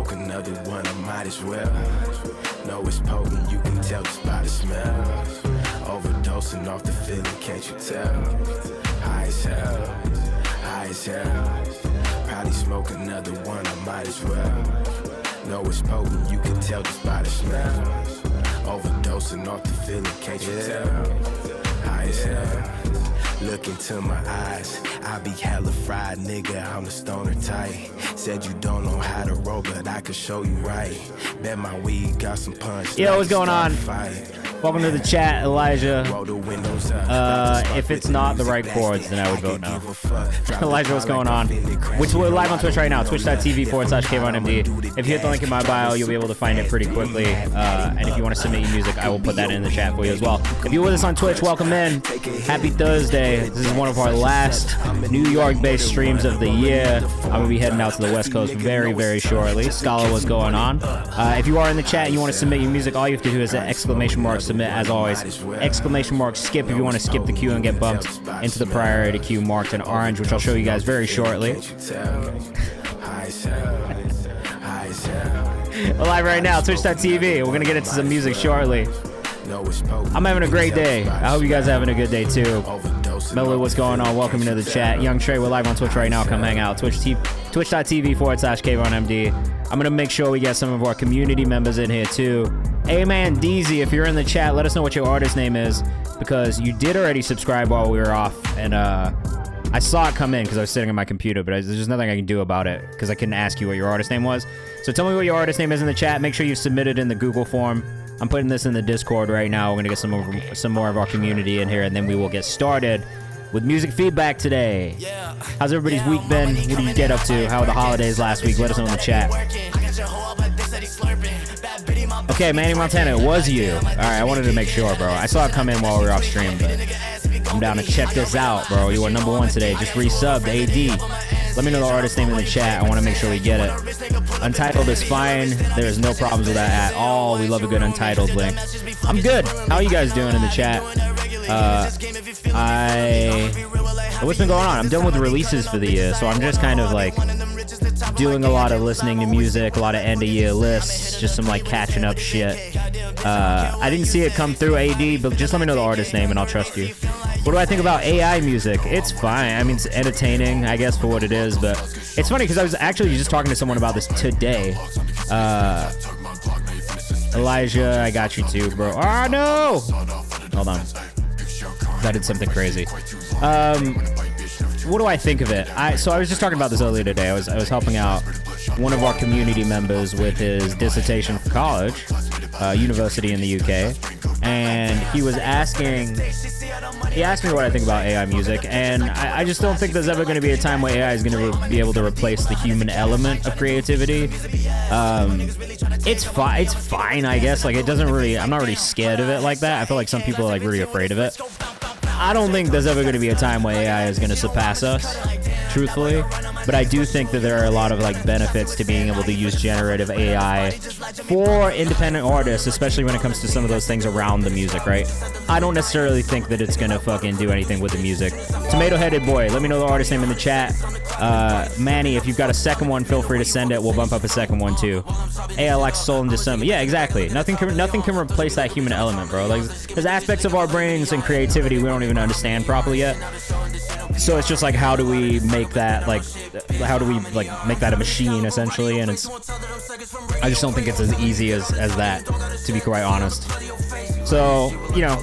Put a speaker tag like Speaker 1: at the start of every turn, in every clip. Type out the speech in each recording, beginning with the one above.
Speaker 1: smoke another one, I might as well. No, it's potent, you can tell just by the smell. Overdosing off the feeling, can't you tell? High as hell, high as hell. Probably smoke another one, I might as well. No, it's potent, you can tell just by the smell. Overdosing off the feeling, can't you tell? High as hell. Look into my eyes, I be hella fried, nigga, I'm the stoner type. Said you don't know how to roll, but I could show you right. Bet my weed got some punch.
Speaker 2: Yo, what's going on? Welcome to the chat, Elijah. If it's not the right chords, then I would vote no. Elijah, what's going on? We're live on Twitch right now, twitch.tv/KayvanMD. If you hit the link in my bio, you'll be able to find it pretty quickly. And if you want to submit your music, I will put that in the chat for you as well. If you're with us on Twitch, welcome in. Happy Thursday. This is one of our last New York-based streams of the year. I'm going to be heading out to the West Coast very, very shortly. Scholar, what's going on? If you are in the chat and you want to submit your music, all you have to do is ! Submit, as always. ! Skip if you want to skip the queue and get bumped into the priority queue marked in orange, which I'll show you guys very shortly. Live right now, twitch.tv. We're going to get into some music shortly. I'm having a great day. I hope you guys are having a good day too. Melody, what's going on? Welcome to the chat. Young Trey, we're live on Twitch right now. Come hang out. Twitch.tv/KayvanMD. I'm going to make sure we get some of our community members in here too. Hey man, DZ, if you're in the chat, let us know what your artist name is, because you did already subscribe while we were off, and I saw it come in because I was sitting on my computer, but there's just nothing I can do about it because I couldn't ask you what your artist name was. So tell me what your artist name is in the chat. Make sure you submit it in the Google form. I'm putting this in the Discord right now. We're gonna get some more of our community in here, and then we will get started with music feedback today. How's everybody's week been? What did you get up to? How were the holidays last week? Let us know in the chat. Okay, Manny Montana, it was you. All right, I wanted to make sure, bro. I saw it come in while we were off stream, but I'm down to check this out, bro. You are #1 today. Just resubbed, AD. Let me know the artist name in the chat. I want to make sure we get it. Untitled is fine. There's no problems with that at all. We love a good Untitled link. I'm good. How are you guys doing in the chat? What's been going on? I'm done with releases for the year, so I'm just kind of like doing a lot of listening to music, a lot of end-of-year lists, just some like catching up shit. I didn't see it come through, AD, but just let me know the artist name and I'll trust you. What do I think about AI music? It's fine. I mean, it's entertaining, I guess, for what it is, but it's funny because I was actually just talking to someone about this today. Elijah, I got you too, bro. Oh, no! Hold on. I did something crazy. What do I think of it? So I was just talking about this earlier today. I was helping out one of our community members with his dissertation for college, university in the UK, and he asked me what I think about AI music, and I just don't think there's ever going to be a time where AI is going to be able to replace the human element of creativity. It's fine, I guess. Like, it doesn't really, I'm not really scared of it like that. I feel like some people are like really afraid of it. I don't think there's ever going to be a time where AI is going to surpass us, truthfully, but I do think that there are a lot of like benefits to being able to use generative AI for independent artists, especially when it comes to some of those things around the music, right? I don't necessarily think that it's going to fucking do anything with the music. Tomato-headed boy, let me know the artist name in the chat. Manny, if you've got a second one, feel free to send it. We'll bump up a second one too. ALX Soul in December. Yeah, exactly. Nothing can replace that human element, bro. Like, there's aspects of our brains and creativity we don't even understand properly yet. So it's just like, how do we make that make that a machine essentially? And I just don't think it's as easy as that, to be quite honest. So, you know,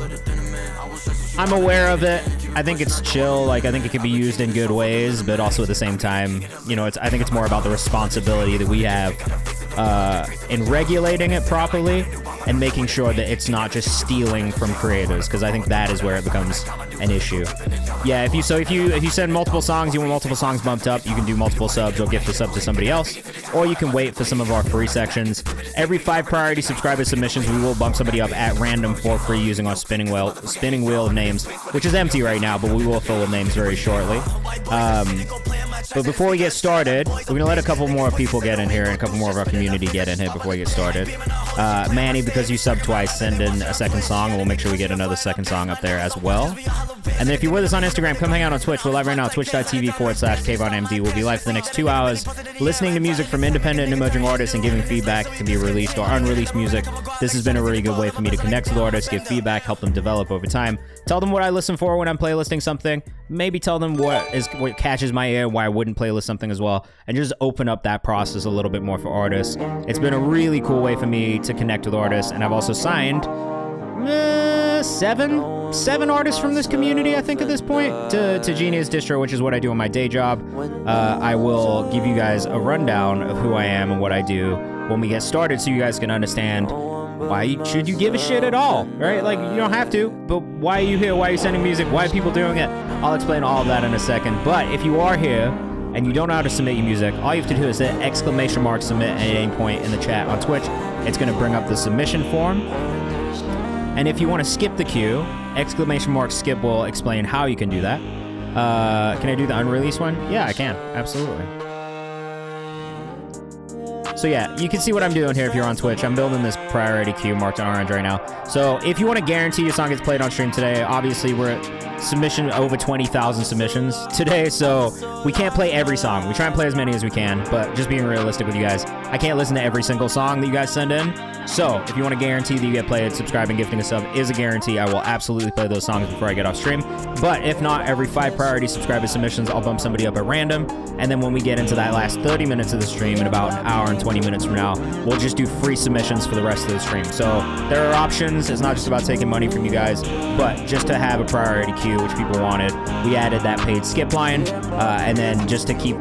Speaker 2: I'm aware of it. I think it's chill. Like, I think it can be used in good ways, but also at the same time, you know, I think it's more about the responsibility that we have in regulating it properly and making sure that it's not just stealing from creators, because I think that is where it becomes an issue. Yeah, if you send multiple songs, you want multiple songs bumped up, you can do multiple subs or gift a sub to somebody else, or you can wait for some of our free sections. Every 5 priority subscriber submissions, we will bump somebody up at random for free using our spinning wheel of names, which is empty right now, but we will fill with names very shortly. But before we get started, we're going to let a couple more people get in here and a couple more of our community get in here before we get started. Manny, because you subbed twice, send in a second song, and we'll make sure we get another second song up there as well. And then if you're with us on Instagram, come hang out on Twitch. We're live right now, twitch.tv/KayvanMD. We'll be live for the next 2 hours, listening to music from independent and emerging artists and giving feedback. It can be released or unreleased music. This has been a really good way for me to connect with artists, give feedback, help them develop over time. Tell them what I listen for when I'm playlisting something. Maybe tell them what catches my ear, why I wouldn't playlist something as well, and just open up that process a little bit more for artists. It's been a really cool way for me to connect with artists, and I've also signed seven artists from this community, I think, at this point, to Genius Distro, which is what I do on my day job. I will give you guys a rundown of who I am and what I do when we get started, so you guys can understand why should you give a shit at all, right? Like, you don't have to, but why are you here? Why are you sending music? Why are people doing it? I'll explain all of that in a second. But if you are here and you don't know how to submit your music, all you have to do is hit !submit at any point in the chat on Twitch. It's going to bring up the submission form. And if you want to skip the queue, !skip will explain how you can do that. Can I do the unreleased one? Yeah, I can. Absolutely. So yeah, you can see what I'm doing here if you're on Twitch. I'm building this priority queue marked on orange right now. So if you want to guarantee your song gets played on stream today, obviously we're at submission over 20,000 submissions today, so we can't play every song. We try and play as many as we can, but just being realistic with you guys, I can't listen to every single song that you guys send in. So if you want to guarantee that you get played, subscribing, gifting a sub is a guarantee. I will absolutely play those songs before I get off stream. But if not, every 5 priority subscriber submissions, I'll bump somebody up at random. And then when we get into that last 30 minutes of the stream, in about an hour and 20 minutes from now, we'll just do free submissions for the rest of the stream. So there are options. It's not just about taking money from you guys, but just to have a priority queue, which people wanted. We added that paid skip line, and then just to keep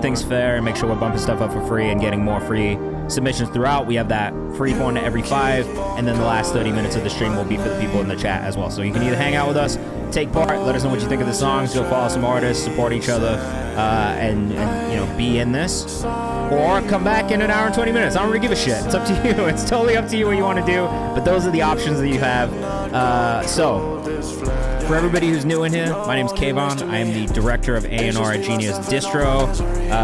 Speaker 2: things fair and make sure we're bumping stuff up for free and getting more free submissions throughout, we have that free one every 5, and then the last 30 minutes of the stream will be for the people in the chat as well. So you can either hang out with us, take part, let us know what you think of the songs, go follow some artists, support each other, and be in this, or come back in an hour and 20 minutes. I don't really give a shit. It's up to you. It's totally up to you what you want to do, but those are the options that you have. So for everybody who's new in here, my name's Kayvan. I am the director of A&R at Genius Distro.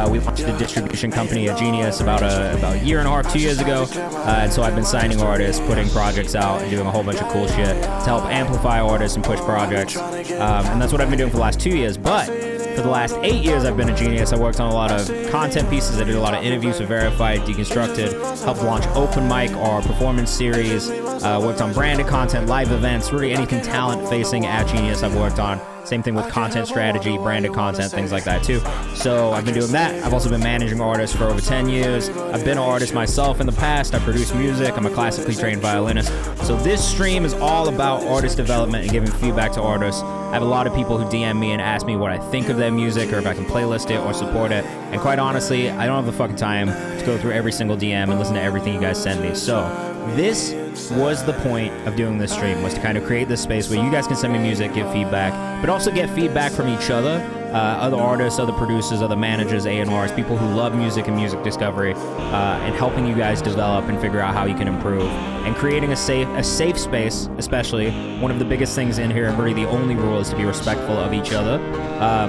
Speaker 2: We launched a distribution company at Genius about a year and a half, 2 years ago. And so I've been signing artists, putting projects out, and doing a whole bunch of cool shit to help amplify artists and push projects. And that's what I've been doing for the last 2 years. But for the last 8 years I've been at Genius, I worked on a lot of content pieces. I did a lot of interviews with Verified, Deconstructed, helped launch Open Mic, our performance series, worked on branded content, live events, really anything talent facing at Genius I've worked on. Same thing with content strategy, branded content, things like that too. So I've been doing that. I've also been managing artists for over 10 years. I've been an artist myself in the past. I produce music. I'm a classically trained violinist. So this stream is all about artist development and giving feedback to artists. I have a lot of people who DM me and ask me what I think of their music or if I can playlist it or support it. And quite honestly, I don't have the fucking time to go through every single DM and listen to everything you guys send me. So this was the point of doing this stream, was to kind of create this space where you guys can send me music, give feedback, but also get feedback from each other, other artists, other producers, other managers, A&Rs, people who love music and music discovery, and helping you guys develop and figure out how you can improve, and creating a safe space. Especially one of the biggest things in here, and really the only rule, is to be respectful of each other.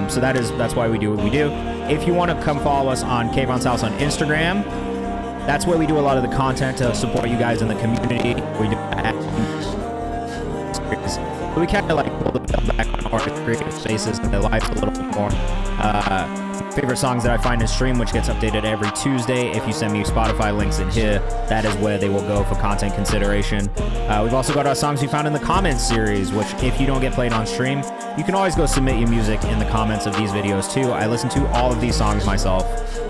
Speaker 2: So that's why we do what we do. If you want to come follow us on Kayvan's House on Instagram, that's where we do a lot of the content to support you guys in the community. We do we kind of like pull the bell back on artists' creative spaces and their lives a little bit more. Favorite songs that I find in stream, which gets updated every Tuesday. If you send me Spotify links in here, that is where they will go for content consideration. We've also got our songs we found in the comments series, which if you don't get played on stream, you can always go submit your music in the comments of these videos too. I listen to all of these songs myself.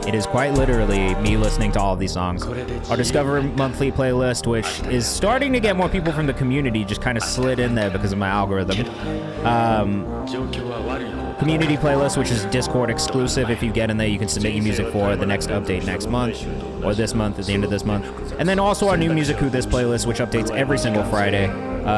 Speaker 2: It is quite literally me listening to all of these songs. Our Discover Monthly playlist, which is starting to get more people from the community, just kind of slid in there because of my algorithm. Community playlist, which is Discord exclusive. If you get in there, you can submit your music for the next update next month, or this month, at the end of this month. And then also our new Music Who This playlist, which updates every single Friday,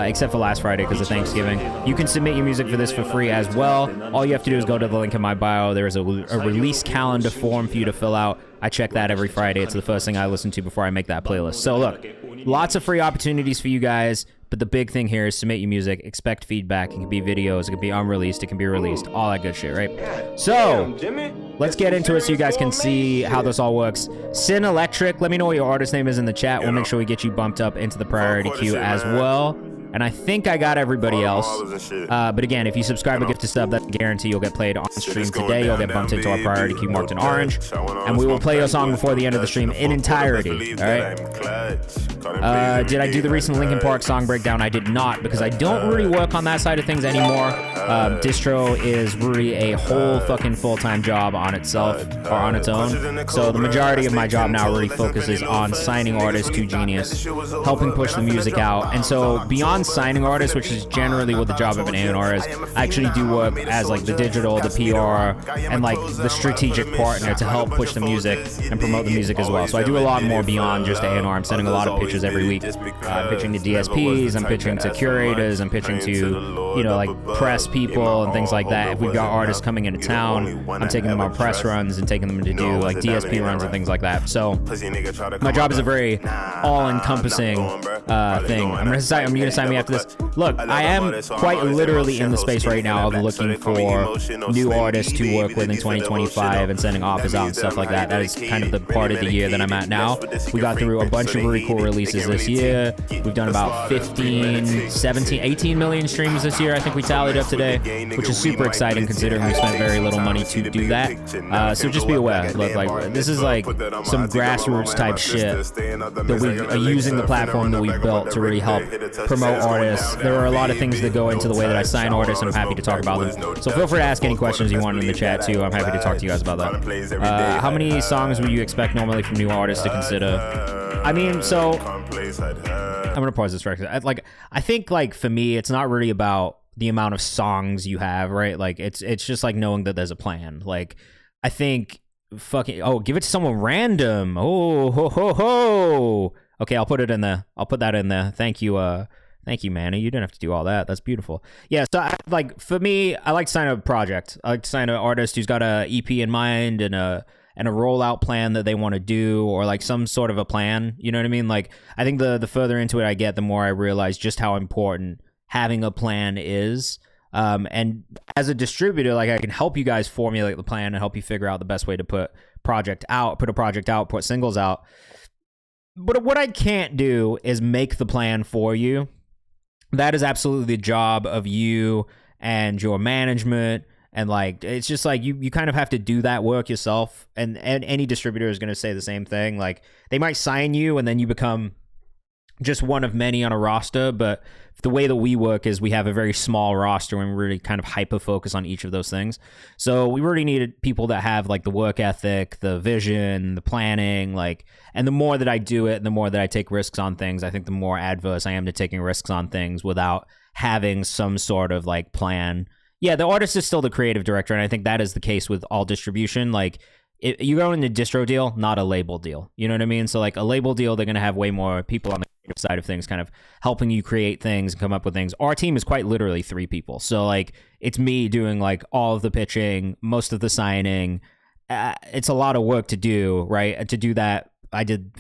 Speaker 2: except for last Friday because of Thanksgiving. You can submit your music for this for free as well. All you have to do is go to the link in my bio. There is a release calendar form for you to fill out. I check that every Friday. It's the first thing I listen to before I make that playlist. So look, lots of free opportunities for you guys. But the big thing here is submit your music, expect feedback. It can be videos, it can be unreleased, it can be released, all that good shit, right? So, let's get into it so you guys can see how this all works. Sin Electric, let me know what your artist name is in the chat. We'll make sure we get you bumped up into the priority queue as well. And I think I got everybody else. But again, if you subscribe or gift a sub, that's a guarantee you'll get played on stream today. You'll get bumped into our priority queue marked in orange. And we will play your song before the end of the stream in entirety. All right? Did I do the recent Linkin Park song breakdown? I did not, because I don't really work on that side of things anymore. Distro is really a whole fucking full-time job on itself, or on its own. So the majority of my job now really focuses on signing artists to Genius, helping push the music out. And so beyond signing artists, which is generally what the job of an A&R is, I actually do work as like the digital, the PR, and like the strategic partner to help push the music and promote the music as well. So I do a lot more beyond just A&R. I'm sending a lot of pitches every week. I'm pitching to DSPs, I'm pitching to curators, I'm pitching to, you know, like press people and things like that. If we've got artists coming into town, I'm taking them on press runs and taking them to do like DSP runs and things like that. So my job is a very all-encompassing thing. I'm gonna sign me after this. Look, I am quite literally in the space right now of looking for new artists to work with in 2025 and sending offers out and stuff like that. That is kind of the part of the year that I'm at now. We got through a bunch of really cool releases this year. We've done about 15, 17, 18 million streams this year. I think we tallied up today, which is super exciting considering we spent very little money to do that. So just be aware. Look, like this is like some grassroots type shit that we are using the platform that we've built to really help promote artists. There are a lot of things that go into the way that I sign artists, and I'm happy to talk about them. So feel free to ask any questions you want in the chat too. I'm happy to talk to you guys about that. How many songs would you expect normally from new artists to consider? I mean, so I'm gonna pause this for a second. I think like for me, it's not really about the amount of songs you have, right? Like it's just like knowing that there's a plan. Like I think give it to someone random. Oh ho ho ho. Okay, I'll put it in there. I'll put that in there. Thank you. Thank you, Manny. You didn't have to do all that. That's beautiful. Yeah, so for me, I like to sign a project. I like to sign an artist who's got a EP in mind and a rollout plan that they want to do, or like some sort of a plan. You know what I mean? Like I think the further into it I get, the more I realize just how important having a plan is. And as a distributor, like I can help you guys formulate the plan and help you figure out the best way to put a project out, put singles out. But what I can't do is make the plan for you. That is absolutely the job of you and your management. And like, it's just like you kind of have to do that work yourself. And any distributor is going to say the same thing. Like they might sign you and then you become just one of many on a roster. But the way that we work is we have a very small roster and we really kind of hyper focus on each of those things. So we really needed people that have like the work ethic, the vision, the planning, like, and the more that I do it, the more that I take risks on things, I think the more adverse I am to taking risks on things without having some sort of like plan. Yeah, the artist is still the creative director, and I think that is the case with all distribution. Like, you go in a distro deal, not a label deal. You know what I mean? So, like, a label deal, they're going to have way more people on the creative side of things kind of helping you create things and come up with things. Our team is quite literally 3 people. So, like, it's me doing, like, all of the pitching, most of the signing. It's a lot of work to do, right? To do that, I did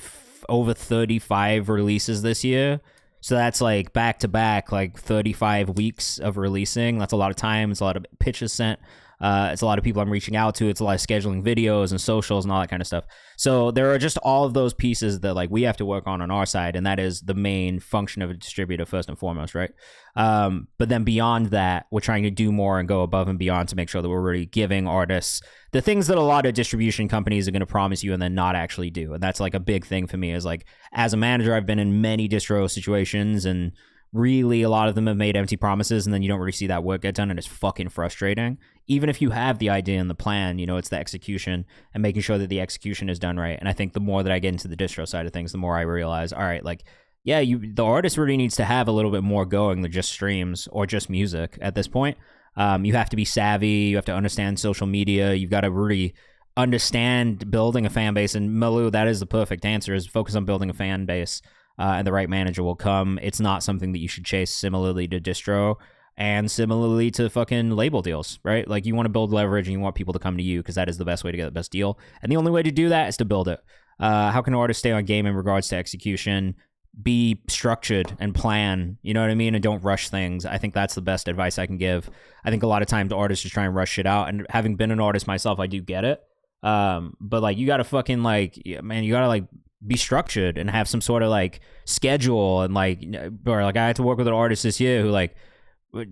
Speaker 2: over 35 releases this year. So that's like back to back, like 35 weeks of releasing. That's a lot of time. It's a lot of pitches sent. It's a lot of people I'm reaching out to. It's a lot of scheduling videos and socials and all that kind of stuff. So there are just all of those pieces that like we have to work on our side. And that is the main function of a distributor first and foremost, right? But then beyond that, we're trying to do more and go above and beyond to make sure that we're really giving artists the things that a lot of distribution companies are going to promise you and then not actually do. And that's like a big thing for me is like, as a manager, I've been in many distro situations and really a lot of them have made empty promises and then you don't really see that work get done and it's fucking frustrating. Even if you have the idea and the plan, you know, it's the execution and making sure that the execution is done right. And I think the more that I get into the distro side of things, the more I realize, all right, like, yeah, the artist really needs to have a little bit more going than just streams or just music at this point. You have to be savvy. You have to understand social media. You've got to really understand building a fan base. And Malu, that is the perfect answer, is focus on building a fan base and the right manager will come. It's not something that you should chase similarly to distro and similarly to fucking label deals, right? Like you want to build leverage and you want people to come to you because that is the best way to get the best deal. And the only way to do that is to build it. How can artists stay on game in regards to execution? Be structured and plan, you know what I mean? And don't rush things. I think that's the best advice I can give. I think a lot of times artists just try and rush shit out. And having been an artist myself, I do get it. But like, you gotta fucking like, yeah, man, you gotta like be structured and have some sort of like schedule and like, or like I had to work with an artist this year who like,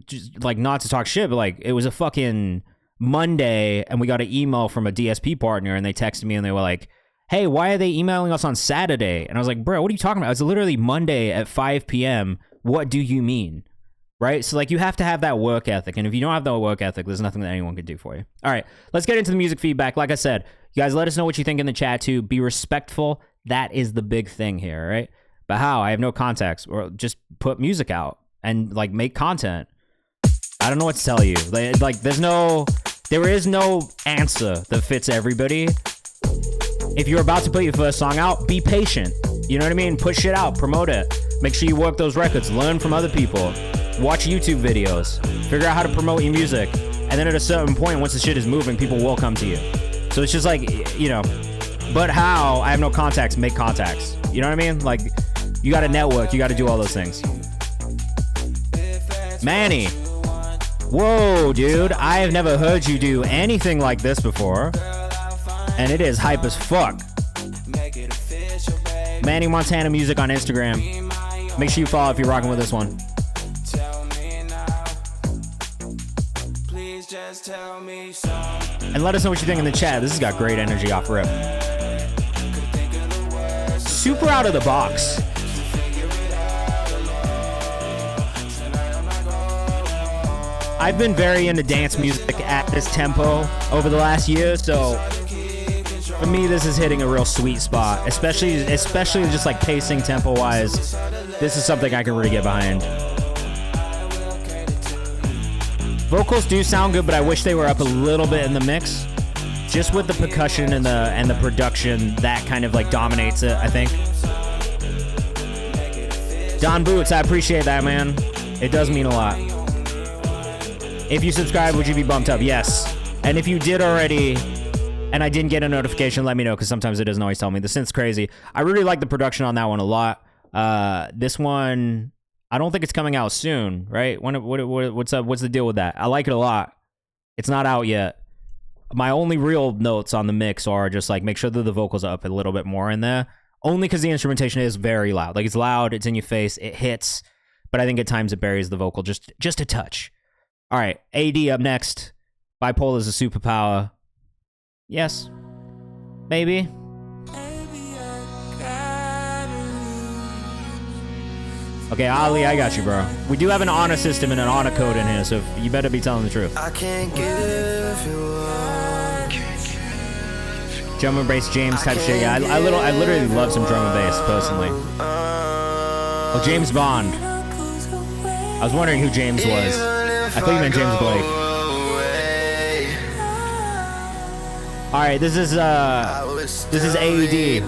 Speaker 2: just like, not to talk shit, but like it was a fucking Monday and we got an email from a DSP partner and they texted me and they were like, hey, why are they emailing us on Saturday? And I was like, bro, what are you talking about? It's literally Monday at 5 p.m. What do you mean? Right? So like, you have to have that work ethic. And if you don't have that work ethic, there's nothing that anyone can do for you. All right, let's get into the music feedback. Like I said, you guys let us know what you think in the chat too. Be respectful. That is the big thing here, right? But how? I have no context. Or just put music out and like make content. I don't know what to tell you. Like there is no answer that fits everybody. If you're about to put your first song out, be patient. You know what I mean? Put shit out, promote it. Make sure you work those records, learn from other people, watch YouTube videos, figure out how to promote your music. And then at a certain point, once the shit is moving, people will come to you. So it's just like, you know, but how? I have no contacts, make contacts. You know what I mean? Like, you gotta network, you gotta do all those things. Manny. Whoa, dude, I have never heard you do anything like this before. And it is hype as fuck. Manny Montana Music on Instagram. Make sure you follow if you're rocking with this one. And let us know what you think in the chat. This has got great energy off rip. Super out of the box. I've been very into dance music at this tempo over the last year, so for me, this is hitting a real sweet spot, especially just like pacing tempo-wise. This is something I can really get behind. Vocals do sound good, but I wish they were up a little bit in the mix. Just with the percussion and the production, that kind of like dominates it, I think. Don Boots, I appreciate that, man. It does mean a lot. If you subscribe, would you be bumped up? Yes. And if you did already, and I didn't get a notification, let me know, because sometimes it doesn't always tell me. The synth's crazy. I really like the production on that one a lot. This one, I don't think it's coming out soon, right? What's up? What's the deal with that? I like it a lot. It's not out yet. My only real notes on the mix are just like, make sure that the vocals are up a little bit more in there. Only because the instrumentation is very loud. Like, it's loud, it's in your face, it hits, but I think at times it buries the vocal just a touch. All right, AD up next. Bipolar is a superpower. Yes. Maybe. Okay, Ali, I got you, bro. We do have an honor system and an honor code in here, so you better be telling the truth. I can't give you up. Drum and bass James type shit. Yeah, I literally love some drum and bass, personally. Oh, James Bond. I was wondering who James was. I thought you meant James Blake. All right, this is AED.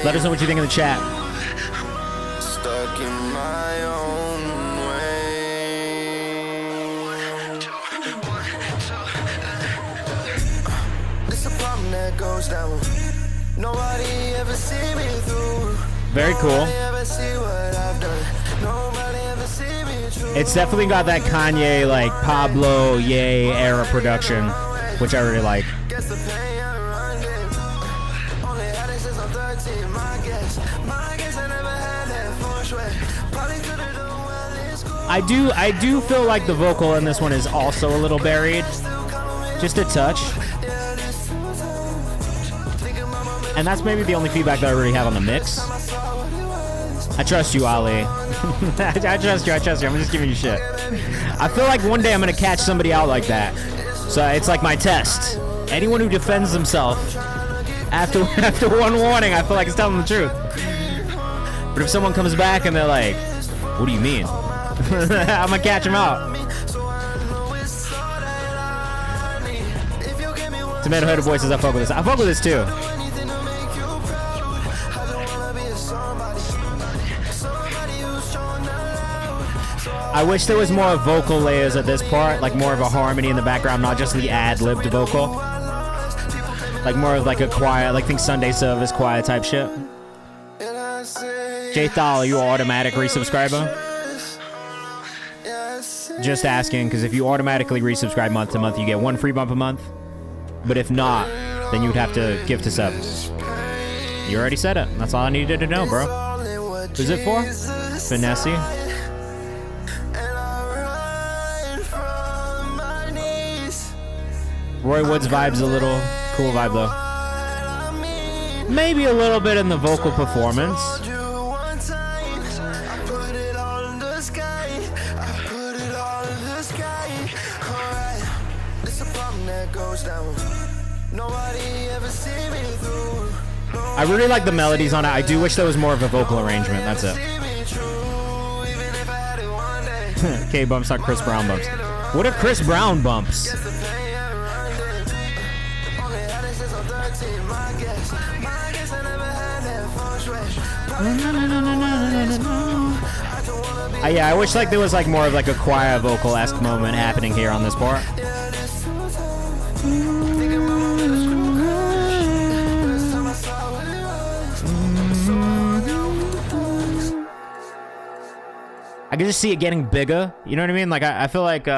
Speaker 2: Let us know what you think in the chat. Stuck in my own way. It's a problem that goes down. Nobody ever see me through. Very cool. It's definitely got that Kanye, like Pablo Ye era production, which I really like. I do feel like the vocal in this one is also a little buried, just a touch. And that's maybe the only feedback that I really have on the mix. I trust you, Ali. I trust you. I'm just giving you shit. I feel like one day I'm gonna catch somebody out like that. So it's like my test. Anyone who defends themselves after one warning, I feel like it's telling the truth. But if someone comes back and they're like, what do you mean? I'm gonna catch them out. Tomato Headed Boy says I fuck with this. I fuck with this too. I wish there was more vocal layers at this part, like more of a harmony in the background, not just the ad-libbed vocal. Like more of like a choir, like think Sunday service choir type shit. Jay Thal, are you an automatic resubscriber? Just asking, because if you automatically resubscribe month to month, you get one free bump a month. But if not, then you'd have to gift a sub. You already said it. That's all I needed to know, bro. Who's it for? Finesse. Roy Woods vibe's a little cool vibe though. Maybe a little bit in the vocal performance. I really like the melodies on it. I do wish there was more of a vocal arrangement. That's it. K bumps, not Chris Brown bumps. What are Chris Brown bumps? Yeah, I wish like there was like more of like a choir vocal-esque moment happening here on this part. I can just see it getting bigger. You know what I mean? Like, I feel like,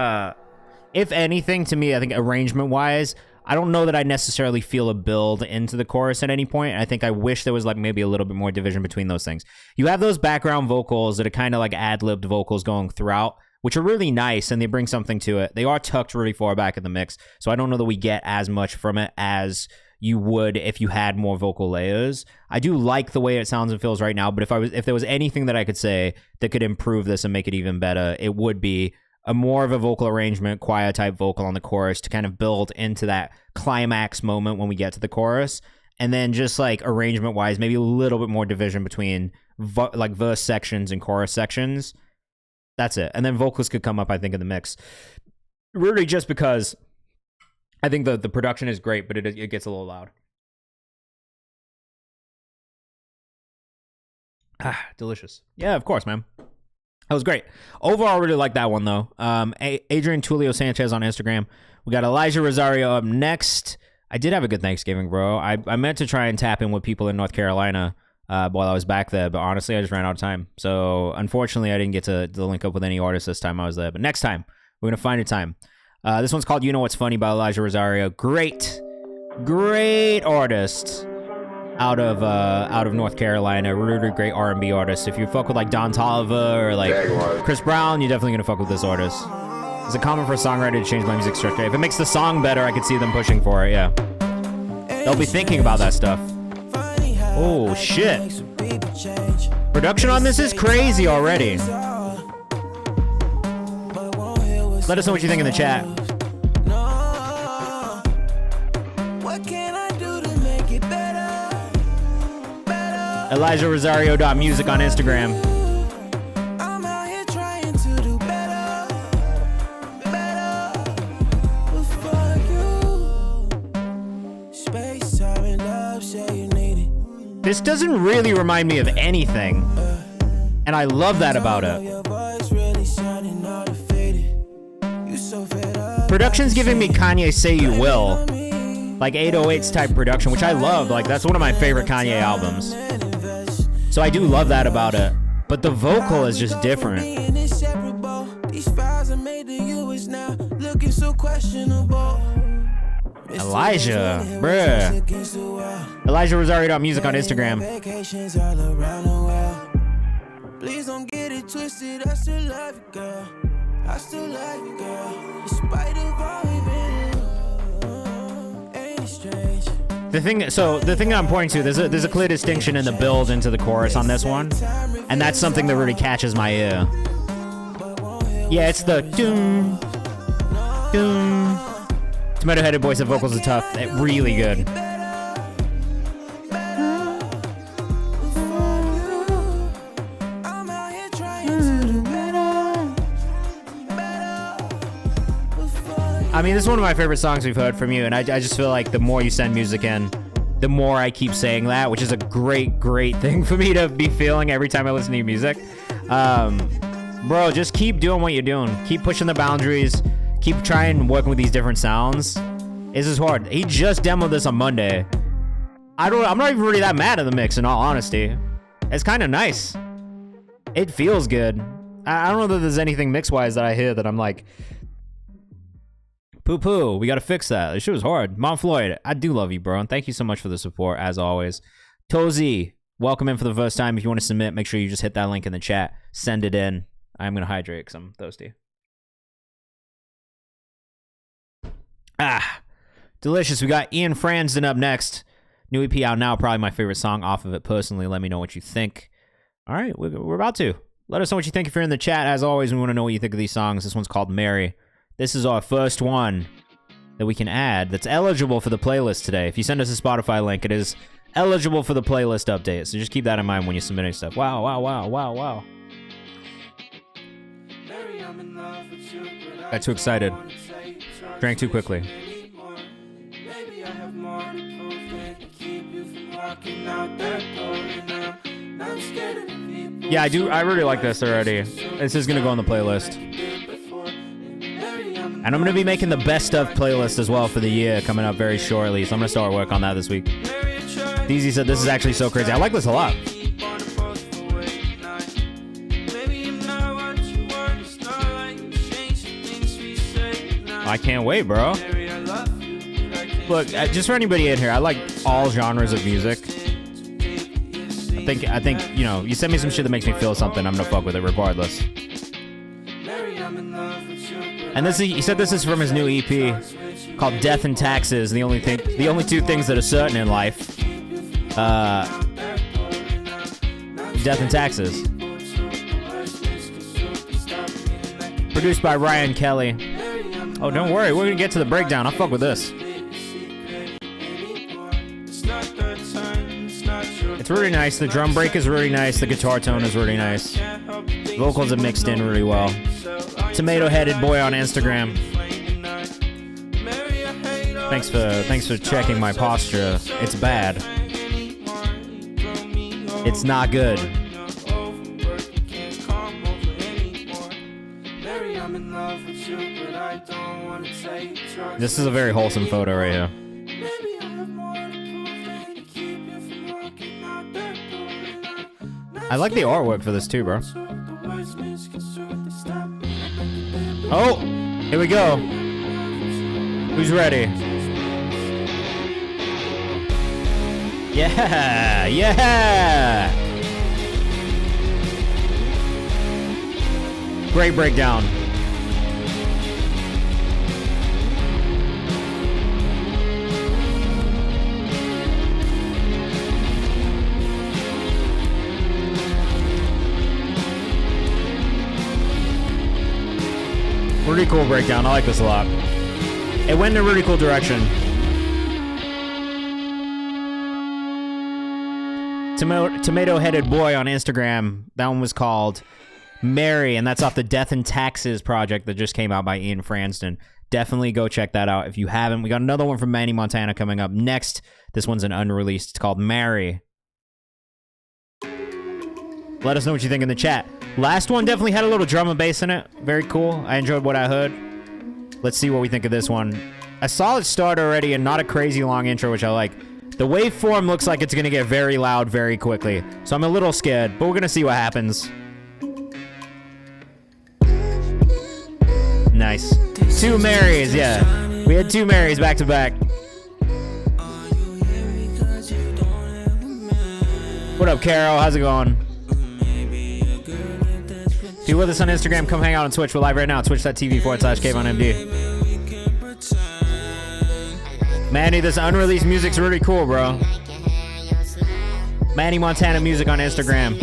Speaker 2: if anything, to me, I think arrangement-wise, I don't know that I necessarily feel a build into the chorus at any point. I think I wish there was, like, maybe a little bit more division between those things. You have those background vocals that are kind of like ad-libbed vocals going throughout, which are really nice, and they bring something to it. They are tucked really far back in the mix, so I don't know that we get as much from it as you would if you had more vocal layers. I do like the way it sounds and feels right now, but if there was anything that I could say that could improve this and make it even better, it would be a more of a vocal arrangement, choir type vocal on the chorus to kind of build into that climax moment when we get to the chorus. And then just like arrangement wise, maybe a little bit more division between like verse sections and chorus sections. That's it. And then vocals could come up, I think, in the mix. Really just because I think the production is great, but it gets a little loud. Ah, delicious. Yeah, of course, man. That was great. Overall, I really like that one, though. Adrian Tulio Sanchez on Instagram. We got Elijah Rosario up next. I did have a good Thanksgiving, bro. I meant to try and tap in with people in North Carolina while I was back there, but honestly, I just ran out of time. So, unfortunately, I didn't get to link up with any artists this time I was there. But next time, we're going to find a time. This one's called You Know What's Funny by Elijah Rosario. Great artist out of North Carolina. Really great R&B artist. If you fuck with like Don Toliver or like Chris Brown, you're definitely gonna fuck with this artist. Is it common for a songwriter to change my music structure? If it makes the song better, I could see them pushing for it. Yeah, they'll be thinking about that stuff. Oh shit! Production on this is crazy already. Let us know what you think in the chat. Elijah Rosario.music on Instagram.
Speaker 3: I'm out here trying to do better. Before you. Space, time, and love, say you need it.
Speaker 2: This doesn't really remind me of anything, and I love that about it. Production's giving me Kanye Say You Will, like 808s type production, which I love. Like, that's one of my favorite Kanye albums. So I do love that about it. But the vocal is just different. Elijah, bruh. Elijah Rosario.music on Instagram.
Speaker 3: Please don't get it twisted, I still love you, girl. I still love you, girl. In spite of all we've been, ain't it strange?
Speaker 2: The thing I'm pointing to, there's a clear distinction in the build into the chorus on this one, and that's something that really catches my ear. Yeah, it's the doom, doom. Tomato-headed voice of vocals are tough. They're really good. I mean, this is one of my favorite songs we've heard from you, and I just feel like the more you send music in, the more I keep saying that, which is a great thing for me to be feeling every time I listen to your music. Bro, just keep doing what you're doing. Keep pushing the boundaries. Keep trying working with these different sounds. This is hard. He just demoed this on Monday. I'm not even really that mad at the mix, in all honesty. It's kind of nice. It feels good. I don't know that there's anything mix-wise that I hear that I'm like Poo-poo. We got to fix that. This shit was hard. Mom Floyd, I do love you, bro. And thank you so much for the support, as always. Tozy, welcome in for the first time. If you want to submit, make sure you just hit that link in the chat. Send it in. I'm going to hydrate because I'm thirsty. Delicious. We got Ian Fransden up next. New EP out now. Probably my favorite song off of it personally. Let me know what you think. All right, we're about to. Let us know what you think if you're in the chat. As always, we want to know what you think of these songs. This one's called Mary. This is our first one that we can add that's eligible for the playlist today. If you send us a Spotify link, it is eligible for the playlist update. So just keep that in mind when you're submitting stuff. Wow, wow, wow, wow, wow. Got too excited. Drank too quickly. Yeah, I really like this already. This is going to go on the playlist. And I'm going to be making the best of playlist as well for the year coming up very shortly. So I'm going to start work on that this week. DZ said this is actually so crazy. I like this a lot. I can't wait, bro. Look, just for anybody in here, I like all genres of music. I think, you know, you send me some shit that makes me feel something, I'm gonna fuck with it regardless. And this, he said this is from his new EP called Death and Taxes. The only two things that are certain in life, death and taxes. Produced by Ryan Kelly. Oh, don't worry, we're gonna get to the breakdown. I'll fuck with this. It's really nice. The drum break is really nice. The guitar tone is really nice. Vocals are mixed in really well. Tomato-headed boy on Instagram. Thanks for checking my posture. It's bad. It's not good. This is a very wholesome photo right here. I like the artwork for this too, bro. Oh, here we go. Who's ready? Yeah, yeah. Great breakdown. Really cool breakdown. I like this a lot. It went in a really cool direction. Tomato-headed boy on Instagram. That one was called Mary, and that's off the Death and Taxes project that just came out by Ian Fransden. Definitely go check that out if you haven't. We got another one from Manny Montana coming up next. This one's an unreleased. It's called Mary. Let us know what you think in the chat. Last one definitely had a little drum and bass in it. Very cool. I enjoyed what I heard. Let's see what we think of this one. A solid start already and not a crazy long intro, which I like. The waveform looks like it's going to get very loud very quickly. So I'm a little scared, but we're going to see what happens. Nice. Two Marys, yeah. We had two Marys back to back. What up, Carol? How's it going? If you're with us on Instagram, come hang out on Twitch. We're live right now. Twitch.tv/KayvanMD. Manny, this unreleased music's really cool, bro. Manny Montana music on Instagram.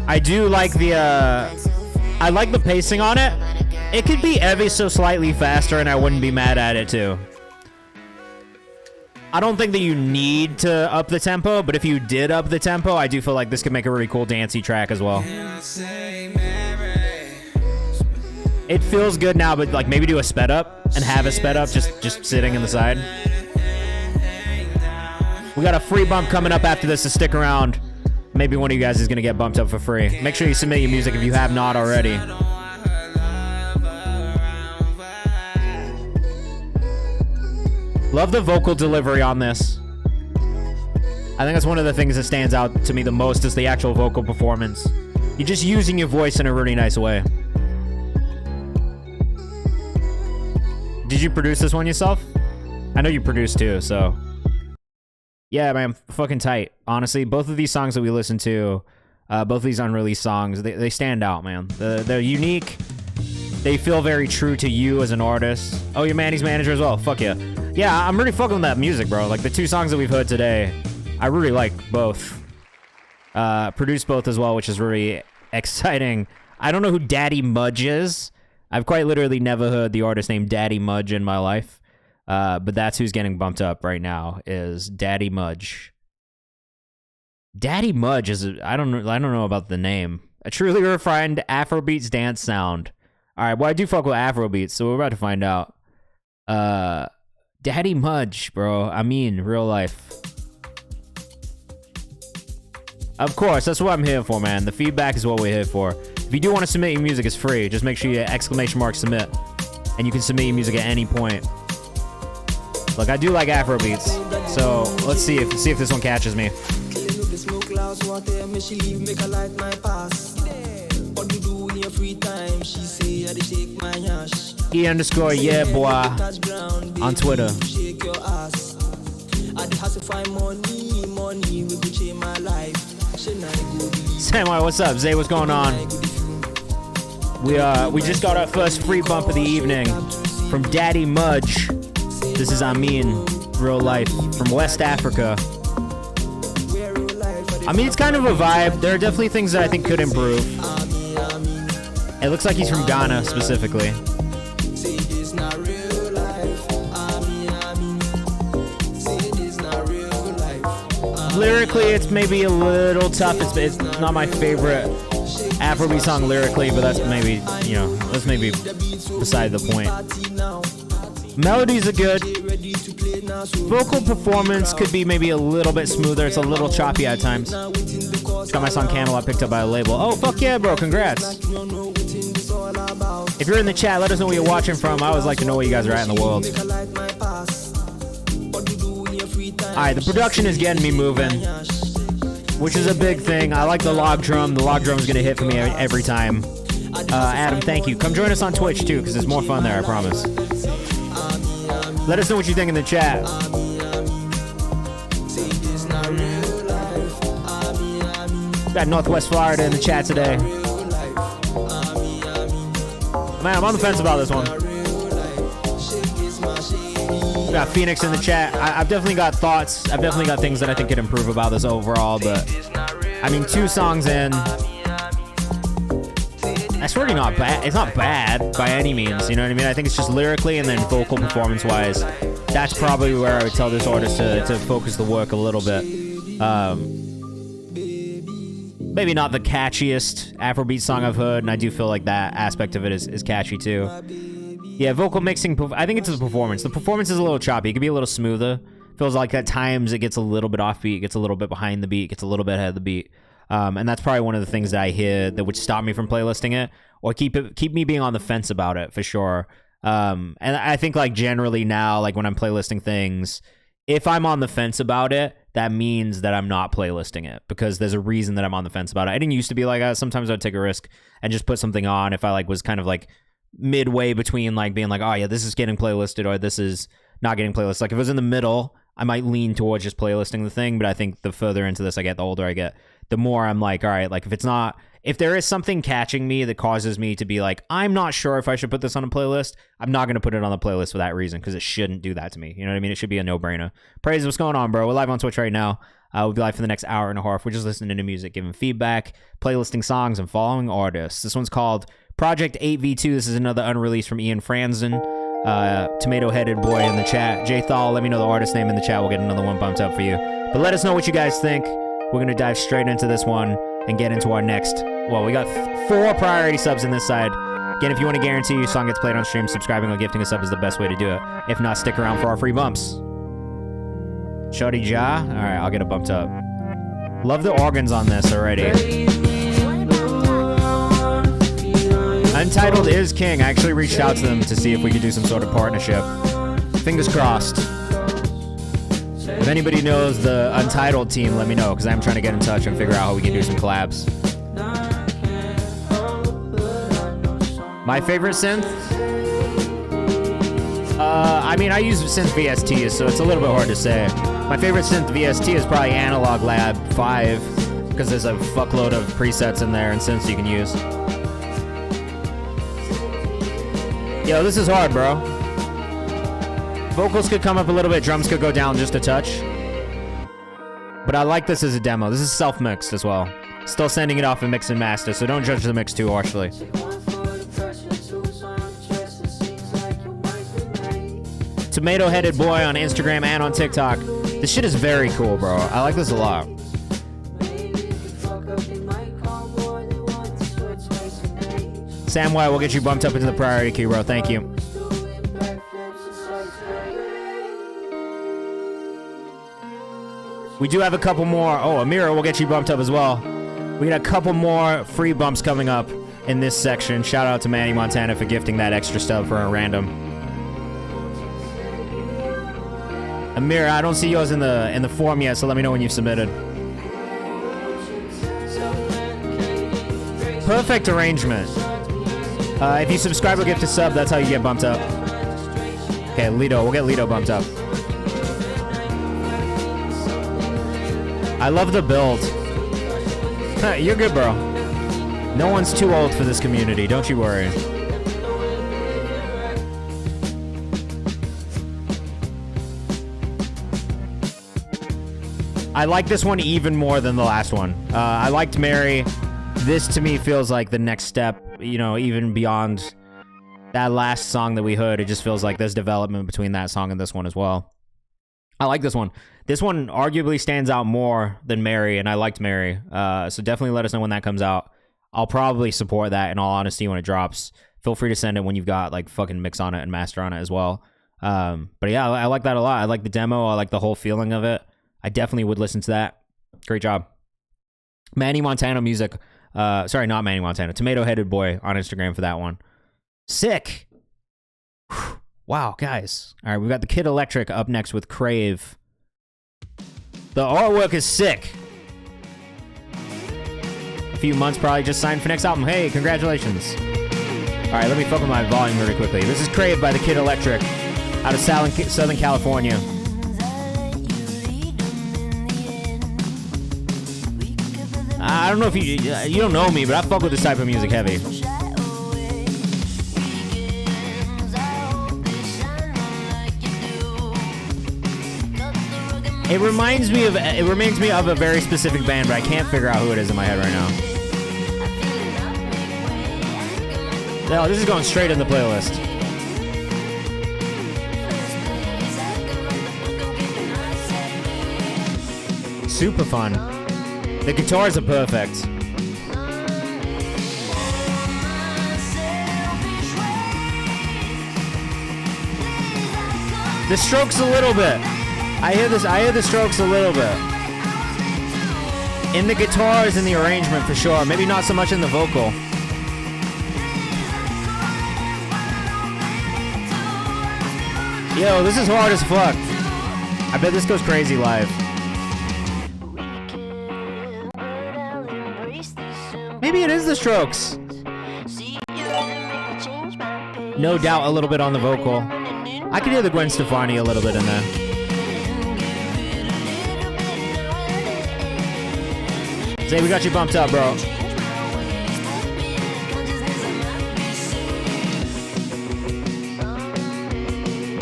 Speaker 2: I do like the, I like the pacing on it. It could be ever so slightly faster and I wouldn't be mad at it too. I don't think that you need to up the tempo, but if you did up the tempo, I do feel like this could make a really cool dancey track as well. It feels good now, but like maybe do a sped up and have a sped up just sitting in the side. We got a free bump coming up after this, so stick around. Maybe one of you guys is going to get bumped up for free. Make sure you submit your music if you have not already. Love the vocal delivery on this. I think that's one of the things that stands out to me the most is the actual vocal performance. You're just using your voice in a really nice way. Did you produce this one yourself? I know you produced too, so. Yeah, man, fucking tight. Honestly, both of these songs that we listened to, both of these unreleased songs, they stand out, man. They're unique. They feel very true to you as an artist. Oh, you're Manny's manager as well. Fuck yeah. Yeah, I'm really fucking with that music, bro. Like, the two songs that we've heard today, I really like both. Produced both as well, which is really exciting. I don't know who Daddy Mudge is. I've quite literally never heard the artist named Daddy Mudge in my life. But that's who's getting bumped up right now is Daddy Mudge. Daddy Mudge is I don't know about the name. A truly refined Afrobeats dance sound. All right, well I do fuck with Afrobeats, so we're about to find out. Daddy Mudge, bro. I mean, real life. Of course, that's what I'm here for, man. The feedback is what we're here for. If you do want to submit your music, it's free. Just make sure you !submit, and you can submit your music at any point. Look, I do like Afrobeats, so let's see if this one catches me. E_yeah boy on Twitter. Samuel, what's up? Zay, what's going on? We just got our first free bump of the evening from Daddy Mudge. This is Amin, real life, from West Africa. I mean, it's kind of a vibe. There are definitely things that I think could improve. It looks like he's from Ghana, specifically. Lyrically, it's maybe a little tough. It's not my favorite Afrobeat song lyrically, but that's maybe beside the point. Melodies are good. Vocal performance could be maybe a little bit smoother. It's a little choppy at times. Got my song Camelot picked up by a label. Oh, fuck yeah, bro. Congrats. If you're in the chat, let us know where you're watching from. I always like to know where you guys are at in the world. Alright, the production is getting me moving, which is a big thing. I like the log drum. The log drum is going to hit for me every time. Adam, thank you. Come join us on Twitch, too, because it's more fun there, I promise. Let us know what you think in the chat. Got Northwest Florida in the chat today. Man, I'm on the fence about this one. Got Phoenix in the chat. I've definitely got thoughts. I've definitely got things that I think could improve about this overall, but I mean, 2 songs in. That's really not bad. It's not bad by any means, you know what I mean? I think it's just lyrically and then vocal performance-wise. That's probably where I would tell this artist to focus the work a little bit. Maybe not the catchiest Afrobeat song I've heard, and I do feel like that aspect of it is catchy too. Yeah, vocal mixing, I think it's the performance. The performance is a little choppy. It could be a little smoother. Feels like at times it gets a little bit offbeat, gets a little bit behind the beat, gets a little bit ahead of the beat. And that's probably one of the things that I hear that would stop me from playlisting it, or keep me being on the fence about it for sure. And I think like generally now, like when I'm playlisting things, if I'm on the fence about it, that means that I'm not playlisting it because there's a reason that I'm on the fence about it. I didn't used to be like that. Sometimes I'd take a risk and just put something on if I like was kind of like midway between like being like, oh yeah, this is getting playlisted or this is not getting playlisted. Like if it was in the middle, I might lean towards just playlisting the thing. But I think the further into this I get, the older I get, the more I'm like, all right, like if there is something catching me that causes me to be like, I'm not sure if I should put this on a playlist, I'm not going to put it on the playlist for that reason because it shouldn't do that to me. You know what I mean? It should be a no-brainer. Praise, what's going on, bro? We're live on Twitch right now. We'll be live for the next hour and a half. We're just listening to music, giving feedback, playlisting songs, and following artists. This one's called Project 8v2. This is another unreleased from Ian Franzen. Tomato-headed boy in the chat. J Thal, let me know the artist name in the chat. We'll get another one bumped up for you. But let us know what you guys think. We're going to dive straight into this one and get into our next. Well, we got 4 priority subs in this side. Again, if you want to guarantee your song gets played on stream, subscribing or gifting a sub is the best way to do it. If not, stick around for our free bumps. Shorty Ja? Alright, I'll get it bumped up. Love the organs on this already. Untitled is king. I actually reached out to them to see if we could do some sort of partnership. Fingers crossed. If anybody knows the Untitled team, let me know, because I'm trying to get in touch and figure out how we can do some collabs. My favorite synth? I mean, I use synth VSTs, so it's a little bit hard to say. My favorite synth VST is probably Analog Lab 5, because there's a fuckload of presets in there and synths you can use. Yo, this is hard, bro. Vocals could come up a little bit, drums could go down just a touch. But I like this as a demo. This is self-mixed as well. Still sending it off in mix and master, so don't judge the mix too harshly. Tomato-headed boy on Instagram and on TikTok. This shit is very cool, bro. I like this a lot. Sam White will get you bumped up into the priority queue, bro. Thank you. We do have a couple more. Oh, Amira will get you bumped up as well. We got a couple more free bumps coming up in this section. Shout out to Manny Montana for gifting that extra stub for a random. Amira, I don't see yours in the form yet, so let me know when you've submitted. Perfect arrangement. If you subscribe or gift a sub, that's how you get bumped up. Okay, Lido. We'll get Lido bumped up. I love the build. You're good, bro. No one's too old for this community. Don't you worry. I like this one even more than the last one. I liked Mary. This to me feels like the next step, you know, even beyond that last song that we heard. It just feels like there's development between that song and this one as well. I like this one. This one arguably stands out more than Mary, and I liked Mary. So definitely let us know when that comes out. I'll probably support that in all honesty when it drops. Feel free to send it when you've got like fucking mix on it and master on it as well. But yeah, I like that a lot. I like the demo. I like the whole feeling of it. I definitely would listen to that. Great job. Manny Montana music. Sorry, not Manny Montana. Tomato-headed boy on Instagram for that one. Sick. Whew. Wow, guys. All right, we've got the Kid Electric up next with Crave. The artwork is sick. A few months probably just signed for next album. Hey, congratulations. All right, let me fuck with my volume really quickly. This is Crave by the Kid Electric out of Southern California. I don't know if you don't know me, but I fuck with this type of music heavy. It reminds me of a very specific band, but I can't figure out who it is in my head right now. No, this is going straight in the playlist. Super fun. The guitars are perfect. The strokes a little bit. I hear the strokes a little bit. In the guitars and the arrangement for sure. Maybe not so much in the vocal. Yo, this is hard as fuck. I bet this goes crazy live. Maybe it is the strokes. No doubt a little bit on the vocal. I could hear the Gwen Stefani a little bit in there. Zay, we got you bumped up, bro.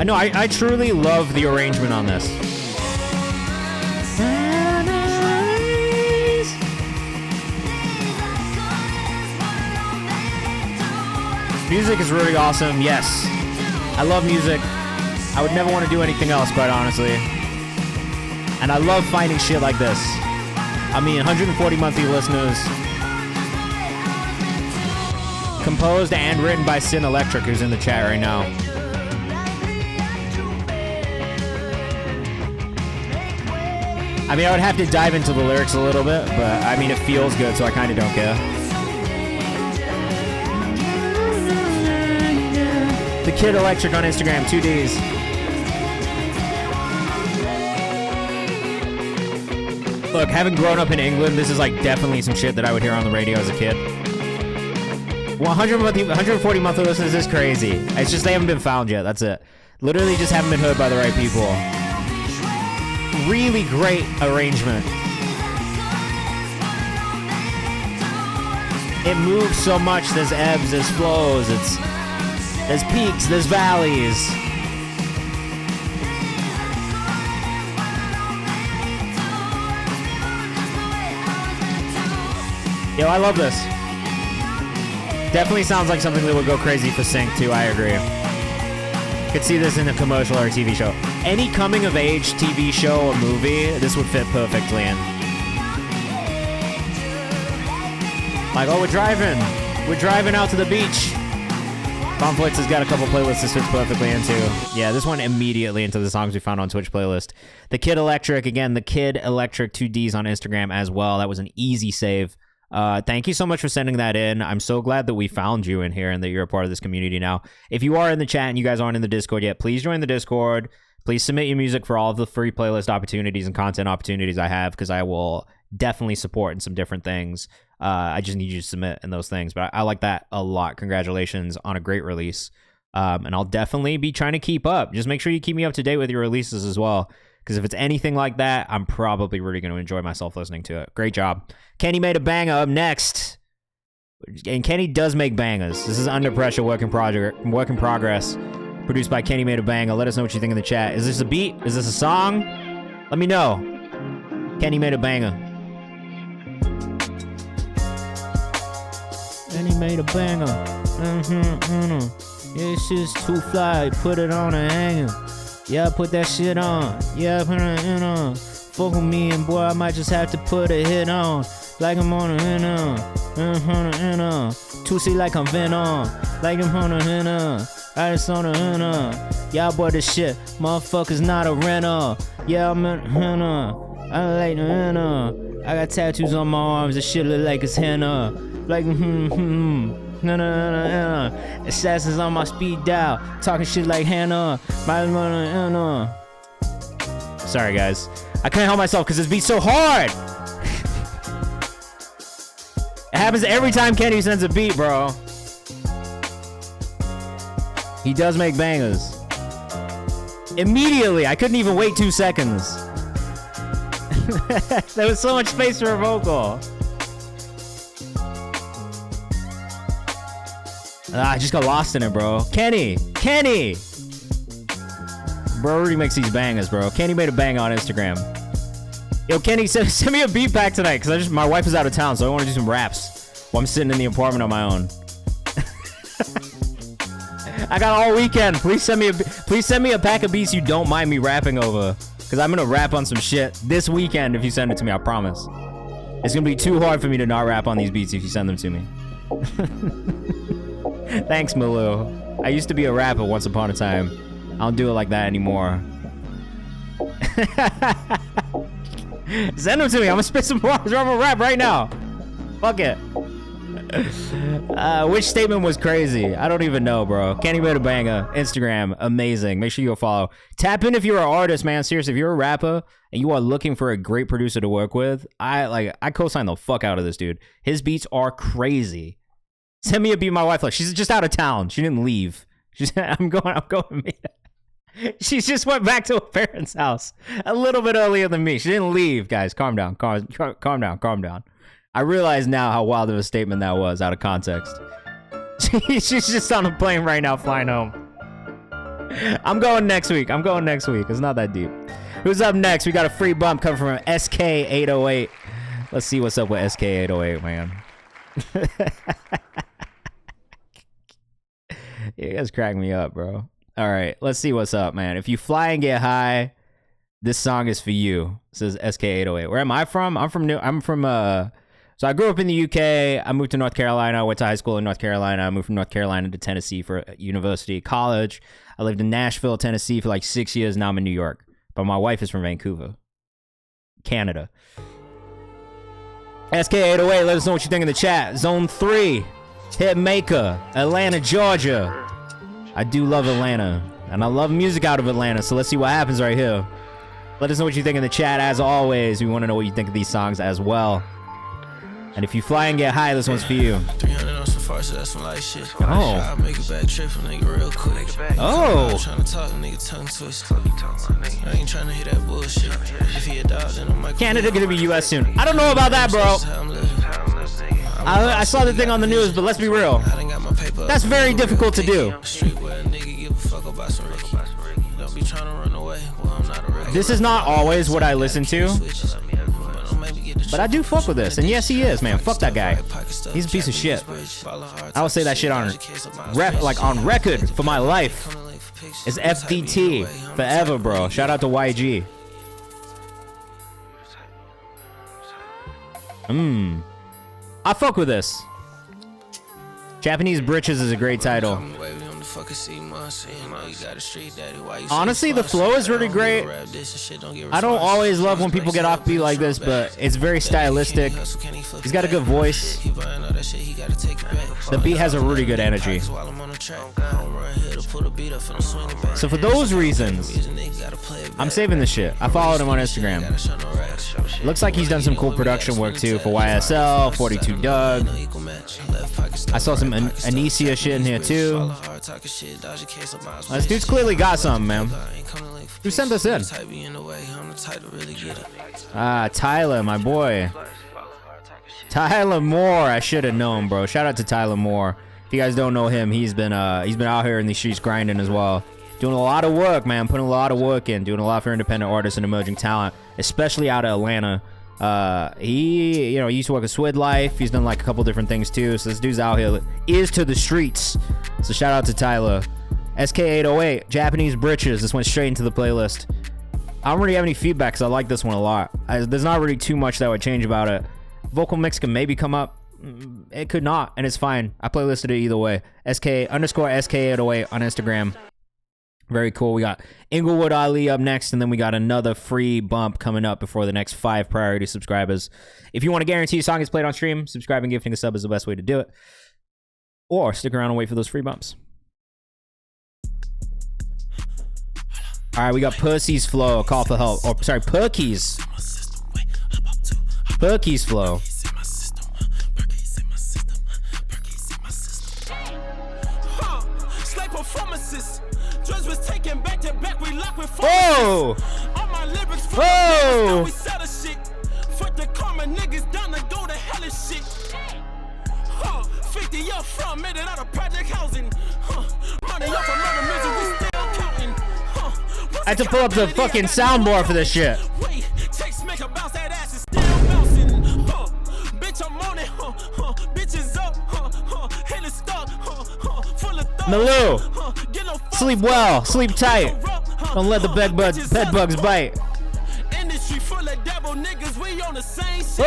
Speaker 2: I know, I truly love the arrangement on this. Music is really awesome, yes. I love music. I would never want to do anything else, quite honestly. And I love finding shit like this. I mean, 140 monthly listeners. Composed and written by Sin Electric, who's in the chat right now. I mean, I would have to dive into the lyrics a little bit, but I mean, it feels good, so I kind of don't care. The Kid Electric on Instagram, 2 Ds. Look, having grown up in England, this is like definitely some shit that I would hear on the radio as a kid. 140 monthly listeners is crazy. It's just they haven't been found yet. That's it. Literally just haven't been heard by the right people. Really great arrangement. It moves so much. There's ebbs, there's flows, there's peaks, there's valleys. Yo, I love this. Definitely sounds like something that would go crazy for sync too. I agree. Could see this in a commercial or a TV show. Any coming of age TV show or movie, this would fit perfectly in. Like, oh, we're driving out to the beach. Conflicts has got a couple playlists this fits perfectly into. Yeah, this one immediately into the songs we found on Twitch playlist. The Kid Electric, again, the Kid Electric 2Ds on Instagram as well. That was an easy save. Thank you so much for sending that in. I'm so glad that we found you in here and that you're a part of this community now. If you are in the chat and you guys aren't in the Discord yet, please join the Discord. Please submit your music for all of the free playlist opportunities and content opportunities I have, because I will definitely support in some different things. I just need you to submit in those things, but I like that a lot. Congratulations on a great release. And I'll definitely be trying to keep up. Just make sure you keep me up to date with your releases as well, because if it's anything like that, I'm probably really going to enjoy myself listening to it. Great job. Kenny made a banger up next. And Kenny does make bangers. This is Under Pressure, work in progress. Produced by Kenny Made a Banger. Let us know what you think in the chat. Is this a beat? Is this a song? Let me know. Kenny made a banger. Kenny made a banger. Yeah, shit's too fly. Put it on a hanger. Yeah, put that shit on. Yeah, put it on. Fuck with me and boy, I might just have to put a hit on. Like I'm on a hit on. Tootsie like I'm Venom. Like I'm on a hit on. I just on a hit on. Y'all boy this shit. Motherfuckers not a renter. Yeah, I'm in a hit on. I like the henna. I got tattoos on my arms. This shit look like it's henna. Like no. Assassins on my speed dial. Talking shit like Hannah. Sorry guys. I couldn't help myself because this beat's so hard. It happens every time Kenny sends a beat, bro. He does make bangers. Immediately. I couldn't even wait 2 seconds. There was so much space for a vocal. I just got lost in it, bro. Kenny! Bro already makes these bangers, bro. Kenny made a bang on Instagram. Yo, Kenny, send me a beat pack tonight, because my wife is out of town, so I want to do some raps while I'm sitting in the apartment on my own. I got all weekend. Please send me a pack of beats you don't mind me rapping over, because I'm going to rap on some shit this weekend if you send it to me, I promise. It's going to be too hard for me to not rap on these beats if you send them to me. Thanks, Malou. I used to be a rapper once upon a time. I don't do it like that anymore. Send them to me. I'm gonna spit some bars. I'm gonna rap right now. Fuck it. Which statement was crazy? I don't even know, bro. Kenny made a banger. Instagram, amazing. Make sure you go follow. Tap in if you're an artist, man. Seriously, if you're a rapper and you are looking for a great producer to work with, I co-sign the fuck out of this dude. His beats are crazy. Send me a beat, my wife. Like, she's just out of town. She didn't leave. I'm going. She just went back to her parents' house a little bit earlier than me. She didn't leave, guys. Calm down. Calm down. I realize now how wild of a statement that was out of context. She's just on a plane right now, flying home. I'm going next week. It's not that deep. Who's up next? We got a free bump coming from SK808. Let's see what's up with SK808, man. You guys crack me up, bro. All right, let's see what's up, man. If you fly and get high, this song is for you. It says SK808. Where am I from? So I grew up in the UK. I moved to North Carolina. I went to high school in North Carolina. I moved from North Carolina to Tennessee for university, college. I lived in Nashville, Tennessee for like 6 years. Now I'm in New York. But my wife is from Vancouver, Canada. SK808, let us know what you think in the chat. Zone 3, Hitmaker, Atlanta, Georgia. I do love Atlanta, and I love music out of Atlanta, so let's see what happens right here. Let us know what you think in the chat. As always, we want to know what you think of these songs as well. And if you fly and get high, this one's for you.
Speaker 3: 300 on some farce, that's some light shit.
Speaker 2: Oh.
Speaker 3: I'll make a bad trip for nigga real quick.
Speaker 2: Oh.
Speaker 3: I'm trying to talk, nigga tongue twist. I ain't trying to hear that bullshit. If he a dog, then I'm like
Speaker 2: Canada gonna be US soon. I don't know about that, bro. I saw the thing on the news, but let's be real. That's very difficult to do. This is not always what I listen to, but I do fuck with this. And yes, he is, man. Fuck that guy. He's a piece of shit. I will say that shit on on record for my life. It's FDT forever, bro. Shout out to YG. I fuck with this. Japanese Britches is a great title. Honestly, the flow is really great. I don't always love when people get offbeat like this, but it's very stylistic. He's got a good voice. The beat has a really good energy. So for those reasons, I'm saving this shit. I followed him on Instagram. Looks like he's done some cool production work too for YSL, 42 Doug. I saw some Anicia shit in here too. This dude's clearly got something, man. Who sent this in? Tyler, my boy. Tyler Moore. I should have known, bro. Shout out to Tyler Moore. If you guys don't know him, he's been out here in these streets grinding as well. Doing a lot of work, man. Putting a lot of work in. Doing a lot for independent artists and emerging talent, especially out of Atlanta. He used to work at Swid Life. He's done like a couple different things too. So this dude's out here, is to the streets. So shout out to Tyler. SK808, Japanese Britches. This went straight into the playlist. I don't really have any feedback because I like this one a lot. There's not really too much that would change about it. Vocal mix can maybe come up. It could not, and it's fine. I playlisted it either way. SK_SK808 on Instagram. Very cool. We got Inglewood Ali up next, and then we got another free bump coming up before the next 5 priority subscribers. If you want to guarantee a song gets played on stream, subscribe and gifting a sub is the best way to do it. Or stick around and wait for those free bumps. All right, we got Pussy's Flow, Call for Help. Or, sorry, Perky's. Perky's Flow. Whoa! Whoa! I had to pull up the fucking soundboard for this shit. Malou, sleep well, sleep tight. Don't let the bed bugs bite. Industry full of devil niggas, we on the same shit.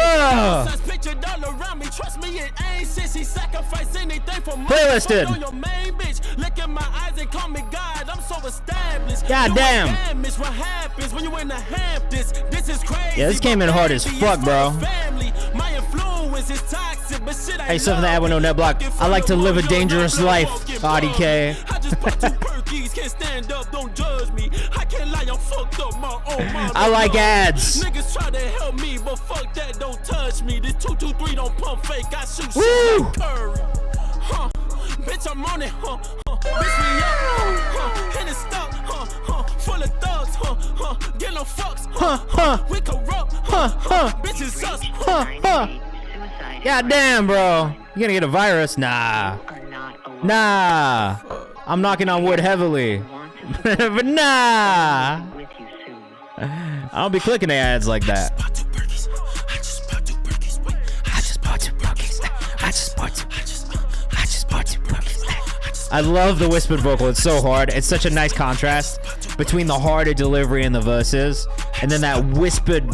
Speaker 2: Picture dollar around me, trust me, it ain't shit. She sacrifice anything for money. Playlisted. Look at my eyes and call me God. I'm so established. God damn. What happens when you in the Hamptons? This is crazy. Yeah, this came in hard as fuck, bro. My influence is toxic, but shit, hey, something to add with no net block. I like to live a dangerous life. RDK. I like ads. Niggas try to help me, but fuck that, don't touch me. This 223 don't pump fake. I shoot shit like Curry. Bitch, I'm on it, bitch, we up, and it's stuck, full of thugs, get no fucks, we corrupt, bitches us, God damn, bro. You gonna get a virus? Nah. Nah. I'm knocking on wood heavily. But nah. I don't be clicking the ads like that. I just bought two Perkies. I love the whispered vocal. It's so hard. It's such a nice contrast between the harder delivery in the verses and then that whispered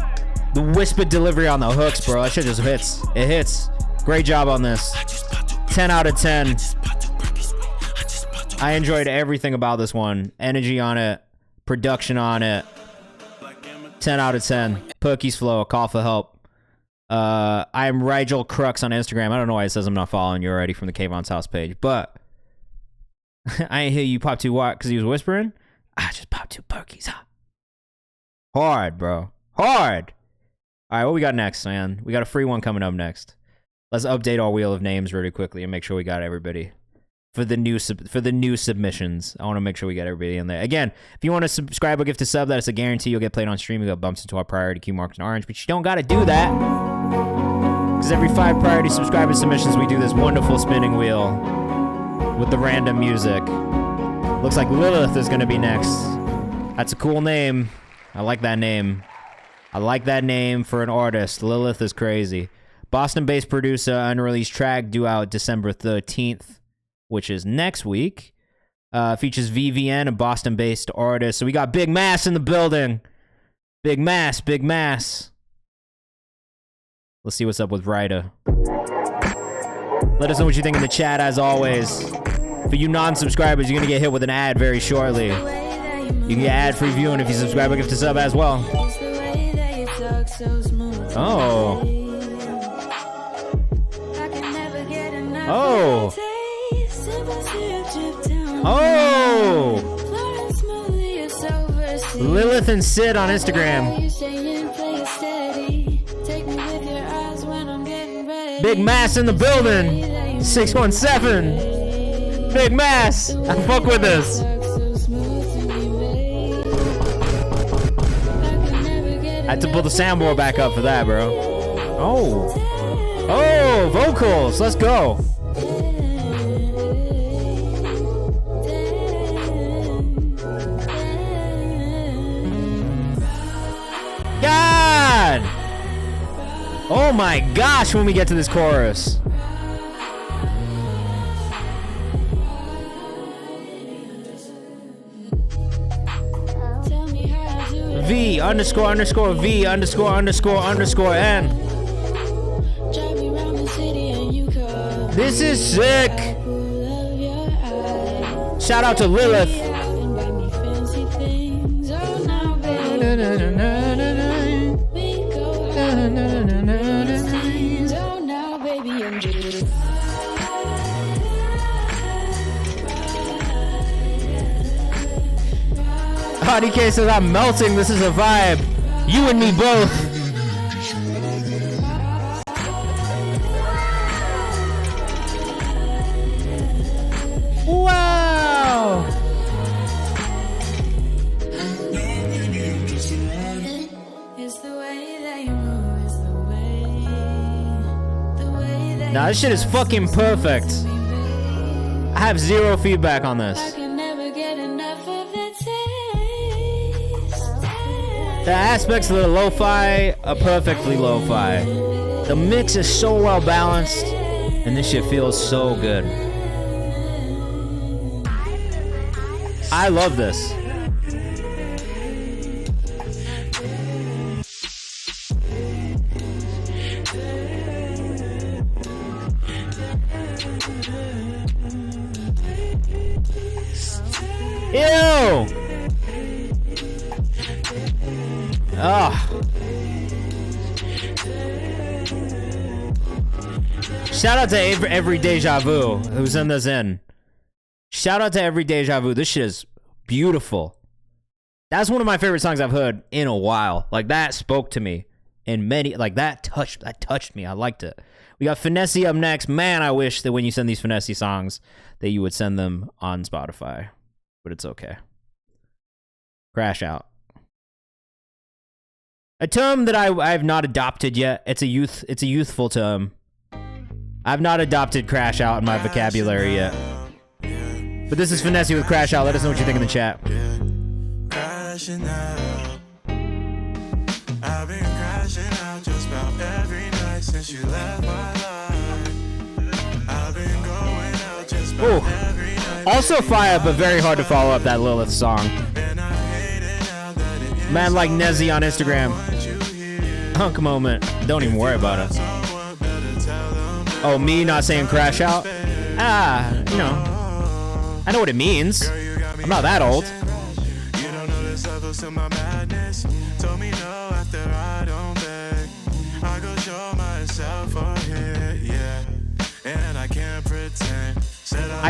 Speaker 2: delivery on the hooks, bro. That shit just hits. It hits. Great job on this. 10 out of 10. I enjoyed everything about this one. Energy on it. Production on it. 10 out of 10. Perky's Flow, Call for Help. I am Rigel Crux on Instagram. I don't know why it says I'm not following you already from the Kayvan's house page, but I ain't hear you pop 2 what because he was whispering. I just popped 2 Perkies, huh? Hard, bro. Hard. All right, what we got next, man? We got a free one coming up next. Let's update our wheel of names really quickly and make sure we got everybody for the new submissions. I want to make sure we get everybody in there. Again, if you want to subscribe or gift a sub, that's a guarantee you'll get played on stream. You got bumps into our priority queue marked in orange, but you don't got to do that because every 5 priority subscriber submissions, we do this wonderful spinning wheel with the random music. Looks like Lilith is going to be next. That's a cool name. I like that name. I like that name for an artist. Lilith is crazy. Boston-based producer, unreleased track due out December 13th, which is next week. Features VVN, a Boston-based artist. So we got Big Mass in the building. Big Mass, Big Mass. Let's see what's up with Ryder. Let us know what you think in the chat, as always. For you non-subscribers, you're going to get hit with an ad very shortly. You can get ad-free viewing if you subscribe or gift a sub as well. Oh. Oh. Oh. Lilith and Sid on Instagram. Big Mass in the building. 617. Big Mass. I fuck with this. I had to pull the soundboard back up for that, bro. Oh. Oh, vocals. Let's go. God! Oh my gosh, when we get to this chorus. V underscore underscore V underscore underscore underscore N. This is sick. Shout out to Lilith. DK says, I'm melting. This is a vibe. You and me both. Wow. Nah, this shit is fucking perfect. I have zero feedback on this. The aspects of the lo-fi are perfectly lo-fi. The mix is so well balanced, and this shit feels so good. I love this. Ew! Oh. Shout out to every Deja Vu who sent this in. Shout out to every Deja Vu. This shit is beautiful. That's one of my favorite songs I've heard in a while. Like, that spoke to me in many, like, that touched me. I liked it. We got Finesse up next. Man, I wish that when you send these Finesse songs that you would send them on Spotify. But it's okay. Crash Out. A term that I've not adopted yet. It's a youthful term. I've not adopted Crash Out in my vocabulary yet. But this is Finesse with Crash Out. Let us know what you think in the chat.
Speaker 3: Crashing out. I've been crashing out just about every night since you left my life. I've been going out just about every night.
Speaker 2: Also fire, but very hard to follow up that Lilith song. Man like Nezzy on Instagram. Hunk moment. Don't even worry about it. Oh, me not saying Crash Out? Ah, you know. I know what it means. I'm not that old.
Speaker 3: You don't know this levels to my madness. Told me no after I don't beg. I go show myself a hit, yeah. And I can't pretend.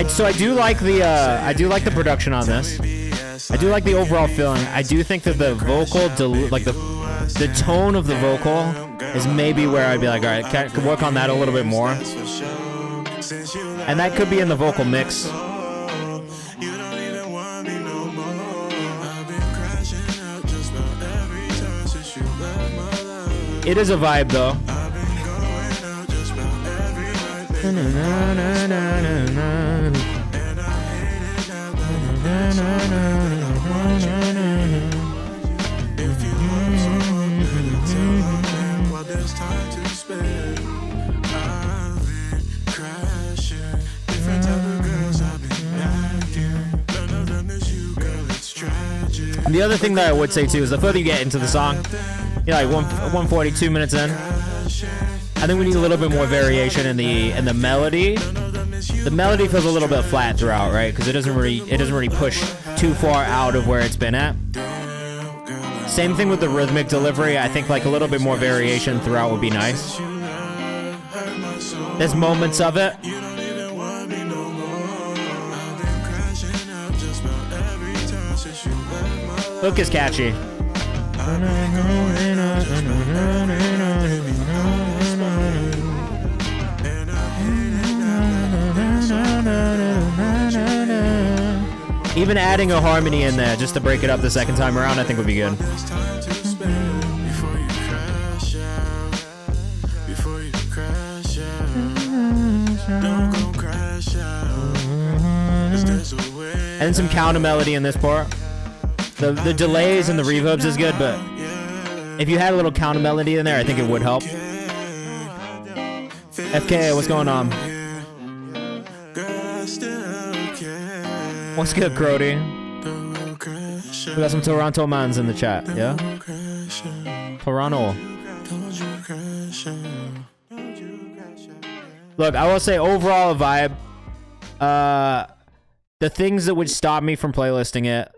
Speaker 2: So I do like the production on this. I do like the overall feeling. I do think that the vocal, like the tone of the vocal is maybe where I'd be like, all right, can work on that a little bit more. And that could be in the vocal mix. It is a vibe though. And the other thing that I would say too is the further you get into the song, you're like 142 minutes in, I think we need a little bit more variation in the melody. The melody feels a little bit flat throughout, right? Because it doesn't really push too far out of where it's been at. Same thing with the rhythmic delivery. I think like a little bit more variation throughout would be nice. There's moments of it. Hook is catchy. Even adding a harmony in there just to break it up the second time around, I think would be good. And some counter melody in this part. The delays and the reverbs is good, but if you had a little counter melody in there, I think it would help. FK, what's going on? What's good, Crody? We got some Toronto mans in the chat, yeah? Toronto. Look, I will say overall a vibe. The things that would stop me from playlisting it.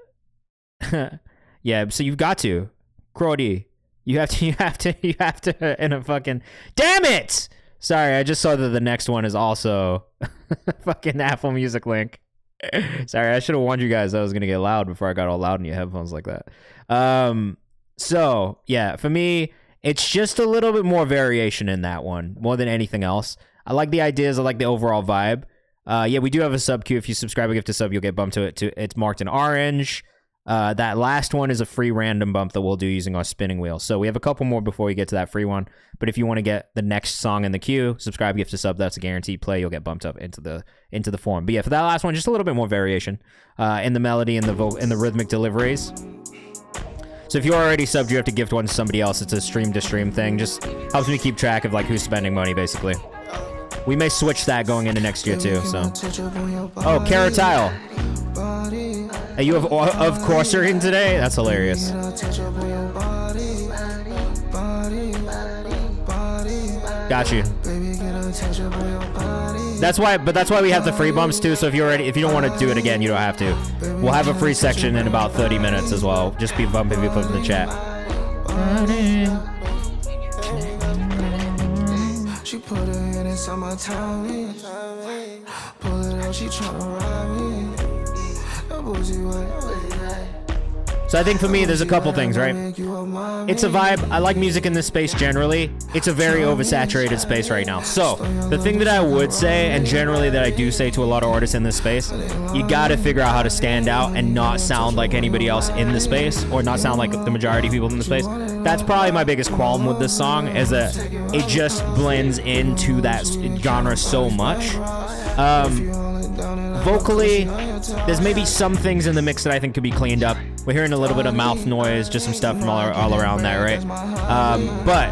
Speaker 2: Yeah, so you've got to. Crody. You have to in a fucking damn it! Sorry, I just saw that the next one is also fucking Apple Music link. Sorry, I should have warned you guys I was gonna get loud before I got all loud in your headphones like that. So yeah, for me, it's just a little bit more variation in that one, more than anything else. I like the ideas, I like the overall vibe. Yeah, we do have a sub queue. If you subscribe or gift a sub, you'll get bumped to it too. It's marked in orange. That last one is a free random bump that we'll do using our spinning wheel. So we have a couple more before we get to that free one. But if you want to get the next song in the queue, subscribe, gift a sub. That's a guaranteed play. You'll get bumped up into the form. But yeah, for that last one, just a little bit more variation in the melody and the rhythmic deliveries. So if you already subbed, you have to gift one to somebody else. It's a stream to stream thing. Just helps me keep track of like who's spending money basically. We may switch that going into next year too. So, oh, Caratile. Hey, you have of Courser in today? That's hilarious. Got you. That's why we have the free bumps too. So if you don't want to do it again, you don't have to. We'll have a free section in about 30 minutes as well. Just be bumping people in the chat. She put her hand inside my tummy. Pull it out, she tryna ride me. So I think for me, there's a couple things, right? It's a vibe. I like music in this space generally. It's a very oversaturated space right now. So the thing that I would say, and generally that I do say to a lot of artists in this space, you gotta figure out how to stand out and not sound like anybody else in the space, or not sound like the majority of people in the space. That's probably my biggest qualm with this song, is that it just blends into that genre so much. Vocally, there's maybe some things in the mix that I think could be cleaned up. We're hearing a little bit of mouth noise, just some stuff from all around that, right? But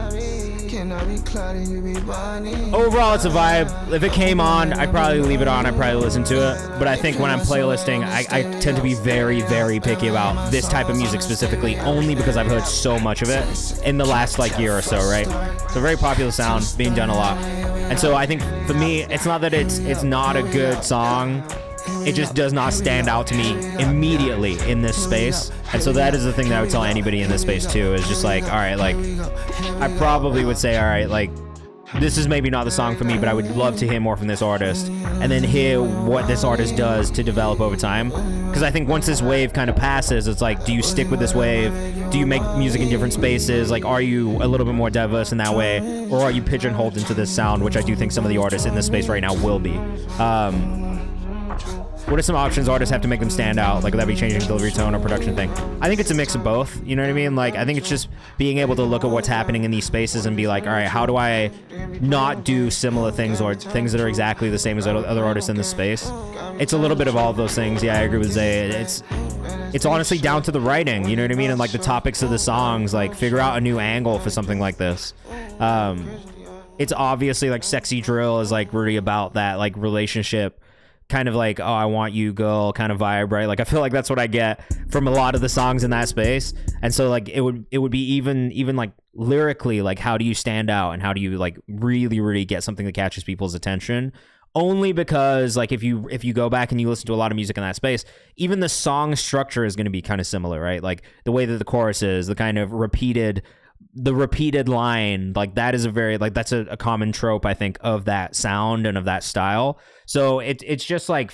Speaker 2: overall, it's a vibe. If it came on, I'd probably leave it on. I'd probably listen to it. But I think when I'm playlisting, I tend to be very, very picky about this type of music specifically, only because I've heard so much of it in the last like year or so, right? It's a very popular sound, being done a lot. And so I think for me, it's not that it's not a good song. It just does not stand out to me immediately in this space. And so that is the thing that I would tell anybody in this space too, is just like, all right, like, I probably would say, all right, like, this is maybe not the song for me, but I would love to hear more from this artist, and then hear what this artist does to develop over time. Because I think once this wave kind of passes, it's like, do you stick with this wave? Do you make music in different spaces? Like, are you a little bit more diverse in that way? Or are you pigeonholed into this sound, which I do think some of the artists in this space right now will be. What are some options artists have to make them stand out? Like, would that be changing delivery tone or production thing? I think it's a mix of both. You know what I mean? Like, I think it's just being able to look at what's happening in these spaces and be like, all right, how do I not do similar things or things that are exactly the same as other artists in this space? It's a little bit of all of those things. Yeah, I agree with Zay. It's honestly down to the writing. You know what I mean? And like the topics of the songs, like figure out a new angle for something like this. It's obviously like Sexy Drill is like really about that like relationship, kind of like, oh, I want you, girl, kind of vibe, right? Like I feel like that's what I get from a lot of the songs in that space. And so like it would be even like lyrically, like how do you stand out and how do you like really get something that catches people's attention? Only because like if you go back and you listen to a lot of music in that space, even the song structure is going to be kind of similar, right? Like the way that the chorus is, the kind of repeated line, like that is a very like that's a common trope, I think, of that sound and of that style. So it's just like,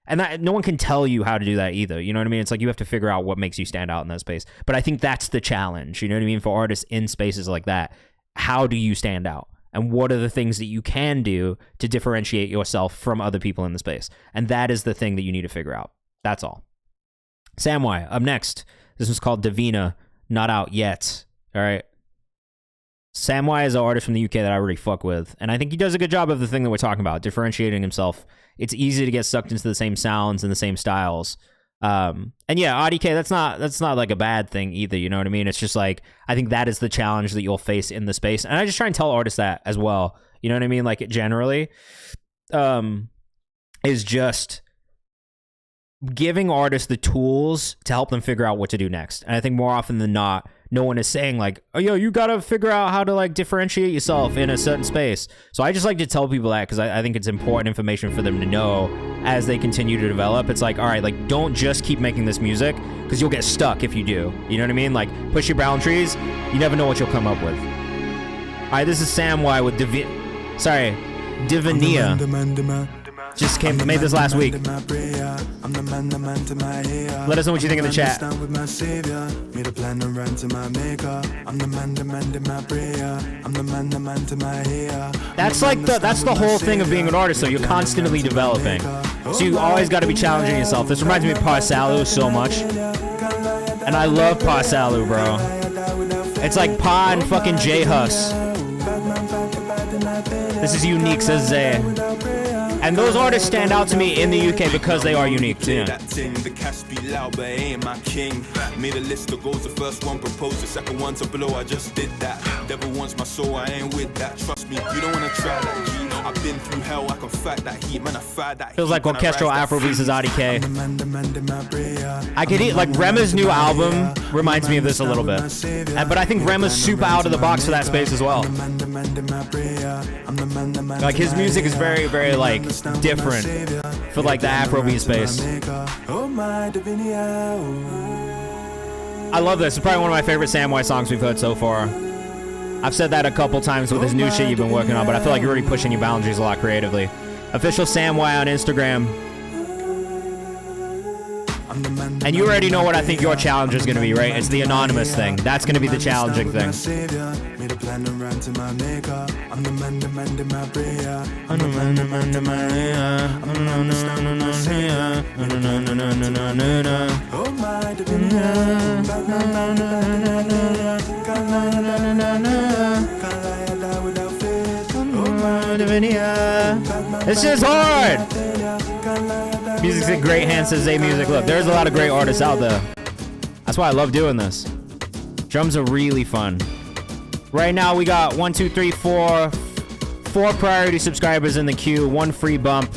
Speaker 2: and that, no one can tell you how to do that either. You know what I mean? It's like you have to figure out what makes you stand out in that space. But I think that's the challenge. You know what I mean? For artists in spaces like that, how do you stand out? And what are the things that you can do to differentiate yourself from other people in the space? And that is the thing that you need to figure out. That's all. Samway, up next. This one's called Davina, not out yet. All right. Samway is an artist from the UK that I really fuck with, and I think he does a good job of the thing that we're talking about, differentiating himself. It's easy to get sucked into the same sounds and the same styles. And yeah, RDK, that's not like a bad thing either, you know what I mean? It's just like, I think that is the challenge that you'll face in the space. And I just try and tell artists that as well. You know what I mean? Like generally, is just giving artists the tools to help them figure out what to do next. And I think more often than not, no one is saying like, oh, yo, you gotta figure out how to like differentiate yourself in a certain space. So I just like to tell people that because I think it's important information for them to know as they continue to develop. It's like, all right, like don't just keep making this music because you'll get stuck if you do. You know what I mean? Like push your boundaries. You never know what you'll come up with. All right, this is Samway with Divinia. Just made this last week. Let us know what you think in the chat. That's the whole thing of being an artist, though. You're constantly developing. So you always got to be challenging yourself. This reminds me of Parsalu so much. And I love Parsalu, bro. It's like Pa and fucking J-Hus. This is unique, says Zay. And those artists stand out to me in the UK because they are unique too. That thing, the cash be loud, but ain't my king. Made a list of goals, the first one proposed, the second one to blow, I just did that. Devil wants my soul, I ain't with that. Trust me, you don't wanna try that, G. I've been through hell, I can fight that heat, man, I fight that. Feels like orchestral Afrobeats is RDK. I could eat, like Rema's new album reminds me of this a little bit. But I think Rema's super out of the box for that space as well. Like his music is very, very like different for like the Afrobeat space. I love this. It's probably one of my favorite Samway songs we've heard so far. I've said that a couple times with his new shit you've been working on, but I feel like you're already pushing your boundaries a lot creatively. Official Samway on Instagram. And you already know what I think your challenge is going to be, right? It's the anonymous thing. That's going to be the challenging thing. It's just hard. Music's in great hands, says A Music. Look, there's a lot of great artists out there. That's why I love doing this. Drums are really fun. Right now, we got 4 priority subscribers in the queue, 1 free bump.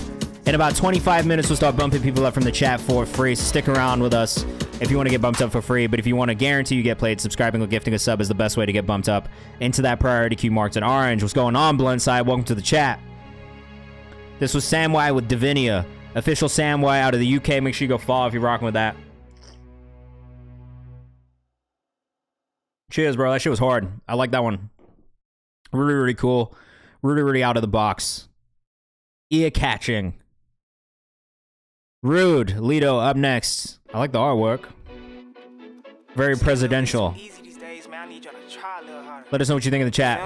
Speaker 2: In about 25 minutes, we'll start bumping people up from the chat for free. So stick around with us if you want to get bumped up for free. But if you want to guarantee you get played, subscribing or gifting a sub is the best way to get bumped up into that priority queue marked in orange. What's going on, Blindside? Welcome to the chat. This was Samway with Divinia. Official Samway out of the UK. Make sure you go follow if you're rocking with that. Cheers, bro. That shit was hard. I like that one. Really, really cool. really out of the box. Ear catching. Rude. Lido up next. I like the artwork. Very presidential. Let us know what you think in the chat.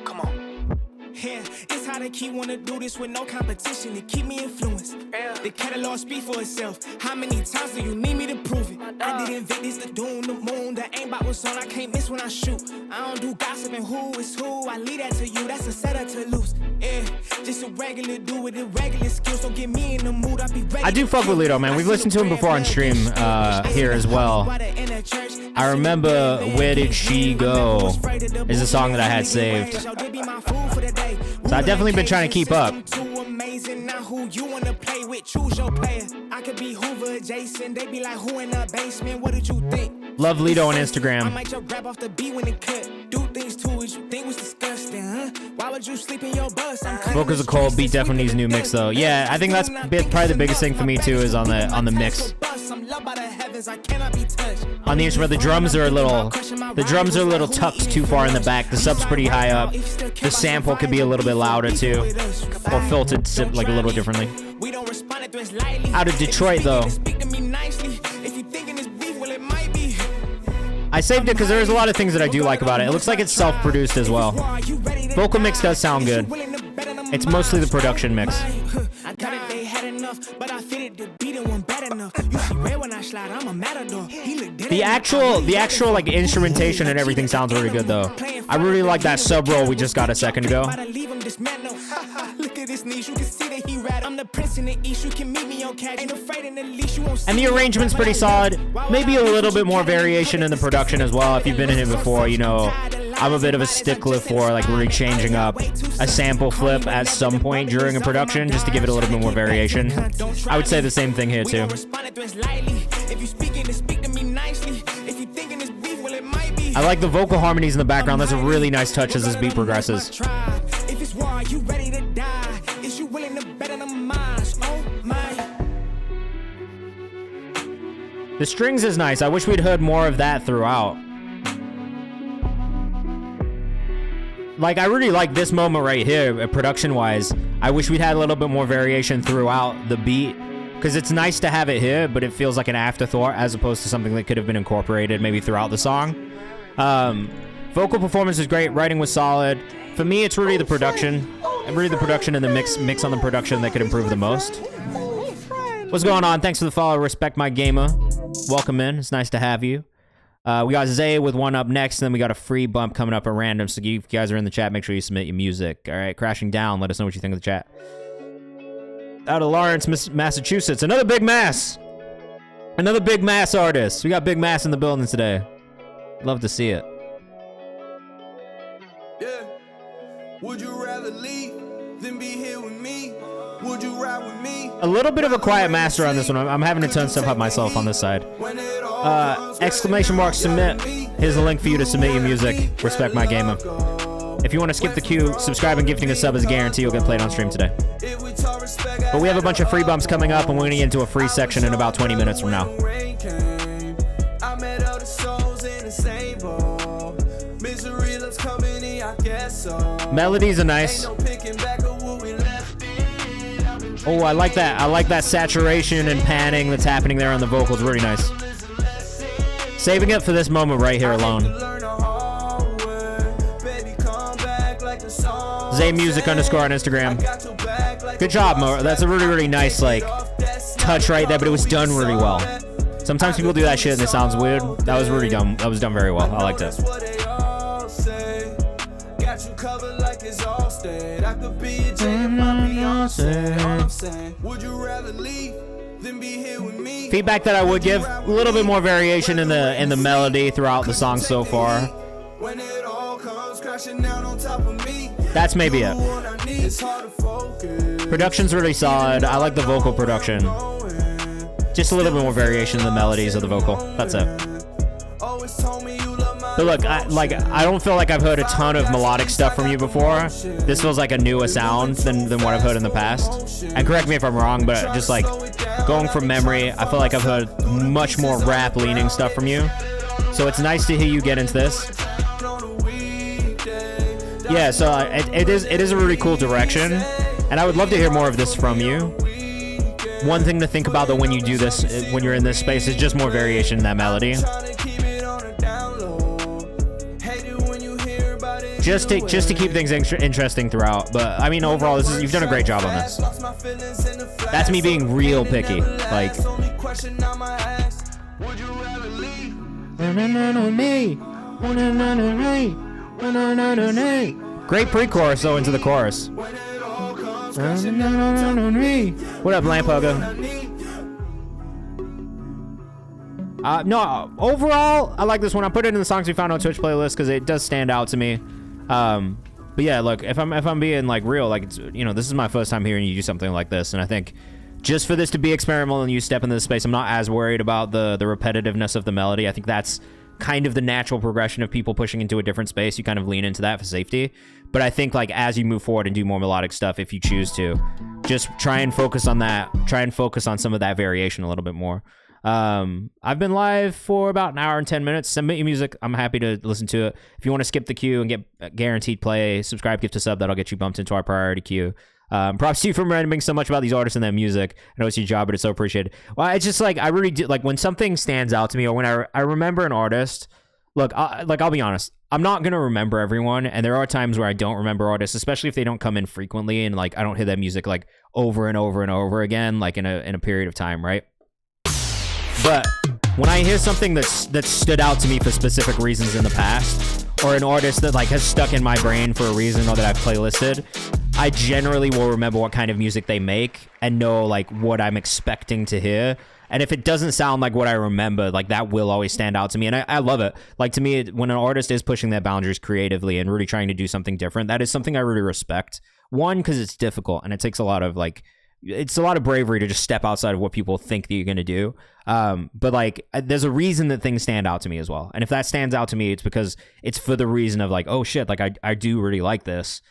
Speaker 4: Come on. Yeah, it's how they keep wanna do this with no competition to keep me influenced. The catalog speak for itself. How many times do you need me to prove it? I didn't invent this to doom the moon. That ain't about what's on. I can't miss when I shoot. I don't do gossiping who is who. I leave that to you. That's a setup to lose. Yeah, just a regular dude with irregular skills. Don't get me in the mood. I be ready.
Speaker 2: I do fuck with Lido, man. We've listened to him before on stream here as well. I remember Where Did She Go is a song that I had saved. So I've definitely been trying to keep up.
Speaker 4: Who you wanna play with, choose your player. I could be Hoover, Jason. They be like, who in the basement? What did you think?
Speaker 2: Love Lido on Instagram.
Speaker 4: I might just grab off the beat when it cut. Do things to it you think was disgusting, huh? Why would you sleep in your bus?
Speaker 2: Vocals are cold. Beat definitely needs new mix though. Yeah, I think that's probably the biggest thing for me too is on the mix. On the instrument, the drums are a little tucked too far in the back. The sub's pretty high up. The sample could be a little bit louder too, or filtered like a little differently. Out of Detroit though. I saved it because there's a lot of things that I do like about it. It looks like it's self-produced as well. Vocal mix does sound good. It's mostly the production mix. The actual like instrumentation and everything sounds really good though. I really like that sub roll we just got a second ago. And the arrangement's pretty solid. Maybe a little bit more variation in the production as well. If you've been in it before, you know I'm a bit of a stickler for like really changing up a sample flip at some point during a production just to give it a little bit more variation. I would say the same thing here too. I like the vocal harmonies in the background. That's a really nice touch as this beat progresses. The strings is nice. I wish we'd heard more of that throughout. Like, I really like this moment right here, production-wise. I wish we'd had a little bit more variation throughout the beat, because it's nice to have it here, but it feels like an afterthought as opposed to something that could have been incorporated maybe throughout the song. Vocal performance is great. Writing was solid. For me, it's really the production. Really the production and the mix on the production that could improve the most. What's going on? Thanks for the follow. Respect my gamer. Welcome in. It's nice to have you. We got Zay with one up next, and then we got a free bump coming up at random. So if you guys are in the chat, make sure you submit your music. All right, Crashing Down. Let us know what you think of the chat. Out of Lawrence, Massachusetts. Another Big Mass. Another Big Mass artist. We got Big Mass in the building today. Love to see it.
Speaker 3: Yeah. Would you rather leave than be here with me? Would you ride with me?
Speaker 2: A little bit of a quiet master on this one. I'm having to turn stuff up myself on this side. Exclamation mark submit. Here's a link for you to submit your music. Respect my gamer. If you want to skip the queue, subscribe and gifting a sub is a guarantee you'll get played on stream today. But we have a bunch of free bumps coming up, and we're going to get into a free section in about 20 minutes from now. Melodies are nice. Oh, I like that. I like that saturation and panning that's happening there on the vocals. Really nice. Saving it for this moment right here alone. ZayMusic _ on Instagram. Good job, Mo. That's a really nice like touch right there, but it was done really well. Sometimes people do that shit and it sounds weird. That was really dumb. That was done very well. I liked it. Feedback that I would give, a little bit more variation in the melody throughout the song so far. That's maybe it. Production's really solid. I like the vocal production. Just a little bit more variation in the melodies of the vocal. That's it. But look, I don't feel like I've heard a ton of melodic stuff from you before. This feels like a newer sound than what I've heard in the past. And correct me if I'm wrong, but just like going from memory, I feel like I've heard much more rap-leaning stuff from you. So it's nice to hear you get into this. Yeah, so it is a really cool direction, and I would love to hear more of this from you. One thing to think about though when you do this, when you're in this space, is just more variation in that melody. Just to keep things interesting throughout. But I mean, overall, you've done a great job on this. That's me being real picky. Like, great pre-chorus though into the chorus. What up, Lamp Hugger? No, overall, I like this one. I put it in the songs we found on Twitch playlist because it does stand out to me. But yeah, look, if I'm being like real, like, it's, you know, this is my first time hearing you do something like this, and I think just for this to be experimental and you step into this space, I'm not as worried about the repetitiveness of the melody. I think that's kind of the natural progression of people pushing into a different space. You kind of lean into that for safety. But I think like as you move forward and do more melodic stuff, if you choose to, just try and focus on that. Try and focus on some of that variation a little bit more. I've been live for about an hour and 10 minutes. Submit your music. I'm happy to listen to it. If you want to skip the queue and get guaranteed play, subscribe, gift a sub. That'll get you bumped into our priority queue. Props to you for remembering so much about these artists and their music. I know it's your job, but it's so appreciated. Well, it's just like, I really do, like when something stands out to me, or when I remember an artist, look, I'll be honest, I'm not going to remember everyone. And there are times where I don't remember artists, especially if they don't come in frequently. And like, I don't hear that music like over and over and over again, like in a period of time. Right. But when I hear something that stood out to me for specific reasons in the past, or an artist that like has stuck in my brain for a reason, or that I've playlisted, I generally will remember what kind of music they make and know like what I'm expecting to hear. And if it doesn't sound like what I remember, like that will always stand out to me. And I love it. Like to me, when an artist is pushing their boundaries creatively and really trying to do something different, that is something I really respect. One, because it's difficult and it takes a lot of like, it's a lot of bravery to just step outside of what people think that you're going to do. But like, there's a reason that things stand out to me as well. And if that stands out to me, it's because it's for the reason of like, oh shit, like I do really like this.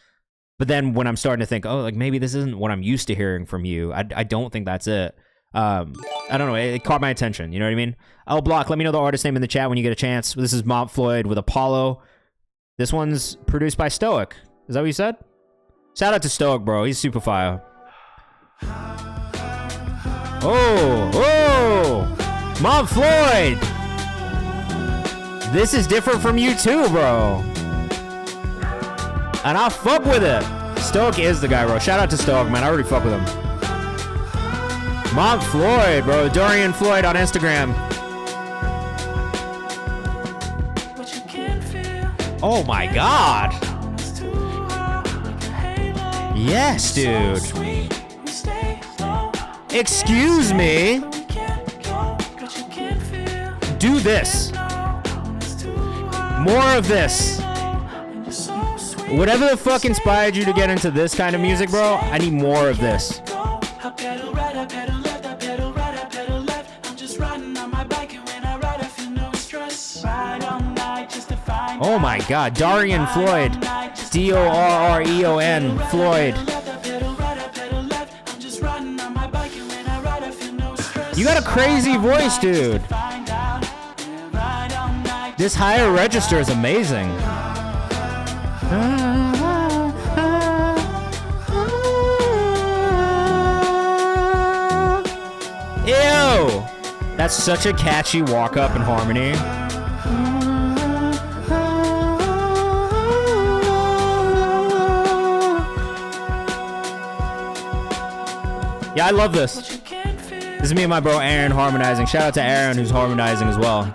Speaker 2: But then when I'm starting to think, oh, like maybe this isn't what I'm used to hearing from you, I don't think that's it. I don't know. It caught my attention. You know what I mean? L Block, let me know the artist name in the chat when you get a chance. This is Mob Floyd with Apollo. This one's produced by Stoic. Is that what you said? Shout out to Stoic, bro. He's super fire. Oh, Mob Floyd. This is different from you too, bro. And I'll fuck with it. Stoic is the guy, bro. Shout out to Stoic, man. I already fuck with him. Mob Floyd, bro. Dorian Floyd on Instagram. Oh my God. Yes, dude. Excuse me. Do this. More of this. Whatever the fuck inspired you to get into this kind of music, bro, I need more of this. Oh my God, Dorian Floyd. Dorreon Floyd. You got a crazy voice, dude. This higher register is amazing. Ew! That's such a catchy walk-up and harmony. Yeah, I love this. This is me and my bro Aaron harmonizing. Shout out to Aaron who's harmonizing as well.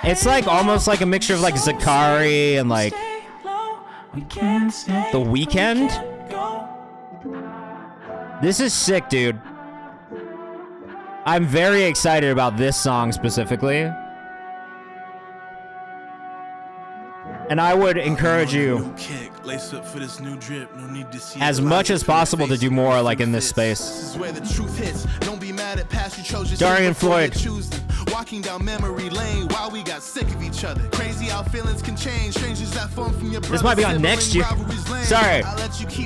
Speaker 2: It's like almost like a mixture of like Zakari and like The Weeknd. This is sick, dude. I'm very excited about this song specifically. And I would encourage you as much as possible to do more like in this space. Dorian Floyd. Walking down memory lane while we got sick of each other. Crazy how feelings can change. Strangers that form from your. This might be on next year. Sorry.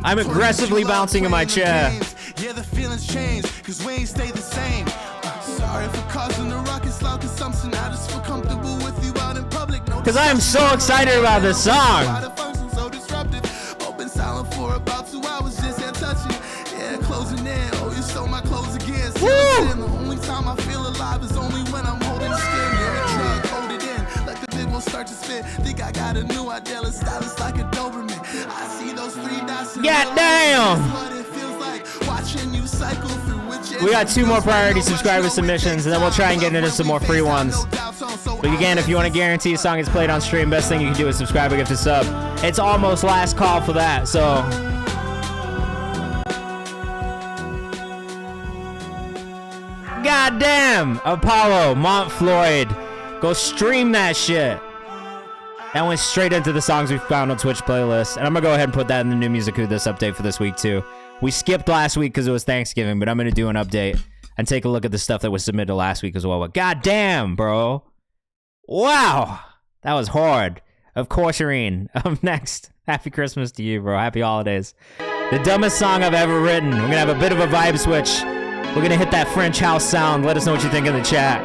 Speaker 2: I'm aggressively bouncing in my chair.
Speaker 3: Yeah, the feelings change, cause we ain't stay the same. Sorry for causing the ruckus, loud consumption. I just feel comfortable with you out in public.
Speaker 2: Because I am so excited about this song.
Speaker 3: So disruptive. Open silent for about 2 hours, just had touching. Yeah, closing in. Oh, you stole my clothes again. The only time I feel alive is only when I'm holding the skin. You're a drug, hold it in. Let the big one start to spit. Think I got a new idea, stylist like a Doberman. I see those 3 dots.
Speaker 2: Goddamn!
Speaker 3: What it feels like watching you cycle through.
Speaker 2: We got 2 more priority subscriber submissions, and then we'll try and get into some more free ones. But again, if you want to guarantee a song is played on stream, best thing you can do is subscribe or gift a sub. It's almost last call for that, so. Goddamn! Apollo, Mont Floyd. Go stream that shit. That went straight into the songs we found on Twitch playlist. And I'm going to go ahead and put that in the new Music Who This update for this week, too. We skipped last week because it was Thanksgiving, but I'm going to do an update and take a look at the stuff that was submitted last week as well. But goddamn, bro. Wow. That was hard. Of course, Irene. Up next. Happy Christmas to you, bro. Happy holidays. The dumbest song I've ever written. We're going to have a bit of a vibe switch. We're going to hit that French house sound. Let us know what you think in the chat.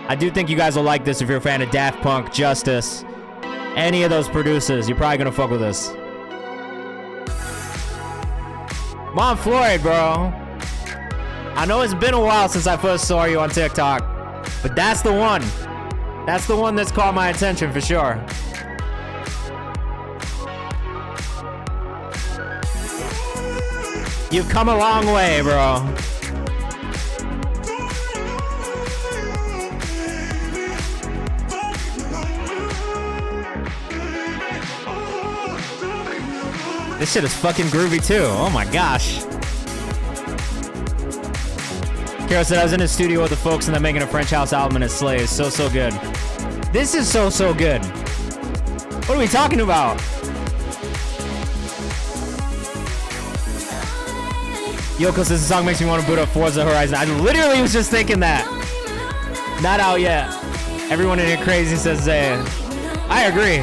Speaker 2: I do think you guys will like this if you're a fan of Daft Punk, Justice, any of those producers. You're probably going to fuck with this. Mont Floyd, bro. I know it's been a while since I first saw you on TikTok, but that's the one. That's the one that's caught my attention for sure. You've come a long way, bro. This shit is fucking groovy too. Oh my gosh. Kara said I was in a studio with the folks and they're making a French house album and it slays. So good. This is so good. What are we talking about? Yoko says the song makes me want to boot up Forza Horizon. I literally was just thinking that. Not out yet. Everyone in here crazy says I agree.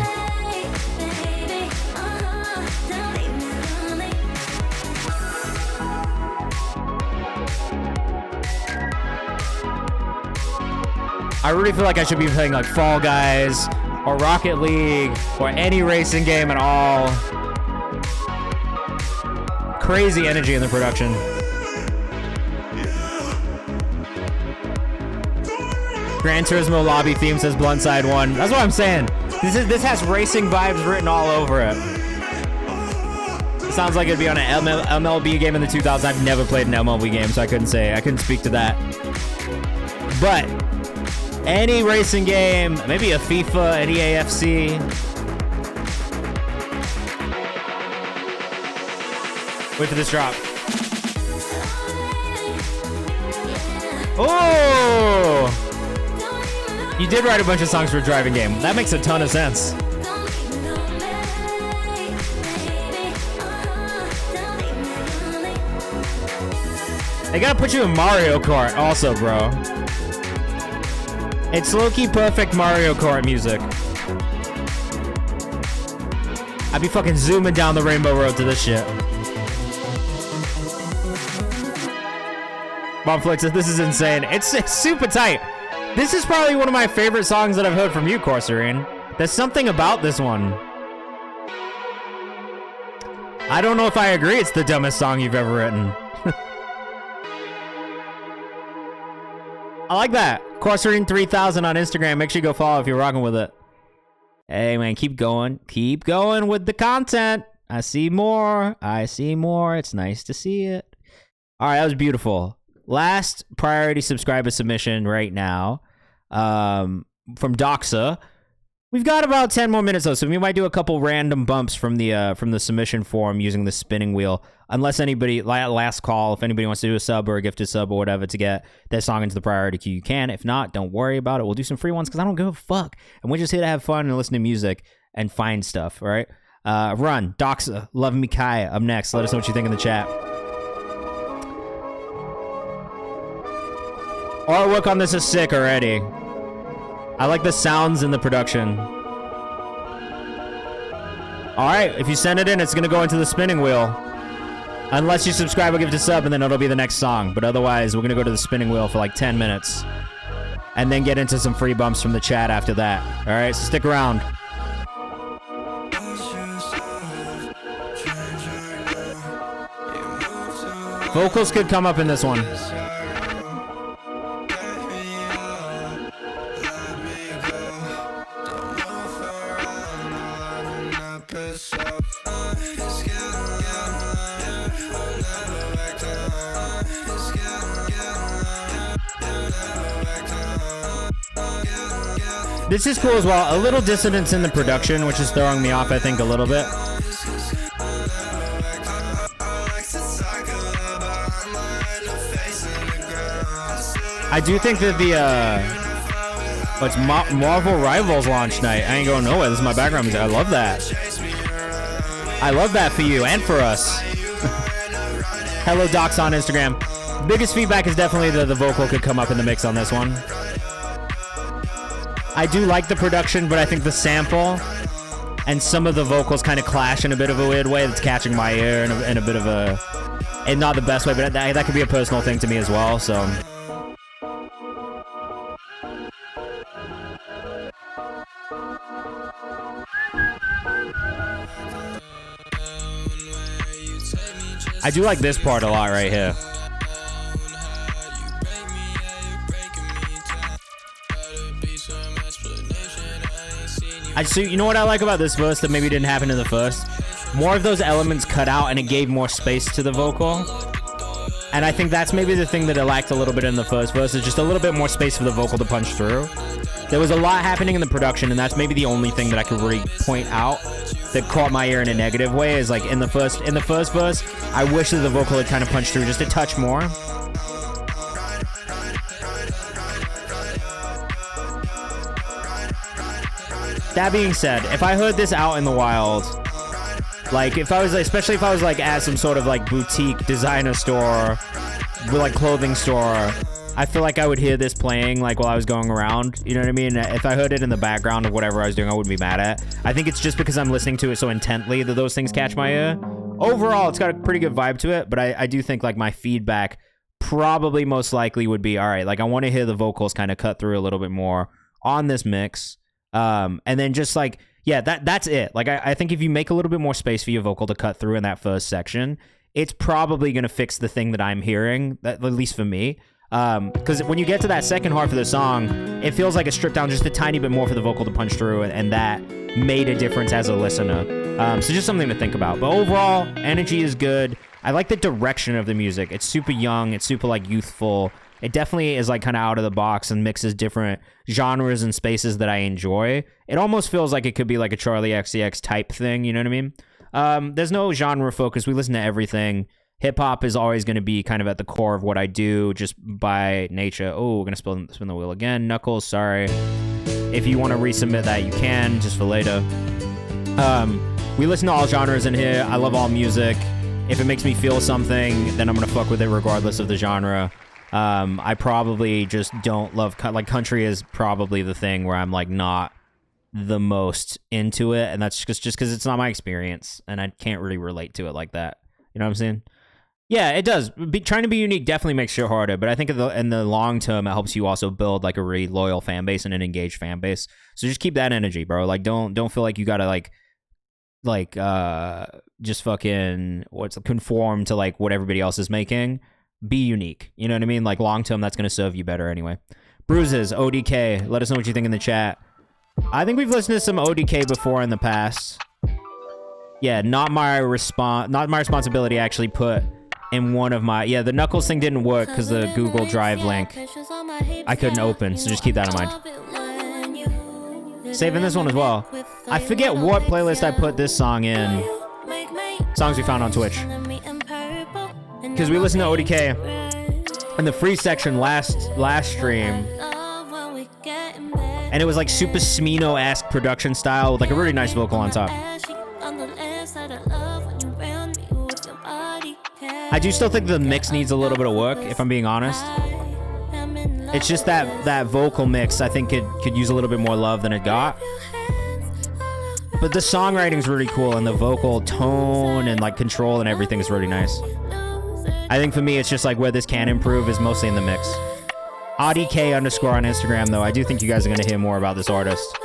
Speaker 2: I really feel like I should be playing like Fall Guys or Rocket League or any racing game at all. Crazy energy in the production. Gran Turismo lobby theme says Bluntside 1. That's what I'm saying. This has racing vibes written all over it. It sounds like it'd be on an MLB game in the 2000s. I've never played an MLB game, so I couldn't speak to that. But any racing game, maybe a FIFA, an EAFC. Wait for this drop. Oh! You did write a bunch of songs for a driving game. That makes a ton of sense. They gotta put you in Mario Kart also, bro. It's low-key perfect Mario Kart music. I'd be fucking zooming down the rainbow road to this shit. Bob Flick says, this is insane. It's super tight. This is probably one of my favorite songs that I've heard from you, Corsairine. There's something about this one. I don't know if I agree it's the dumbest song you've ever written. I like that. Corsairine 3000 on Instagram. Make sure you go follow if you're rocking with it. Hey, man, keep going. Keep going with the content. I see more. I see more. It's nice to see it. All right, that was beautiful. Last priority subscriber submission right now from Doxa. We've got about 10 more minutes though, so we might do a couple random bumps from the submission form using the spinning wheel. Unless anybody, last call, if anybody wants to do a sub or a gifted sub or whatever to get their song into the priority queue, you can. If not, don't worry about it. We'll do some free ones because I don't give a fuck. And we're just here to have fun and listen to music and find stuff, all right? Run, Doxa, Love Me Kaya up next. Let us know what you think in the chat. Artwork on this is sick already. I like the sounds in the production. All right, if you send it in, it's going to go into the spinning wheel. Unless you subscribe or give it a sub, and then it'll be the next song. But otherwise, we're going to go to the spinning wheel for like 10 minutes. And then get into some free bumps from the chat after that. All right, so stick around. Vocals could come up in this one. This is cool as well. A little dissonance in the production, which is throwing me off, I think, a little bit. I do think that it's Marvel Rivals launch night. I ain't going nowhere. This is my background music. I love that. I love that for you and for us. Hello, Docs on Instagram. Biggest feedback is definitely that the vocal could come up in the mix on this one. I do like the production, but I think the sample and some of the vocals kind of clash in a bit of a weird way that's catching my ear in a bit of a... and not the best way, but that could be a personal thing to me as well, so... I do like this part a lot right here. You know what I like about this verse that maybe didn't happen in the first? More of those elements cut out and it gave more space to the vocal. And I think that's maybe the thing that it lacked a little bit in the first verse, is just a little bit more space for the vocal to punch through. There was a lot happening in the production, and that's maybe the only thing that I could really point out that caught my ear in a negative way, is like in the first verse, I wish that the vocal had kind of punched through just a touch more. That being said, if I heard this out in the wild, like especially if I was like at some sort of like boutique designer store, with like clothing store, I feel like I would hear this playing like while I was going around. You know what I mean? If I heard it in the background of whatever I was doing, I wouldn't be mad at. I think it's just because I'm listening to it so intently that those things catch my ear. Overall, it's got a pretty good vibe to it, but I do think like my feedback probably most likely would be, all right, like I want to hear the vocals kind of cut through a little bit more on this mix. And then just like, yeah, that's it. Like, I think if you make a little bit more space for your vocal to cut through in that first section, it's probably going to fix the thing that I'm hearing, at least for me. Because when you get to that second half of the song, it feels like it stripped down just a tiny bit more for the vocal to punch through, and that made a difference as a listener. So just something to think about. But overall, energy is good. I like the direction of the music. It's super young. It's super, like, youthful. It definitely is like kind of out of the box and mixes different genres and spaces that I enjoy. It almost feels like it could be like a Charlie XCX type thing, you know what I mean? There's no genre focus. We listen to everything. Hip hop is always going to be kind of at the core of what I do just by nature. Oh, we're going to spin the wheel again. Knuckles, sorry. If you want to resubmit that, you can, just for later. We listen to all genres in here. I love all music. If it makes me feel something, then I'm going to fuck with it regardless of the genre. I probably just don't love, like, country is probably the thing where I'm like not the most into it, and that's just because it's not my experience and I can't really relate to it like that. You know what I'm saying? Yeah, it does. Trying to be unique definitely makes shit harder, but I think in the long term, it helps you also build like a really loyal fan base and an engaged fan base. So just keep that energy, bro. Like, don't feel like you gotta just fucking conform to like what everybody else is making. Be unique. You know what I mean? Like, long term, that's gonna serve you better anyway. Bruises, ODK. Let us know what you think in the chat. I think we've listened to some ODK before in the past. Yeah, not my responsibility. Actually, put in one of my, the Knuckles thing didn't work because the Google Drive link I couldn't open, so just keep that in mind. Saving this one as well. I forget what playlist I put this song in. Songs we found on Twitch. Because we listened to ODK in the free section last stream. And it was like super Smino-esque production style with like a really nice vocal on top. I do still think the mix needs a little bit of work, if I'm being honest. It's just that vocal mix I think could use a little bit more love than it got. But the songwriting's really cool, and the vocal tone and like control and everything is really nice. I think for me, it's just like where this can improve is mostly in the mix. AudiK_ on Instagram, though. I do think you guys are going to hear more about this artist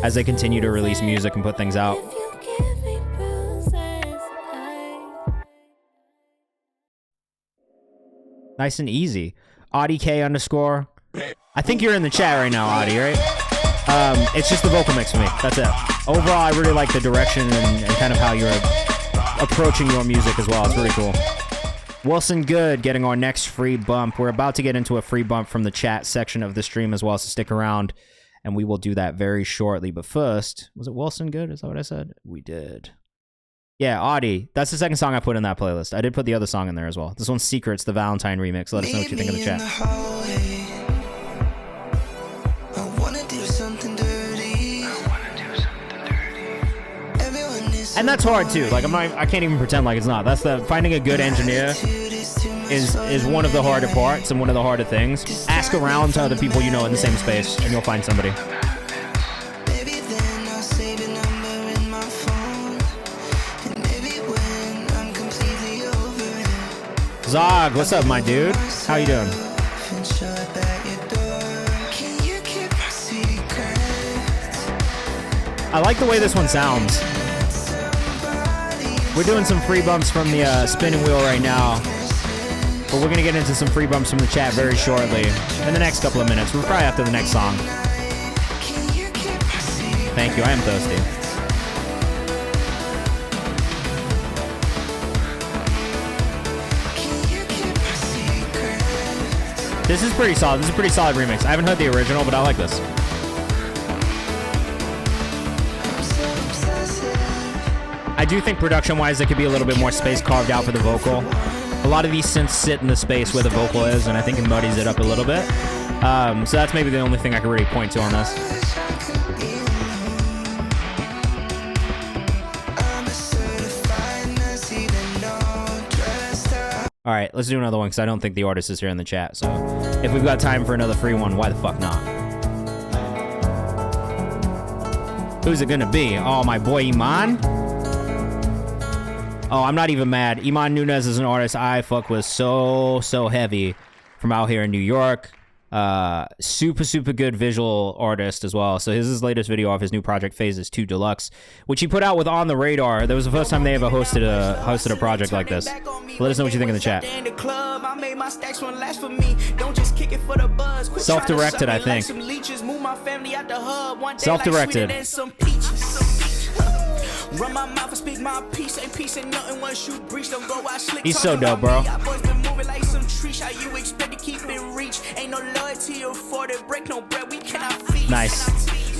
Speaker 2: as they continue to release music and put things out. Nice and easy. AudiK_. I think you're in the chat right now, Audi, right? It's just the vocal mix for me. That's it. Overall, I really like the direction and kind of how you're approaching your music as well. It's really cool. Wilson Good getting our next free bump. We're about to get into a free bump from the chat section of the stream as well, so stick around, and we will do that very shortly. But first, was it Wilson Good? Is that what I said? We did. Yeah, Audi. That's the second song I put in that playlist. I did put the other song in there as well. This one's Secrets, the Valentine remix. Let us know what you think in the chat. And that's hard too. Like I can't even pretend like it's not. That's the finding a good engineer is one of the harder parts and one of the harder things. Ask around to other people you know in the same space, and you'll find somebody. Zog, what's up, my dude? How you doing? I like the way this one sounds. We're doing some free bumps from the spinning wheel right now, but we're gonna get into some free bumps from the chat very shortly in the next couple of minutes. We're probably after the next song. Thank you. I am thirsty. This is pretty solid. This is a pretty solid remix. I haven't heard the original, but I like this. I do think production-wise, there could be a little bit more space carved out for the vocal. A lot of these synths sit in the space where the vocal is, and I think it muddies it up a little bit. So that's maybe the only thing I can really point to on this. All right, let's do another one, because I don't think the artist is here in the chat. So if we've got time for another free one, why the fuck not? Who's it gonna be? Oh, my boy Iman? Oh, I'm not even mad. Iman Nunez is an artist I fuck with so heavy from out here in New York. Super good visual artist as well. So his latest video off his new project Phases 2 Deluxe, which he put out with On the Radar. That was the first time they ever hosted a project like this. Let us know what you think in the chat. Self-directed, I think. Self-directed. Run my mouth and speak my peace. Ain't peace and nothing once you breach. Don't go out slick. He's so dope, bro. Like some trees. How you expect to keep it reach? Ain't no loyalty or for the break no bread. We cannot feed. Nice.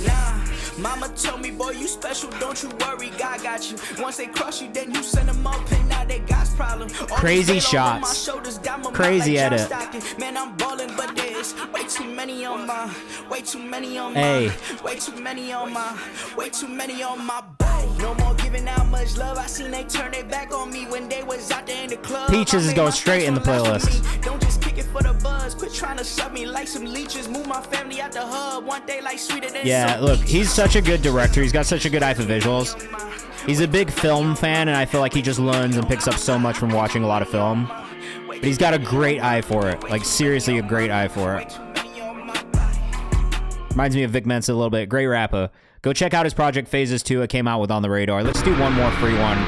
Speaker 2: Nah, mama told me, boy, you special. Don't you worry, God got you. Once they cross you, then you send them up and now they got problem. Crazy shots. Crazy edit. Man, I'm balling, but there's way too many on my. Way too many on my. Hey. Way too many on my. Way too many on my. No more giving out much love. I seen they turn their back on me when they was out there in the club. Peaches is going straight in the playlist. Don't just kick it for the buzz. Quit trying to shove me like some leeches. Move my family out the hub. One day like sweeter than yeah, look, he's such a good director. He's got such a good eye for visuals. He's a big film fan, and I feel like he just learns and picks up so much from watching a lot of film. But he's got a great eye for it. Like, seriously, a great eye for it. Reminds me of Vic Mensa a little bit. Great rapper. Go check out his project Phases 2. It came out with On the Radar. Let's do one more free one.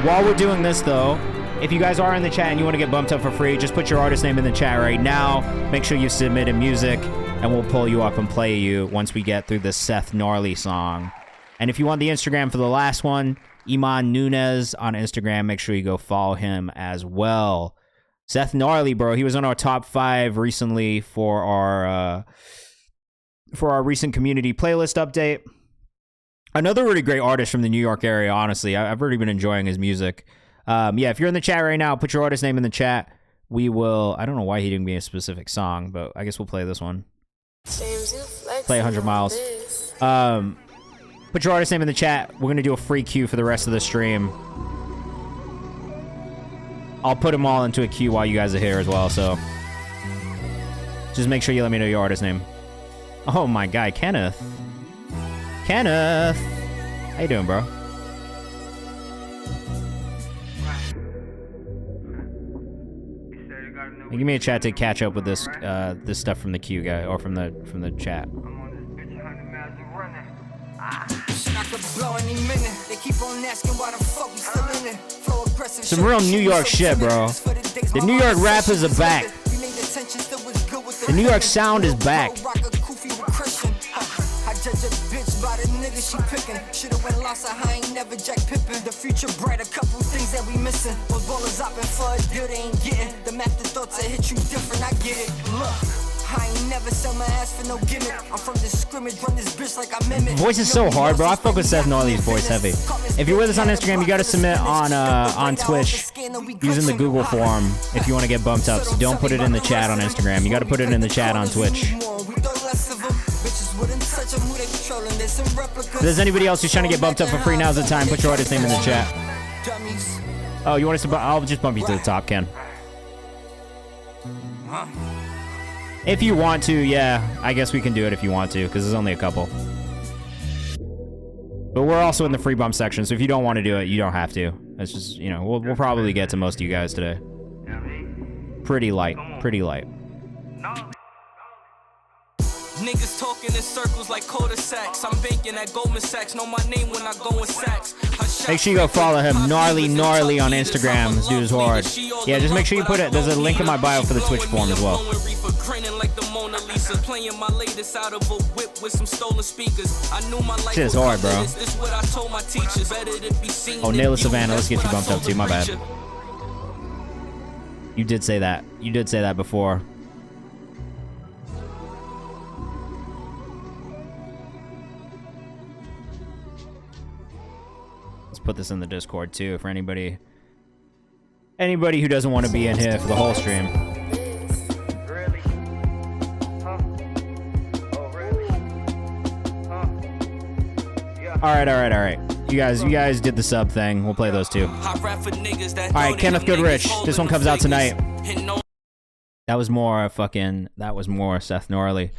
Speaker 2: While we're doing this, though, if you guys are in the chat and you want to get bumped up for free, just put your artist name in the chat right now. Make sure you submitted music, and we'll pull you up and play you once we get through the Seth Gnarly song. And if you want the Instagram for the last one, Iman Nunez on Instagram, make sure you go follow him as well. Seth Gnarly, bro. He was on our top 5 recently for our recent community playlist update. Another really great artist from the New York area, honestly. I've really been enjoying his music. Yeah, if you're in the chat right now, put your artist name in the chat. We will... I don't know why he didn't give me a specific song, but I guess we'll play this one. Play 100 Miles. Put your artist name in the chat. We're going to do a free queue for the rest of the stream. I'll put them all into a queue while you guys are here as well, so... just make sure you let me know your artist name. Oh, my guy, Kenneth. Kenneth! How you doing, bro? Hey, give me a chat to catch up with this this stuff from the queue guy or from the chat. Some real New York shit, bro. The New York rappers are back. The New York sound is back.
Speaker 5: Judge a bitch by the nigga she picking. Should've went lost, I ain't never Jack Pippin. The future bright, a couple things that we missing. Those ballers opping for a deal they ain't getting. The afterthoughts that hit you different, I get it. Look, I ain't never sell my ass for no gimmick. I'm from the scrimmage, run this bitch like I mimic.
Speaker 2: Voice is so hard, bro. I fuck with Seth Gnarly's voice heavy. If you're with us on Instagram, you gotta submit on Twitch using the Google form if you want to get bumped up. So don't put it in the chat on Instagram. You gotta put it in the chat on Twitch. If there's anybody else who's trying to get bumped up for free, now's the time. Put your artist name in the chat. Oh, you want us to? I'll just bump you to the top, Ken. If you want to, yeah. I guess we can do it if you want to, because there's only a couple. But we're also in the free bump section, so if you don't want to do it, you don't have to. It's just, you know, we'll probably get to most of you guys today. Pretty light. Pretty light.
Speaker 6: Niggas talking in circles like cul-de-sacs. I'm banking at Goldman Sachs. Know my name when I go in sacks.
Speaker 2: Make sure you go follow him, Gnarly on Instagram. This dude is hard. Yeah, just make sure you put it. There's a link in my bio for the Twitch form as well. Shit is hard, bro. Oh, Nail Savannah, let's get you bumped up too. My bad. You did say that. You did say that before. Put this in the Discord too for anybody who doesn't want to be in here for the whole stream. All right. You guys did the sub thing. We'll play those two. All right, Kenneth Goodrich. This one comes out tonight. That was more Seth Gnarly.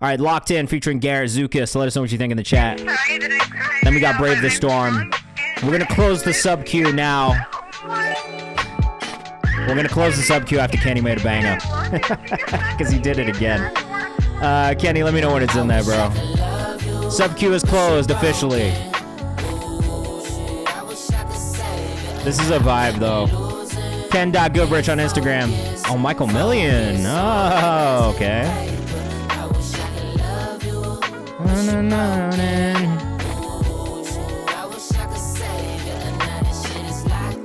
Speaker 2: All right, Locked In featuring Garrett Zukas. So let us know what you think in the chat. Then we got Brave the Storm. We're going to close the sub queue now. We're going to close the sub queue after Kenny made a banger. Because he did it again. Kenny, let me know when it's in there, bro. Sub queue is closed officially. This is a vibe, though. Ken.Goodrich on Instagram. Oh, Michael Million. Oh, okay.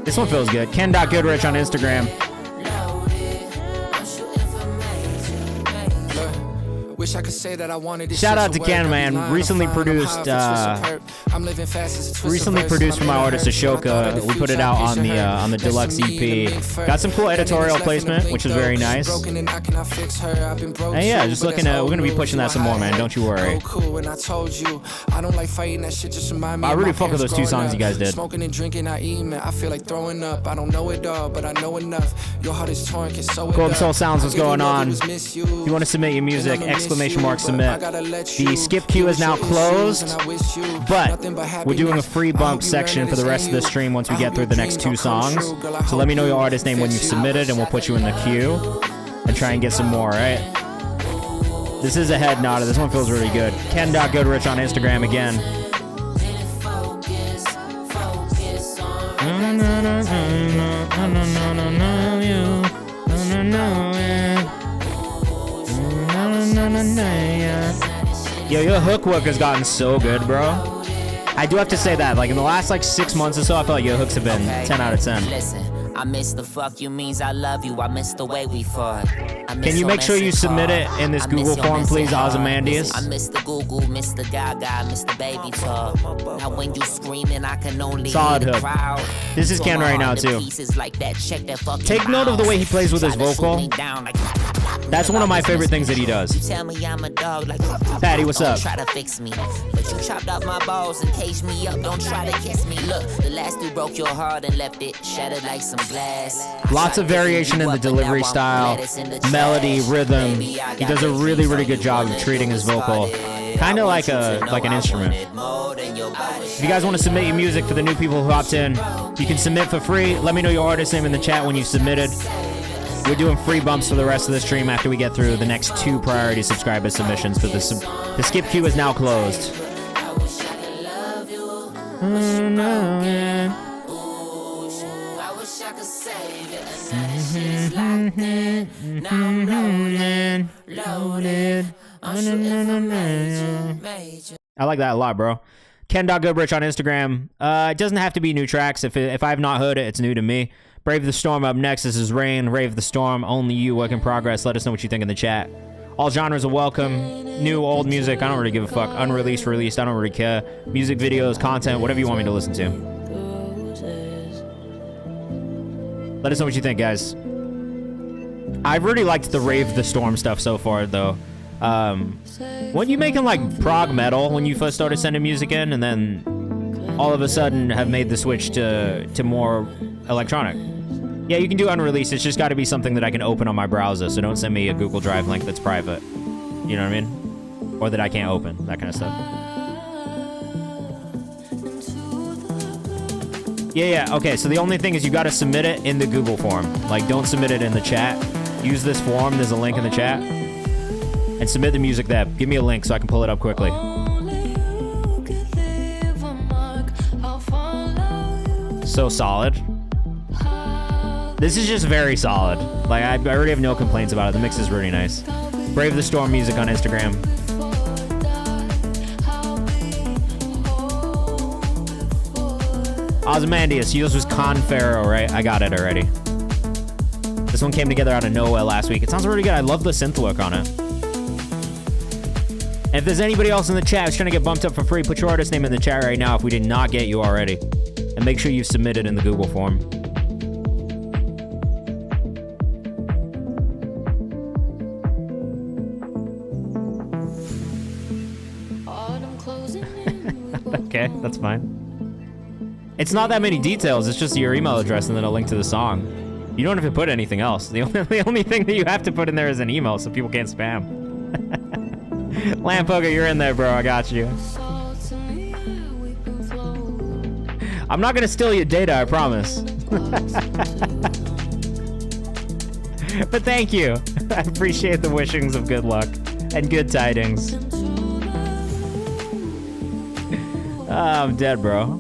Speaker 2: This one feels good. Ken.Goodrich on Instagram.
Speaker 7: Wish I could say that I wanted this.
Speaker 2: Shout out to Ken, man. Recently produced for my artist Ashoka. We put it out on the deluxe EP. Got some cool editorial placement, which is very nice. And yeah, just looking at, we're gonna be pushing that some more, man. Don't you worry. I really fuck with those two songs you guys did.
Speaker 7: Smoking and drinking, I eat, man. I feel like throwing up. I don't know it all, but I know enough. Your heart is torn, can sew it up.
Speaker 2: Golden Soul Sounds, what's going on? If you want to submit your music, !submit. The skip queue is now closed, but we're doing a free bump section for the rest of the stream once we get through the next two songs. So let me know your artist name when you've submitted, and we'll put you in the queue and try and get some more, right? This is a head nodder. This one feels really good. Ken.Goodrich on Instagram again. Yo, your hook work has gotten so good, bro. I do have to say that, like, in the last, 6 months or so, I feel like your hooks have been 10 out of 10.
Speaker 8: Listen, I miss the fuck you means I love you. I miss the way we fought.
Speaker 2: Can you make sure you submit it in this Google form, please, Ozymandias?
Speaker 8: I miss the Google, miss the Gaga, miss the baby talk. Now when you screaming, I can only
Speaker 2: solid
Speaker 8: hear the
Speaker 2: hook.
Speaker 8: crowd.
Speaker 2: This is Ken right now, too. Take note of the way he plays with his vocal. That's one of my favorite things that he does.
Speaker 8: You tell me I'm a dog, like
Speaker 2: Patty, what's up?
Speaker 8: Try to fix me, but you chopped off my balls and caged me up. Don't try to kiss me. Look, the last dude broke your heart and left it shattered like some
Speaker 2: Lots of variation in the delivery style, melody, rhythm. He does a really, really good job of treating his vocal kind of like an instrument. If you guys want to submit your music for the new people who hopped in, you can submit for free. Let me know your artist name in the chat when you submitted. We're doing free bumps for the rest of the stream after we get through the next 2 priority subscriber submissions. But the skip queue is now closed. I like that a lot, bro. Ken.Goodrich on Instagram. It doesn't have to be new tracks. If I have not heard it, it's new to me. Brave the Storm up next. This is Rain. Rave the Storm. Only You. Work in progress. Let us know what you think in the chat. All genres are welcome. New, old music. I don't really give a fuck. Unreleased, released. I don't really care. Music videos, content, whatever you want me to listen to. Let us know what you think, guys. I've really liked the Rave the Storm stuff so far, though. Weren't you making like prog metal when you first started sending music in, and then all of a sudden have made the switch to more electronic? Yeah, you can do unreleased. It's just got to be something that I can open on my browser, so don't send me a Google Drive link that's private. You know what I mean? Or that I can't open, that kind of stuff. Yeah, okay, so the only thing is you got to submit it in the Google form. Like, don't submit it in the chat. Use this form. There's a link in the chat. And submit the music there. Give me a link so I can pull it up quickly. So solid. This is just very solid. Like, I already have no complaints about it. The mix is really nice. Brave the Storm music on Instagram. Ozymandias, yours was Conferro, right? I got it already. This one came together out of nowhere last week. It sounds really good. I love the synth work on it. And if there's anybody else in the chat who's trying to get bumped up for free, put your artist name in the chat right now if we did not get you already. And make sure you've submitted in the Google form. Okay, that's fine. It's not that many details. It's just your email address and then a link to the song. You don't have to put anything else. The only thing that you have to put in there is an email so people can't spam. Lamp Poker, you're in there, bro. I got you. I'm not gonna steal your data, I promise. But thank you. I appreciate the wishings of good luck and good tidings. Oh, I'm dead, bro.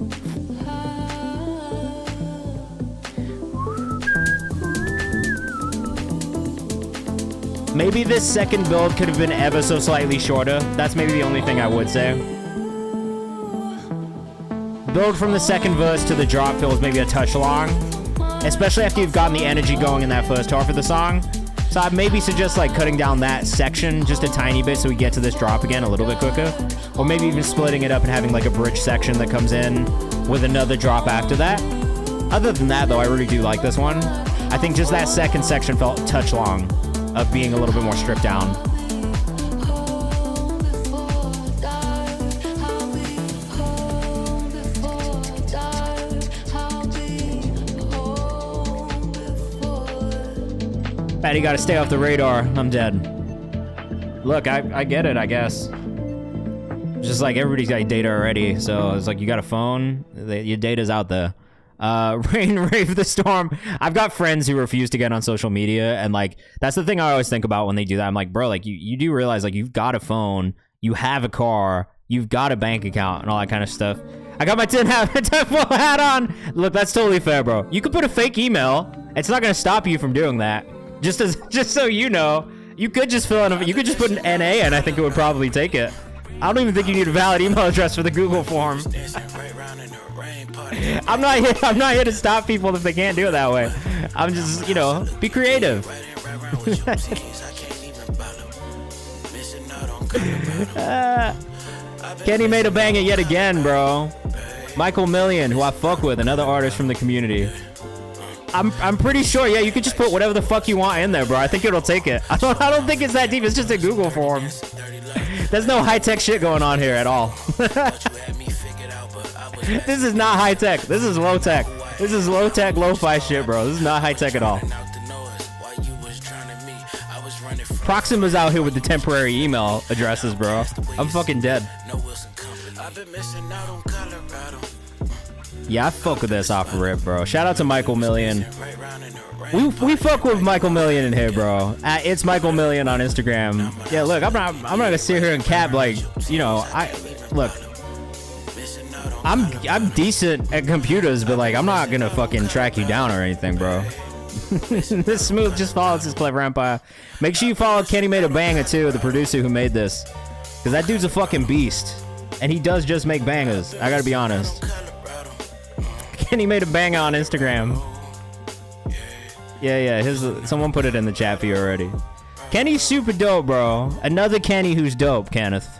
Speaker 2: Maybe this second build could have been ever so slightly shorter. That's maybe the only thing I would say. Build from the second verse to the drop feels maybe a touch long, especially after you've gotten the energy going in that first half of the song. So I'd maybe suggest like cutting down that section just a tiny bit so we get to this drop again a little bit quicker. Or maybe even splitting it up and having like a bridge section that comes in with another drop after that. Other than that though, I really do like this one. I think just that second section felt a touch long of being a little bit more stripped down. Patty gotta stay off the radar. I'm dead. Look, I get it, I guess. Just like everybody's got data already, so it's like you got a phone, your data's out there. Rain, Rave the Storm. I've got friends who refuse to get on social media, and like that's the thing I always think about when they do that. I'm like, bro, like you do realize like you've got a phone, you have a car, you've got a bank account and all that kind of stuff. I got my tinfoil hat on. Look, that's totally fair, bro. You could put a fake email. It's not gonna stop you from doing that. Just so you know, you could just fill in. You could just put an NA, and I think it would probably take it. I don't even think you need a valid email address for the Google form. I'm not here to stop people if they can't do it that way. I'm just, you know, be creative. Kenny made a banger yet again, bro. Michael Million, who I fuck with, another artist from the community. I'm pretty sure, yeah, you could just put whatever the fuck you want in there, bro. I think it'll take it. I don't think it's that deep. It's just a Google form. There's no high-tech shit going on here at all. This is not high-tech. This is low-tech. This is low tech, lo-fi shit, bro. This is not high tech at all. Proxima's out here with the temporary email addresses, bro. I'm fucking dead. Yeah, I fuck with this off the rip, bro. Shout out to Michael Million. We fuck with Michael Million in here, bro. It's Michael Million on Instagram. Yeah, look, I'm not gonna sit here and cap like, you know, I'm decent at computers, but like I'm not gonna fucking track you down or anything, bro. This smooth just follows his clever empire. Make sure you follow Kenny Made a Banger too, the producer who made this, because that dude's a fucking beast, and he does just make bangers. I gotta be honest. Kenny Made a Banger on Instagram. Yeah. Someone put it in the chat for you already. Kenny's super dope, bro. Another Kenny who's dope, Kenneth.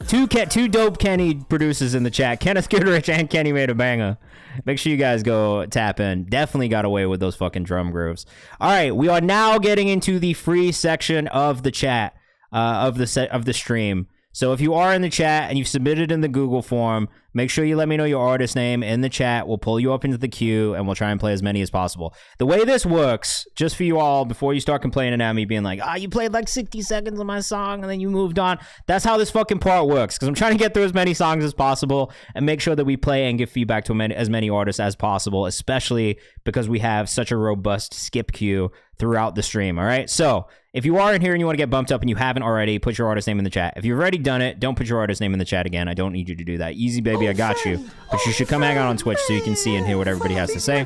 Speaker 2: Two dope Kenny producers in the chat. Kenneth Goodrich and Kenny Made a Banger. Make sure you guys go tap in. Definitely got away with those fucking drum grooves. All right, we are now getting into the free section of the chat of the stream. So if you are in the chat and you've submitted in the Google form, make sure you let me know your artist name in the chat. We'll pull you up into the queue and we'll try and play as many as possible. The way this works, just for you all, before you start complaining at me being like, you played like 60 seconds of my song and then you moved on. That's how this fucking part works, because I'm trying to get through as many songs as possible and make sure that we play and give feedback to as many artists as possible, especially because we have such a robust skip queue throughout the stream. All right, so if you are in here and you want to get bumped up and you haven't already, put your artist name in the chat. If you've already done it, don't put your artist name in the chat again. I don't need you to do that. Easy, baby, I got you. But you should come hang out on Twitch so you can see and hear what everybody has to say.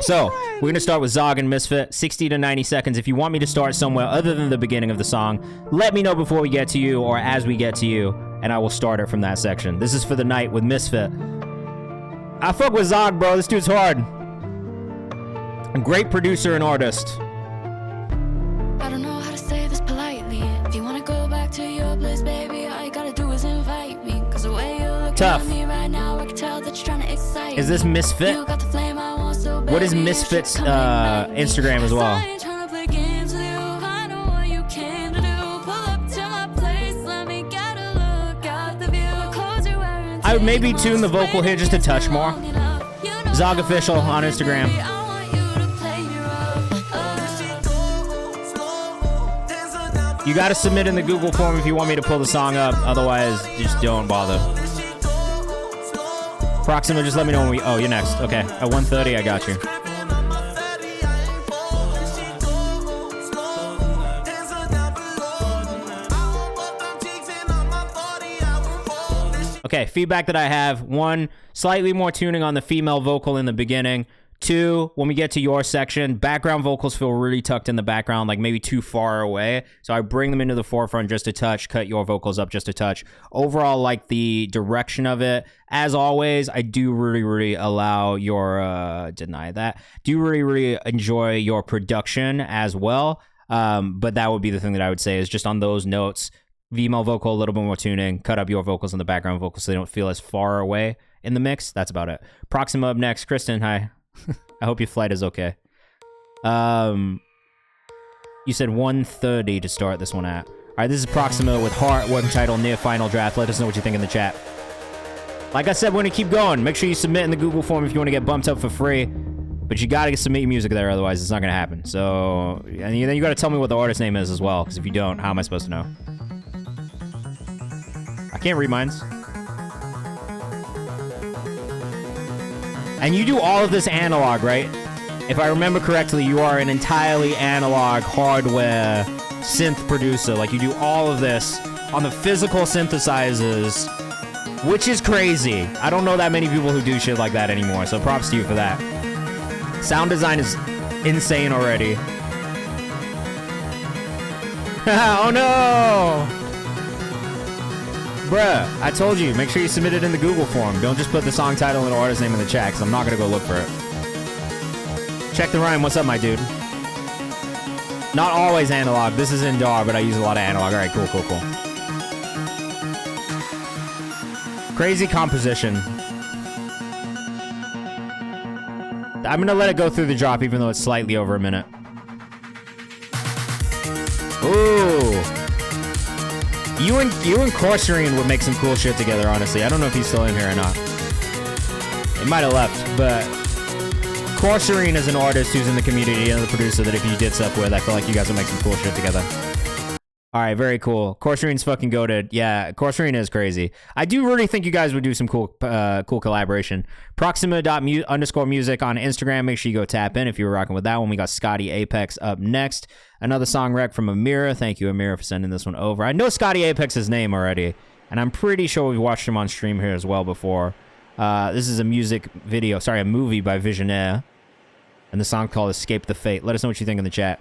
Speaker 2: So, we're going to start with Zog and Misfit, 60 to 90 seconds. If you want me to start somewhere other than the beginning of the song, let me know before we get to you or as we get to you, and I will start it from that section. This is For the Night with Misfit. I fuck with Zog, bro. This dude's hard. A great producer and artist.
Speaker 9: I don't know how to say this politely. If you wanna go back to your place, baby, all you gotta do is invite me. Cause the way you look at me right now, I can tell that you're trying to excite me.
Speaker 2: Is this Misfit?
Speaker 9: You got the flame I want, so baby,
Speaker 2: what is Misfit's Instagram as well? I would maybe tune the vocal here just a touch more. Zog Official on Instagram. You gotta submit in the Google form if you want me to pull the song up. Otherwise, just don't bother. Proxima, just let me know when we... Oh, you're next. Okay. At 1:30, I got you. Okay, feedback that I have. 1, slightly more tuning on the female vocal in the beginning. 2, when we get to your section, background vocals feel really tucked in the background, like maybe too far away. So I bring them into the forefront just a touch, cut your vocals up just a touch. Overall, like the direction of it. As always, I do really allow your, do really enjoy your production as well. But that would be the thing that I would say is just on those notes, female vocal, a little bit more tuning, cut up your vocals on the background vocals so they don't feel as far away in the mix. That's about it. Proxima up next. Kristen, hi. I hope your flight is okay. You said 1:30 to start this one at. All right, this is Proxima with Heart, working title, Near Final Draft. Let us know what you think in the chat. Like I said, we're going to keep going. Make sure you submit in the Google form if you want to get bumped up for free. But you got to submit your music there, otherwise it's not going to happen. So, and then you got to tell me what the artist name is as well, because if you don't, how am I supposed to know? I can't read mines. And you do all of this analog, right? If I remember correctly, you are an entirely analog hardware synth producer. Like, you do all of this on the physical synthesizers, which is crazy. I don't know that many people who do shit like that anymore, so props to you for that. Sound design is insane already. Oh no! Bruh, I told you, make sure you submit it in the Google form. Don't just put the song title and artist name in the chat, because I'm not going to go look for it. Check the rhyme. What's up, my dude? Not always analog. This is in DAW, but I use a lot of analog. All right, cool. Crazy composition. I'm going to let it go through the drop, even though it's slightly over a minute. Ooh. You and Corserine would make some cool shit together, honestly. I don't know if he's still in here or not. He might have left, but Corserine is an artist who's in the community and the producer that if you did stuff with, I feel like you guys would make some cool shit together. All right, very cool. Corserine's fucking goated. Yeah, Corserine is crazy. I do really think you guys would do some cool collaboration. Proxima._music on Instagram. Make sure you go tap in if you were rocking with that one. We got Scotty Apex up next. Another song rec from Amira. Thank you, Amira, for sending this one over. I know Scotty Apex's name already, and I'm pretty sure we've watched him on stream here as well before. This is a a movie by Visionaire, and the song called Escape the Fate. Let us know what you think in the chat.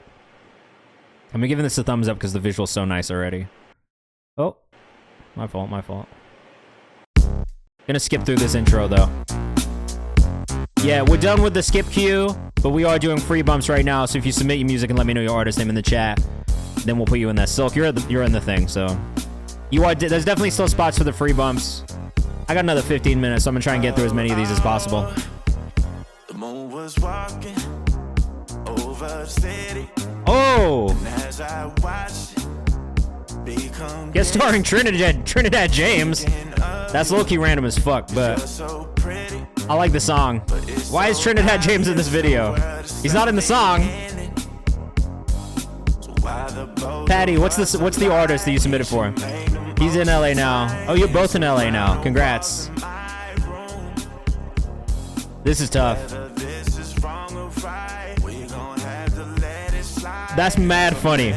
Speaker 2: I'm giving this a thumbs up because the visual's so nice already. Oh, my fault. Gonna skip through this intro though. Yeah, we're done with the skip queue, but we are doing free bumps right now, so if you submit your music and let me know your artist name in the chat, then we'll put you in that. Silk, you're in the thing, so there's definitely still spots for the free bumps. I got another 15 minutes, so I'm gonna try and get through as many of these as possible.
Speaker 3: The moon was walking over the city.
Speaker 2: Oh!
Speaker 3: And as I watched it become
Speaker 2: Guest starring Trinidad James. That's low-key random as fuck, but I like the song. Why is Trinidad James in this video? He's not in the song. Patty, what's the artist that you submitted for? He's in LA now. Oh, you're both in LA now. Congrats. This is tough. That's mad funny.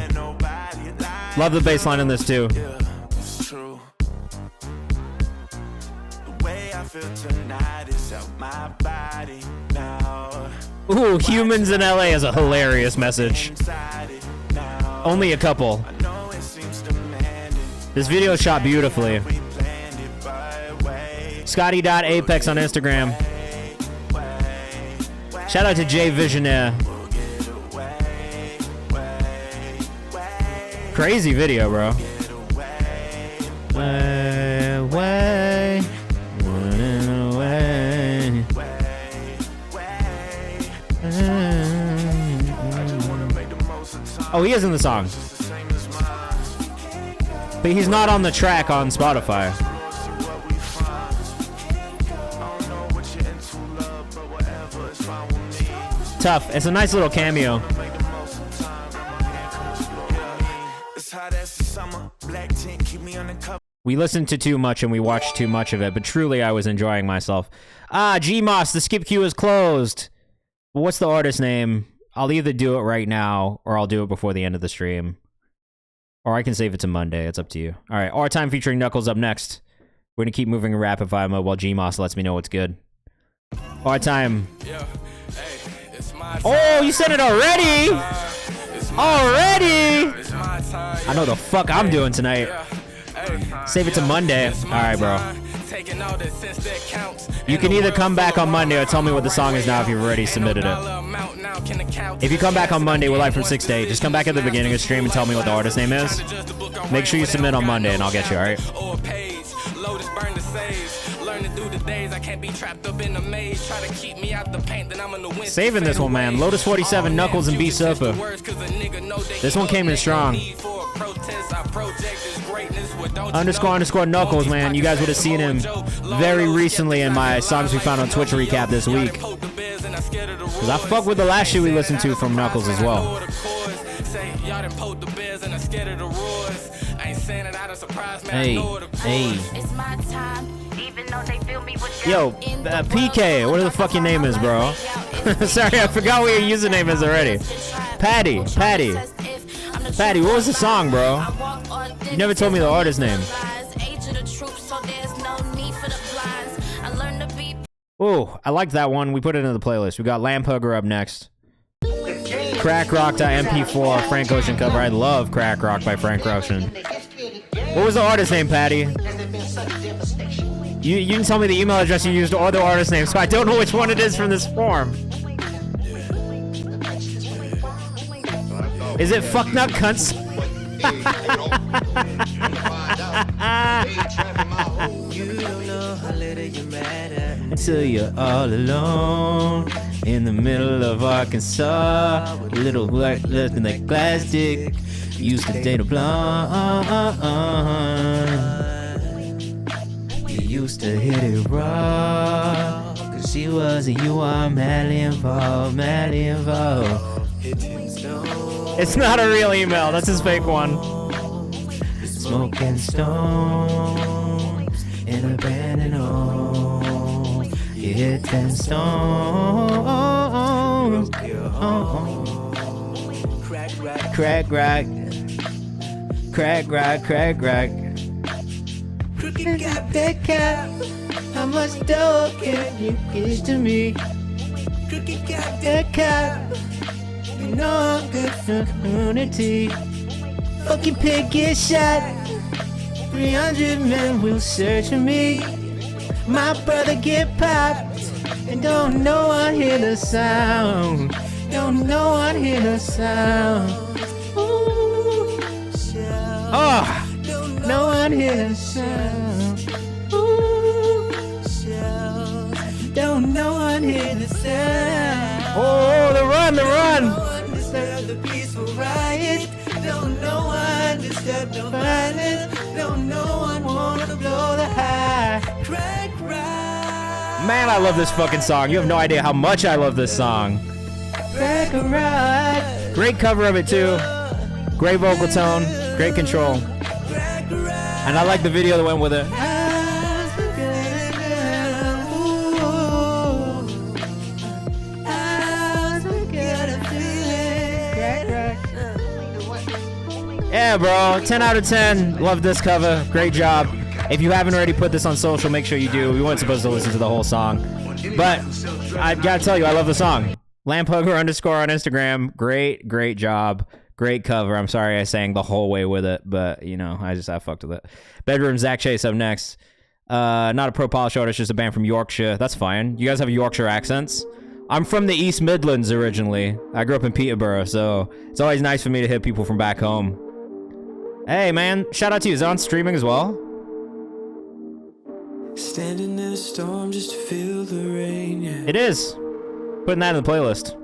Speaker 2: Love the bass line in this too. Ooh, humans in LA is a hilarious message. Only a couple. This video is shot beautifully. Scotty.apex on Instagram. Shout out to Jay Visionaire. Crazy video, bro. Way, running away. Oh, he is in the song. But he's not on the track on Spotify. Tough. It's a nice little cameo. We listened to too much and we watched too much of it, but truly I was enjoying myself. Gmoss, the skip queue is closed. What's the artist name? I'll either do it right now or I'll do it before the end of the stream. Or I can save it to Monday. It's up to you. All right, R-Time featuring Knuckles up next. We're going to keep moving in rapid fire mode while Gmoss lets me know what's good. R-Time. Oh, you said it already? Already? I know the fuck I'm doing tonight. Save it to Monday. All right, bro. You can either come back on Monday or tell me what the song is now if you've already submitted it. If you come back on Monday, we're live from 6 to 8. Just come back at the beginning of the stream and tell me what the artist name is. Make sure you submit on Monday and I'll get you, all right? Saving this one, man. Lotus 47, Knuckles, and B Surfer. This one came in strong. __ Knuckles, man. You guys would have seen him very recently in my Songs We Found on Twitch recap this week. Because I fuck with the last shit we listened to from Knuckles as well. Hey. Yo, PK, what the fuck your name is, bro? Sorry, I forgot what your username is already. Patty, what was the song, bro? You never told me the artist name. Oh, I liked that one. We put it into the playlist. We got Lamp Hugger up next. Crackrock.mp4, Frank Ocean cover. I love Crack Rock by Frank Ocean. What was the artist name, Patty? You didn't tell me the email address you used or the artist name, so I don't know which one it is from this form. Is it Fuck Nut Cunts? Until you're all alone in the middle of Arkansas, a little black left in that glass dick used to date a blonde. You used to hit it raw, 'cause She was and you are madly involved, madly involved. It's not a real email. That's his fake one. Smoking stone in a abandoned home. You hit them stones. Crack, crack. Crack, crack, crack, crack. Crooked got that cap. How much dough can you give to me? Crooked got that cap. You know I'm good for community. Fucking pig get shot. 300 men will search for me. My brother get popped. And don't no one hear the sound. Don't no one hear the sound. Ooh, oh, no one hear the sound. Ooh, don't no one hear the sound. Oh, the run, the run. Disturb the peaceful riot. Don't no one disturb the violence. Don't no one wanna blow the high. Crack, crack. Man, I love this fucking song. You have no idea how much I love this song. Crack, crack. Great cover of it too. Great vocal tone. Great control. And I like the video that went with it. Yeah, bro. 10 out of 10. Love this cover. Great job. If you haven't already put this on social, make sure you do. We weren't supposed to listen to the whole song. But I gotta tell you, I love the song. Lamphugger _ on Instagram. Great job. Great cover. I'm sorry I sang the whole way with it, but, you know, I fucked with it. Bedroom, Zach Chase up next. Not a pro polish artist, just a band from Yorkshire. That's fine. You guys have Yorkshire accents? I'm from the East Midlands originally. I grew up in Peterborough, so it's always nice for me to hit people from back home. Hey, man. Shout out to you. Is it on streaming as well?
Speaker 3: Standing in a storm just to feel the rain, yeah.
Speaker 2: It is. Putting that in the playlist.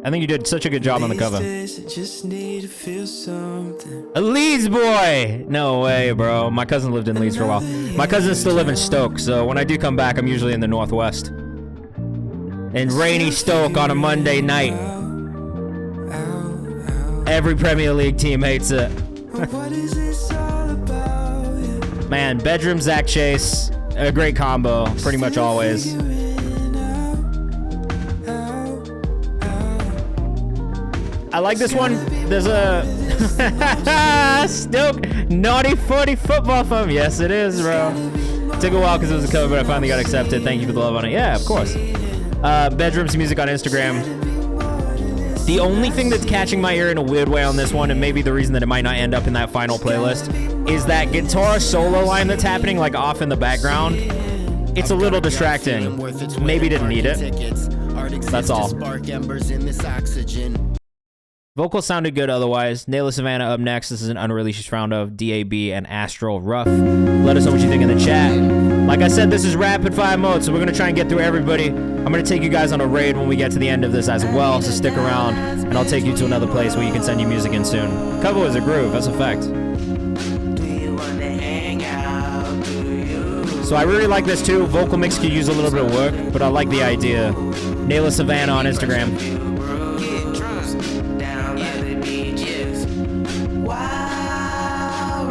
Speaker 2: I think you did such a good job on the cover.
Speaker 3: Just need to feel something.
Speaker 2: A Leeds boy! No way, bro. My cousin lived in Leeds for a while. My cousins still live in Stoke, so when I do come back, I'm usually in the Northwest. In rainy Stoke on a Monday night. Every Premier League team hates it. Man, Bedroom, Zach Chase. A great combo, pretty much always. I like this one. There's a Stoke naughty 40 football film. Yes, it is, bro. Took a while because it was a cover, but I finally got accepted. Thank you for the love on it. Yeah, of course. Bedrooms music on Instagram. The only thing that's catching my ear in a weird way on this one, and maybe the reason that it might not end up in that final playlist, is that guitar solo line that's happening, like off in the background. It's a little distracting. Maybe didn't need it. That's all. Vocals sounded good otherwise. Nayla Savannah up next. This is an unreleased round of DAB and Astral Rough. Let us know what you think in the chat. Like I said, this is rapid fire mode, so we're going to try and get through everybody. I'm going to take you guys on a raid when we get to the end of this as well, so stick around, and I'll take you to another place where you can send your music in soon. Cover is a groove, that's a fact. So I really like this too. Vocal mix could use a little bit of work, but I like the idea. Nayla Savannah on Instagram.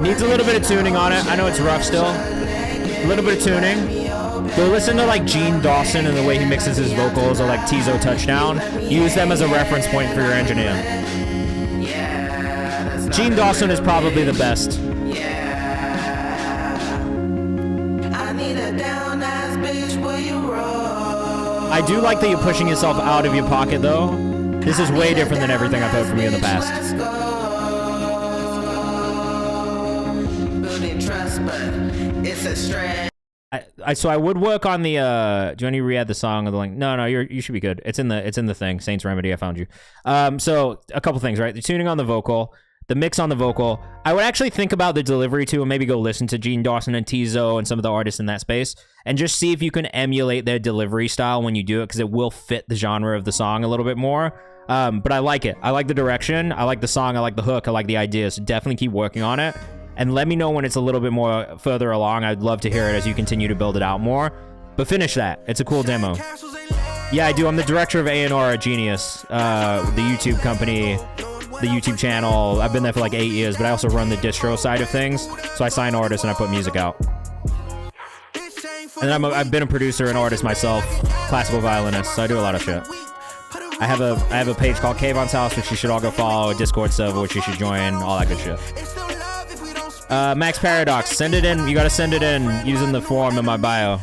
Speaker 2: Needs a little bit of tuning on it. I know it's rough still. A little bit of tuning. Go listen to like Gene Dawson and the way he mixes his vocals, or like Tizo Touchdown. Use them as a reference point for your engineer. Gene Dawson is probably the best. I do like that you're pushing yourself out of your pocket though. This is way different than everything I've heard from you in the past. So I would work on the do you want to re-add the song or the link? No, you should be good. It's in the thing. Saints Remedy, I found you. So a couple things, right? The tuning on the vocal, the mix on the vocal. I would actually think about the delivery too, and maybe go listen to Gene Dawson and Tizo and some of the artists in that space, and just see if you can emulate their delivery style when you do it, because it will fit the genre of the song a little bit more. But I like it. I like the direction. I like the song. I like the hook. I like the idea. So definitely keep working on it. And let me know when it's a little bit more further along. I'd love to hear it as you continue to build it out more. But finish that. It's a cool demo. Yeah, I do. I'm the director of A&R at Genius, the YouTube company, the YouTube channel. I've been there for like 8 years, but I also run the distro side of things. So I sign artists and I put music out. And then I've been a producer and artist myself, classical violinist, so I do a lot of shit. I have a page called Kayvan's House, which you should all go follow, a Discord server, which you should join, all that good shit. Max Paradox, send it in. You gotta send it in using the form in my bio.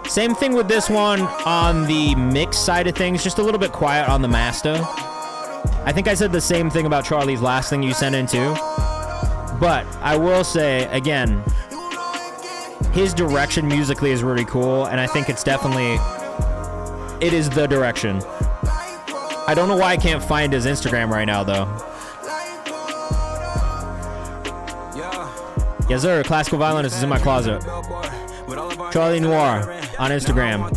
Speaker 2: Same thing with this one on the mix side of things, just a little bit quiet on the master. I think I said the same thing about Charlie's last thing you sent in too. But I will say, again, his direction musically is really cool, and I think it's definitely, it is the direction. I don't know why I can't find his Instagram right now, though. Yes, sir. Classical violinist is in my closet. Charlie Noir on Instagram.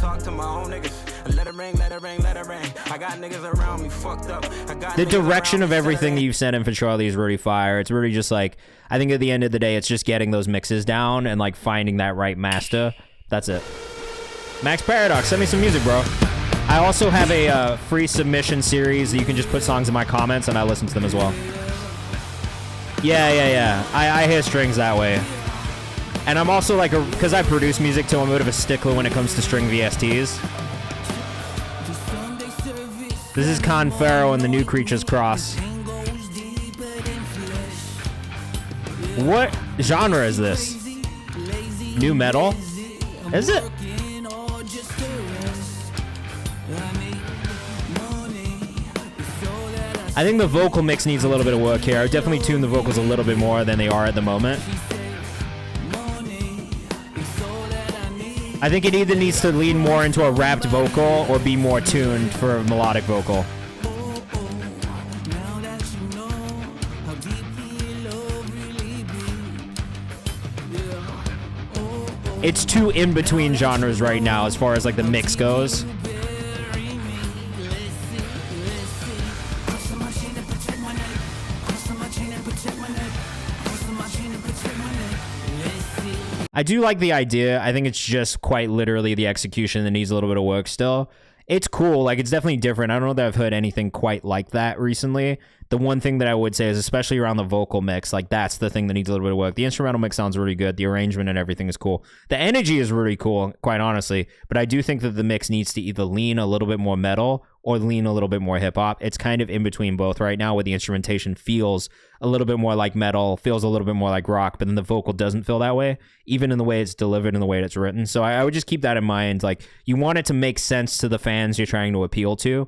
Speaker 2: The direction of everything that you've sent in for Charlie is really fire. It's really just like, I think at the end of the day, it's just getting those mixes down and like finding that right master. That's it. Max Paradox, send me some music, bro. I also have a free submission series that you can just put songs in my comments and I listen to them as well. Yeah. I hear strings that way. And I'm also like, because I produce music too, I'm a bit of a stickler when it comes to string VSTs. This is Conferro and the New Creatures Cross. What genre is this? New metal? Is it? I think the vocal mix needs a little bit of work here. I would definitely tune the vocals a little bit more than they are at the moment. I think it either needs to lean more into a rapped vocal or be more tuned for a melodic vocal. It's too in between genres right now as far as like the mix goes. I do like the idea. I think it's just quite literally the execution that needs a little bit of work still. It's cool. Like, it's definitely different. I don't know that I've heard anything quite like that recently. The one thing that I would say is, especially around the vocal mix, like, that's the thing that needs a little bit of work. The instrumental mix sounds really good. The arrangement and everything is cool. The energy is really cool, quite honestly. But I do think that the mix needs to either lean a little bit more metal or lean a little bit more hip-hop. It's kind of in between both right now, where the instrumentation feels a little bit more like metal, feels a little bit more like rock, but then the vocal doesn't feel that way, even in the way it's delivered and the way it's written. So I would just keep that in mind. Like, you want it to make sense to the fans you're trying to appeal to.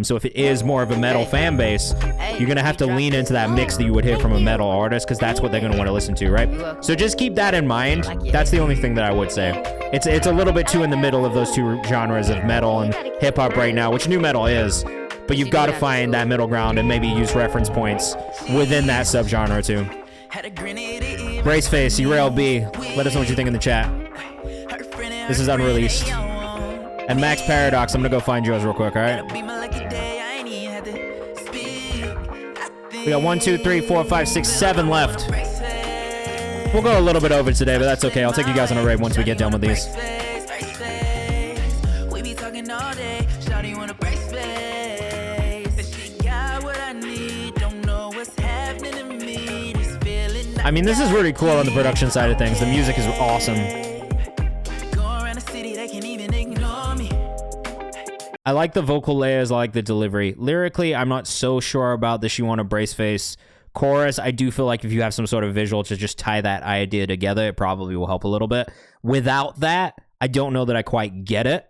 Speaker 2: So if it is more of a metal fan base, you're going to have to lean into that mix that you would hear from a metal artist, because that's what they're going to want to listen to, right? So just keep that in mind. That's the only thing that I would say. It's a little bit too in the middle of those two genres of metal and hip-hop right now, which new metal is. But you've got to find that middle ground and maybe use reference points within that subgenre too. Braceface, Urail B, let us know what you think in the chat. This is unreleased. And Max Paradox, I'm going to go find yours real quick, alright? We got 1, 2, 3, 4, 5, 6, 7 left. We'll go a little bit over today, but that's okay. I'll take you guys on a raid once we get done with these. I mean, this is really cool on the production side of things. The music is awesome. I like the vocal layers, I like the delivery. Lyrically, I'm not so sure about the She Wanna Brace Face chorus. I do feel like if you have some sort of visual to just tie that idea together, it probably will help a little bit. Without that, I don't know that I quite get it.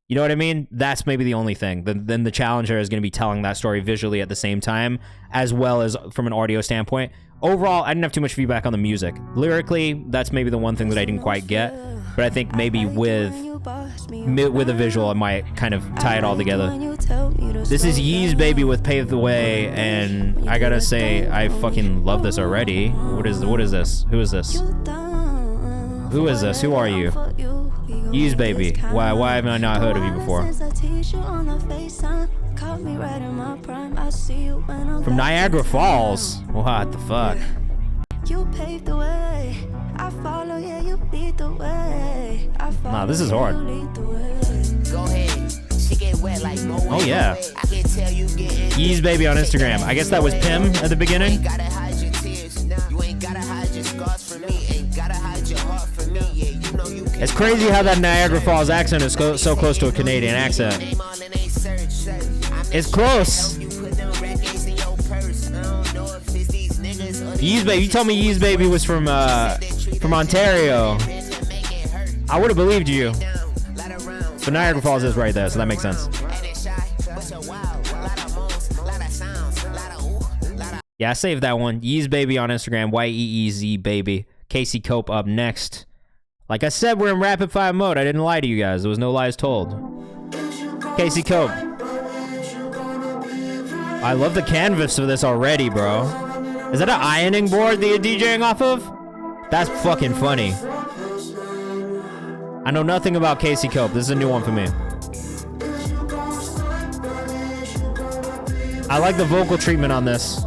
Speaker 2: You know what I mean? That's maybe the only thing. Then the challenger is going to be telling that story visually at the same time, as well as from an audio standpoint. Overall, I didn't have too much feedback on the music. Lyrically, that's maybe the one thing that I didn't quite get, but I think maybe with a visual, I might kind of tie it all together. This is Yee's Baby with Pave the Way, and I gotta say, I fucking love this already. What is this? Who is this? Who is this? Who are you? Yee's Baby. Why have I not heard of you before? From Niagara Falls. What the fuck?
Speaker 9: You paved the way. I follow, yeah, you lead the way. I follow,
Speaker 2: nah, this is hard.
Speaker 8: Go ahead. She get wet like Mo.
Speaker 2: Oh yeah.
Speaker 8: I can tell you getting
Speaker 2: Yeez Baby on Instagram. I guess that was Pim at the beginning.
Speaker 8: gotta hide your tears. You ain't gotta hide your scars from me. Ain't gotta hide your heart from me. Yeah, you know you can.
Speaker 2: It's crazy how that Niagara Falls accent is so close to a Canadian accent. It's close. Yeez Baby, you told me Yeez Baby was from Ontario. I would have believed you. But Niagara Falls is right there, so that makes sense. Yeah, I saved that one. Yeez Baby on Instagram. YEEZ Baby. Casey Cope up next. Like I said, we're in rapid fire mode. I didn't lie to you guys. There was no lies told. Casey Cope. I love the canvas for this already, bro. Is that an ironing board that you're DJing off of? That's fucking funny. I know nothing about Casey Cope. This is a new one for me. I like the vocal treatment on this.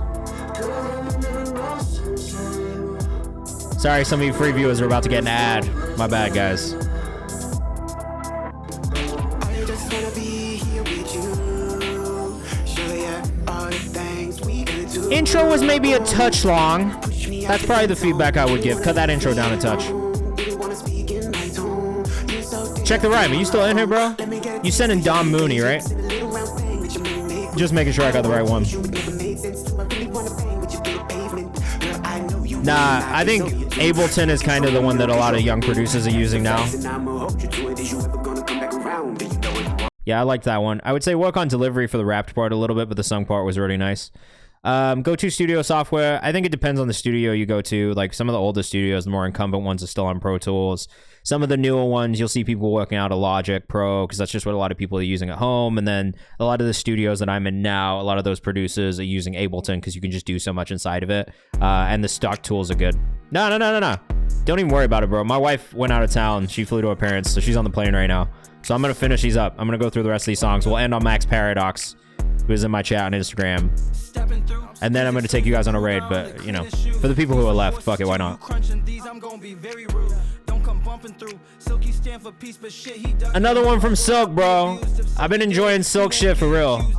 Speaker 2: Sorry, some of you free viewers are about to get an ad. My bad, guys. Intro was maybe a touch long. That's probably the feedback I would give. Cut that intro down a touch. Check the rhyme. Are you still in here, bro? You sending Dom Mooney, right? Just making sure I got the right one. Nah, I think Ableton is kind of the one that a lot of young producers are using now. Yeah, I like that one. I would say work on delivery for the rapped part a little bit, but the sung part was really nice. Go to studio software. I think it depends on the studio you go to. Like some of the older studios, the more incumbent ones are still on Pro Tools. Some of the newer ones, you'll see people working out a Logic Pro because that's just what a lot of people are using at home. And then a lot of the studios that I'm in now, a lot of those producers are using Ableton because you can just do so much inside of it. And the stock tools are good. No. Don't even worry about it, bro. My wife went out of town. She flew to her parents, so she's on the plane right now. So I'm going to finish these up. I'm going to go through the rest of these songs. We'll end on Max Paradox, who is in my chat on Instagram. And then I'm going to take you guys on a raid, but, you know, for the people who are left, fuck it, why not? Another one from Silk, bro. I've been enjoying Silk shit for real.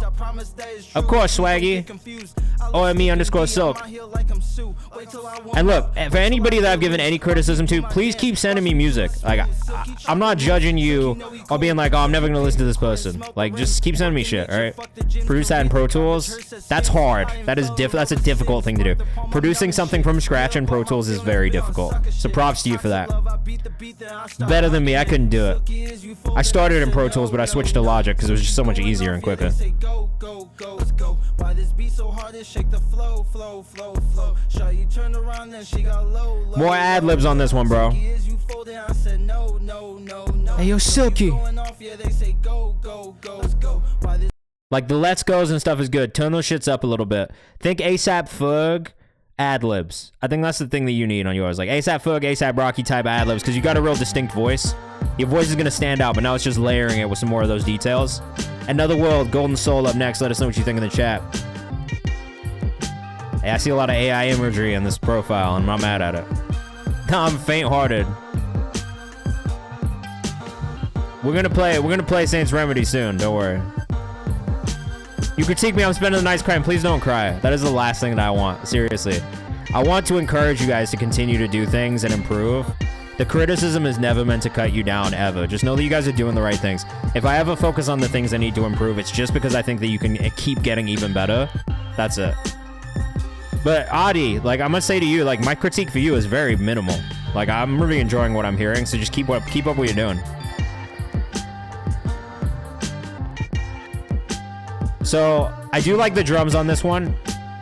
Speaker 2: Of course, Swaggy. OME_Silk. And look, for anybody that I've given any criticism to, please keep sending me music. Like, I'm not judging you or being like, oh, I'm never gonna listen to this person. Like, just keep sending me shit, all right? Produce that in Pro Tools. That's hard. That's a difficult thing to do. Producing something from scratch in Pro Tools is very difficult. So props to you for that. Better than me. I couldn't do it. I started in Pro Tools, but I switched to Logic because it was just so much easier and quicker. More ad libs on this one, bro. Hey, yo, Silky. Like the let's goes and stuff is good. Turn those shits up a little bit. Think ASAP Ferg ad libs. I think that's the thing that you need on yours. Like ASAP Ferg, ASAP Rocky type ad libs, because you got a real distinct voice. Your voice is gonna stand out, but now it's just layering it with some more of those details. Another World, Golden Soul up next. Let us know what you think in the chat. Hey, I see a lot of AI imagery in this profile, and I'm not mad at it. No, I'm faint-hearted. We're gonna play Saints Remedy soon. Don't worry. You critique me, I'm spending the night crying. Please don't cry. That is the last thing that I want. Seriously. I want to encourage you guys to continue to do things and improve. The criticism is never meant to cut you down, ever. Just know that you guys are doing the right things. If I ever focus on the things I need to improve, it's just because I think that you can keep getting even better. That's it. But Adi, like, I'm gonna say to you, like, my critique for you is very minimal. Like, I'm really enjoying what I'm hearing, so just keep up what you're doing. So I do like the drums on this one.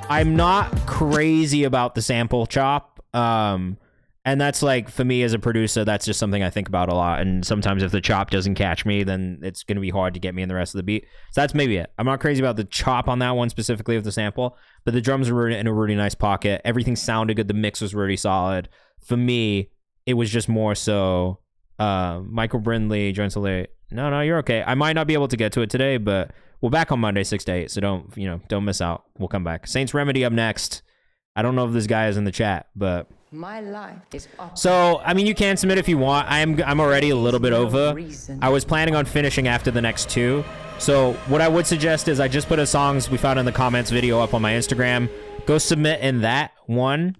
Speaker 2: I'm not crazy about the sample chop. And that's like, for me as a producer, that's just something I think about a lot. And sometimes if the chop doesn't catch me, then it's going to be hard to get me in the rest of the beat. So that's maybe it. I'm not crazy about the chop on that one specifically of the sample, but the drums were in a really nice pocket. Everything sounded good. The mix was really solid. For me, it was just more so, Michael Brindley joins the late. No, you're okay. I might not be able to get to it today, but we're back on Monday, 6 to 8. So don't miss out. We'll come back. Saints Remedy up next. I don't know if this guy is in the chat, but
Speaker 10: My life is up.
Speaker 2: so I mean, you can submit if you want. I'm already a little bit over. I was planning on finishing after the next 2. So what I would suggest is I just put a songs we found in the comments video up on my Instagram. Go submit in that one,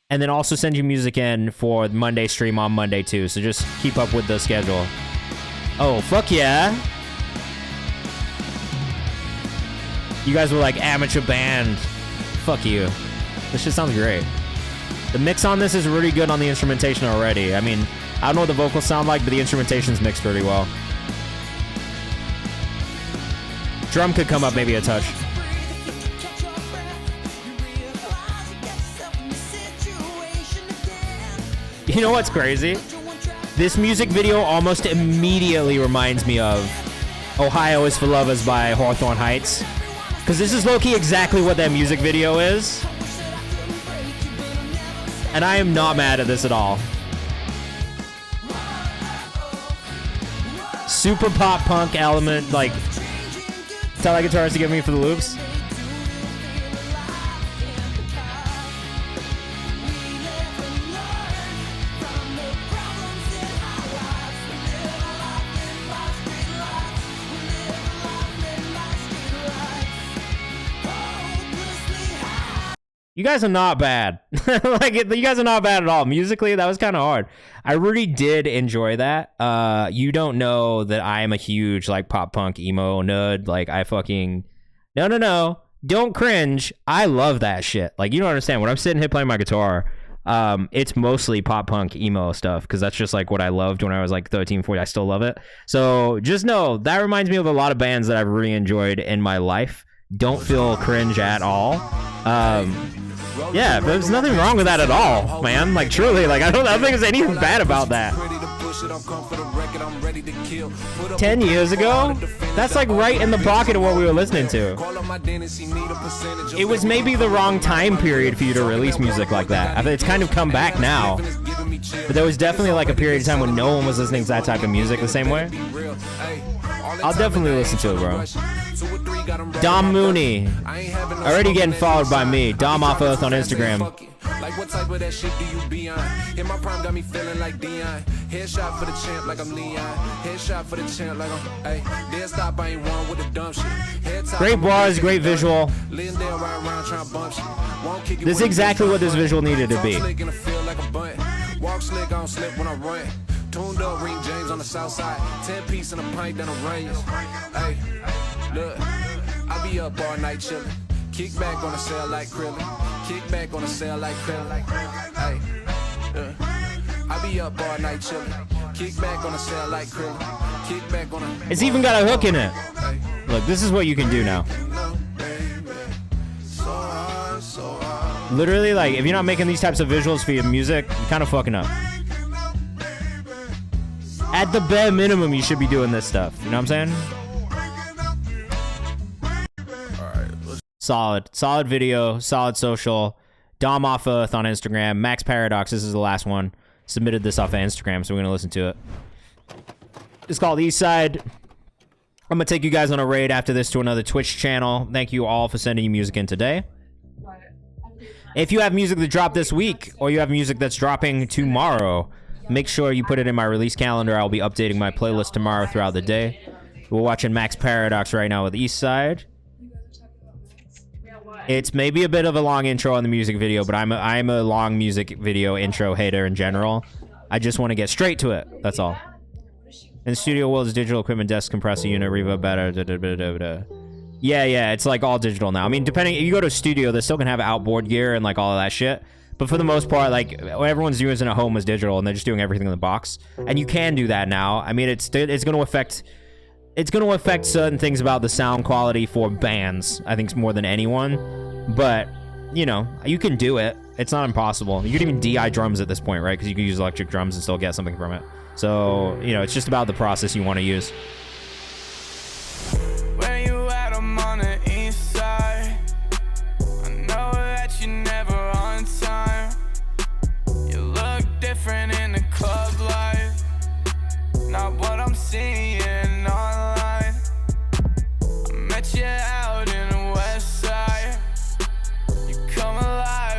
Speaker 2: and then also send you music in for Monday stream on Monday too. So just keep up with the schedule. Oh fuck yeah! You guys were like amateur band. Fuck you. This shit sounds great. The mix on this is really good on the instrumentation already. I mean, I don't know what the vocals sound like, but the instrumentation's mixed pretty well. Drum could come up maybe a touch. You know what's crazy? This music video almost immediately reminds me of Ohio is for Lovers by Hawthorne Heights. Because this is low-key exactly what that music video is. And I am not mad at this at all. Super pop punk element, like, tell that guitarist to get me for the loops. You guys are not bad. Like, you guys are not bad at all. Musically, that was kind of hard. I really did enjoy that. You don't know that I am a huge, like, pop punk emo nerd. Like, I fucking... No. Don't cringe. I love that shit. Like, you don't understand. When I'm sitting here playing my guitar, it's mostly pop punk emo stuff, because that's just, like, what I loved when I was, like, 13, 14. I still love it. So, just know, that reminds me of a lot of bands that I've really enjoyed in my life. Don't feel cringe at all. Yeah, there's nothing wrong with that at all, man. Like, truly, like, I don't think there's anything bad about that. 10 years ago? That's like right in the pocket of what we were listening to. It was maybe the wrong time period for you to release music like that. I think it's kind of come back now. But there was definitely like a period of time when no one was listening to that type of music the same way. I'll definitely listen to it, bro. Dom Mooney. Already getting followed by me. Dom Off Earth on Instagram.
Speaker 11: Like what type of that shit do you be on? In my prime got me feeling like Dion. Headshot for the champ like I'm Leon. Headshot for the champ like I'm hey. Dead stop, I ain't one with the dumb shit.
Speaker 2: Great bars, great visual. This is exactly what this visual needed to be.
Speaker 11: Walk slick, I don't slip when I run. Tuned up, ring James on the south side. 10 piece and a pint down the range. Hey, look, I be up all night chillin'. Kick back on the cell like Krillin. Kick back on the cell like Krillin. Hey, I be up all night chillin'. Kick back on the cell like Krillin. Kick back on the.
Speaker 2: It's even got a hook in it. Look, this is what you can do now. Literally, like, if you're not making these types of visuals for your music, you're kind of fucking up. At the bare minimum, you should be doing this stuff. You know what I'm saying? Solid video, solid social. Dom Off Earth on Instagram. Max Paradox, this is the last one. Submitted this off of Instagram, so we're gonna listen to it. It's called Eastside. I'm gonna take you guys on a raid after this to another Twitch channel. Thank you all for sending you music in today. If you have music that dropped this week, or you have music that's dropping tomorrow, make sure you put it in my release calendar. I'll be updating my playlist tomorrow throughout the day. We're watching Max Paradox right now with Eastside. It's maybe a bit of a long intro on the music video, but I'm a long music video intro hater in general. I just want to get straight to it. That's all. In the studio world's digital equipment, desk compressor unit, reverb, better. Yeah, it's like all digital now. I mean, depending, if you go to a studio, they still can have outboard gear and like all of that shit. But for the most part, like, what everyone's using at home is digital, and they're just doing everything in the box. And you can do that now. I mean, it's going to affect certain things about the sound quality for bands, I think, more than anyone. But, you know, you can do it. It's not impossible. You can even DI drums at this point, right? Because you can use electric drums and still get something from it. So, you know, it's just about the process you want to use.
Speaker 12: Where you at? I'm on the east side. I know that you never on time. You look different in the club life. Not what I'm seeing online. I met you out in the west side. You come alive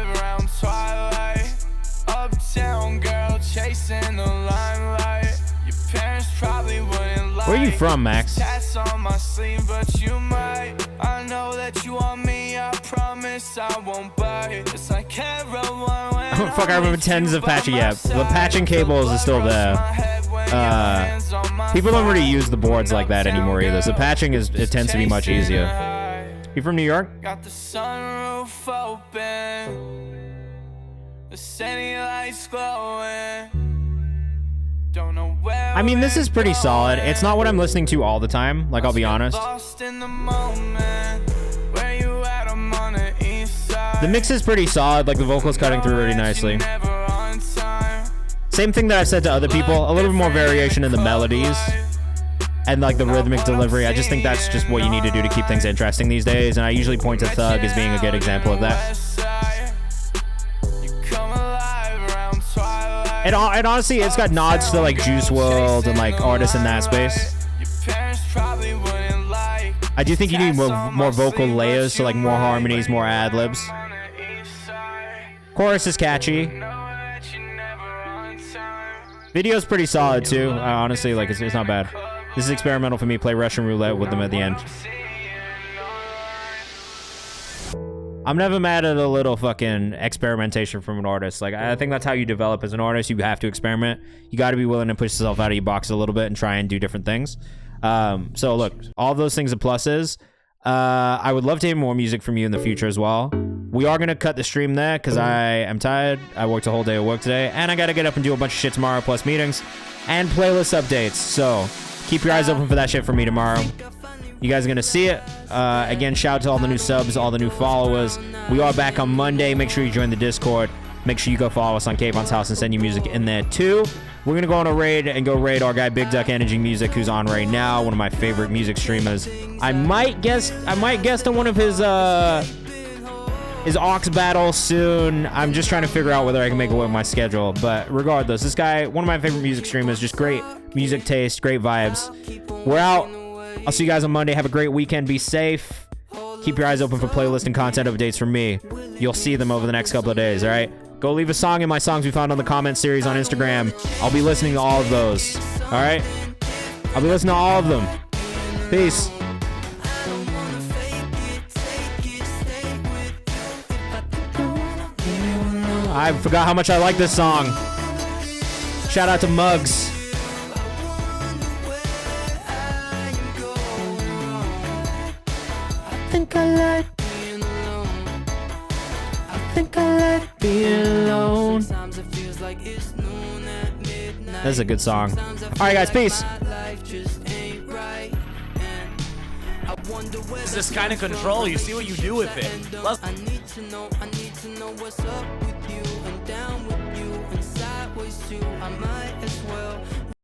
Speaker 2: Where are you from, Max?
Speaker 12: Tats on my sleeve, but you might. I know that you want me, I promise I won't bite. It's like heroin when
Speaker 2: Oh, fuck, I remember tens of patching. Yeah, the patching cables is still there. People don't really use the boards like that anymore either. So patching it tends to be much easier. You from New York?
Speaker 12: Got the sunroof open, the city lights glowing. Don't know where.
Speaker 2: I mean, this is pretty solid. It's not what I'm listening to all the time. Like, I'll be honest.
Speaker 12: Lost in the moment. Where you at? I'm on the east side.
Speaker 2: The mix is pretty solid. Like, the vocals cutting through really nicely. Same thing that I've said to other people. A little bit more variation in the melodies and like the rhythmic delivery. I just think that's just what you need to do to keep things interesting these days. And I usually point to Thug as being a good example of that. And honestly, it's got nods to like Juice WRLD and like artists in that space. I do think you need more vocal layers, so like more harmonies, more ad-libs. Chorus is catchy. Video's pretty solid too. Honestly, like it's not bad. This is experimental for me. Play Russian roulette with them at the end. I'm never mad at a little fucking experimentation from an artist. Like, I think that's how you develop as an artist. You have to experiment. You got to be willing to push yourself out of your box a little bit and try and do different things. So look, all those things are pluses. I would love to hear more music from you in the future as well. We are going to cut the stream there because I am tired. I worked a whole day of work today, and I got to get up and do a bunch of shit tomorrow, plus meetings and playlist updates. So keep your eyes open for that shit for me tomorrow. You guys are going to see it. Again, shout out to all the new subs, all the new followers. We are back on Monday. Make sure you join the Discord. Make sure you go follow us on Kayvan's house and send you music in there too. We're going to go on a raid and go raid our guy Big Duck Energy Music, who's on right now, one of my favorite music streamers. I might guest on one of his Ox battle soon. I'm just trying to figure out whether I can make it work with my schedule. But regardless, this guy, one of my favorite music streamers, just great music taste, great vibes. We're out. I'll see you guys on Monday. Have a great weekend. Be safe. Keep your eyes open for playlist and content updates from me. You'll see them over the next couple of days, all right? Go leave a song in my songs we found on the comment series on Instagram. I'll be listening to all of those, all right? I'll be listening to all of them. Peace. I forgot how much I like this song. Shout out to Muggs. Being alone. That's a good song. Alright guys, peace.
Speaker 13: This is kind of control. You see what you do with it.
Speaker 12: I need to know what's up with you. I'm down with you and sideways too. I might as well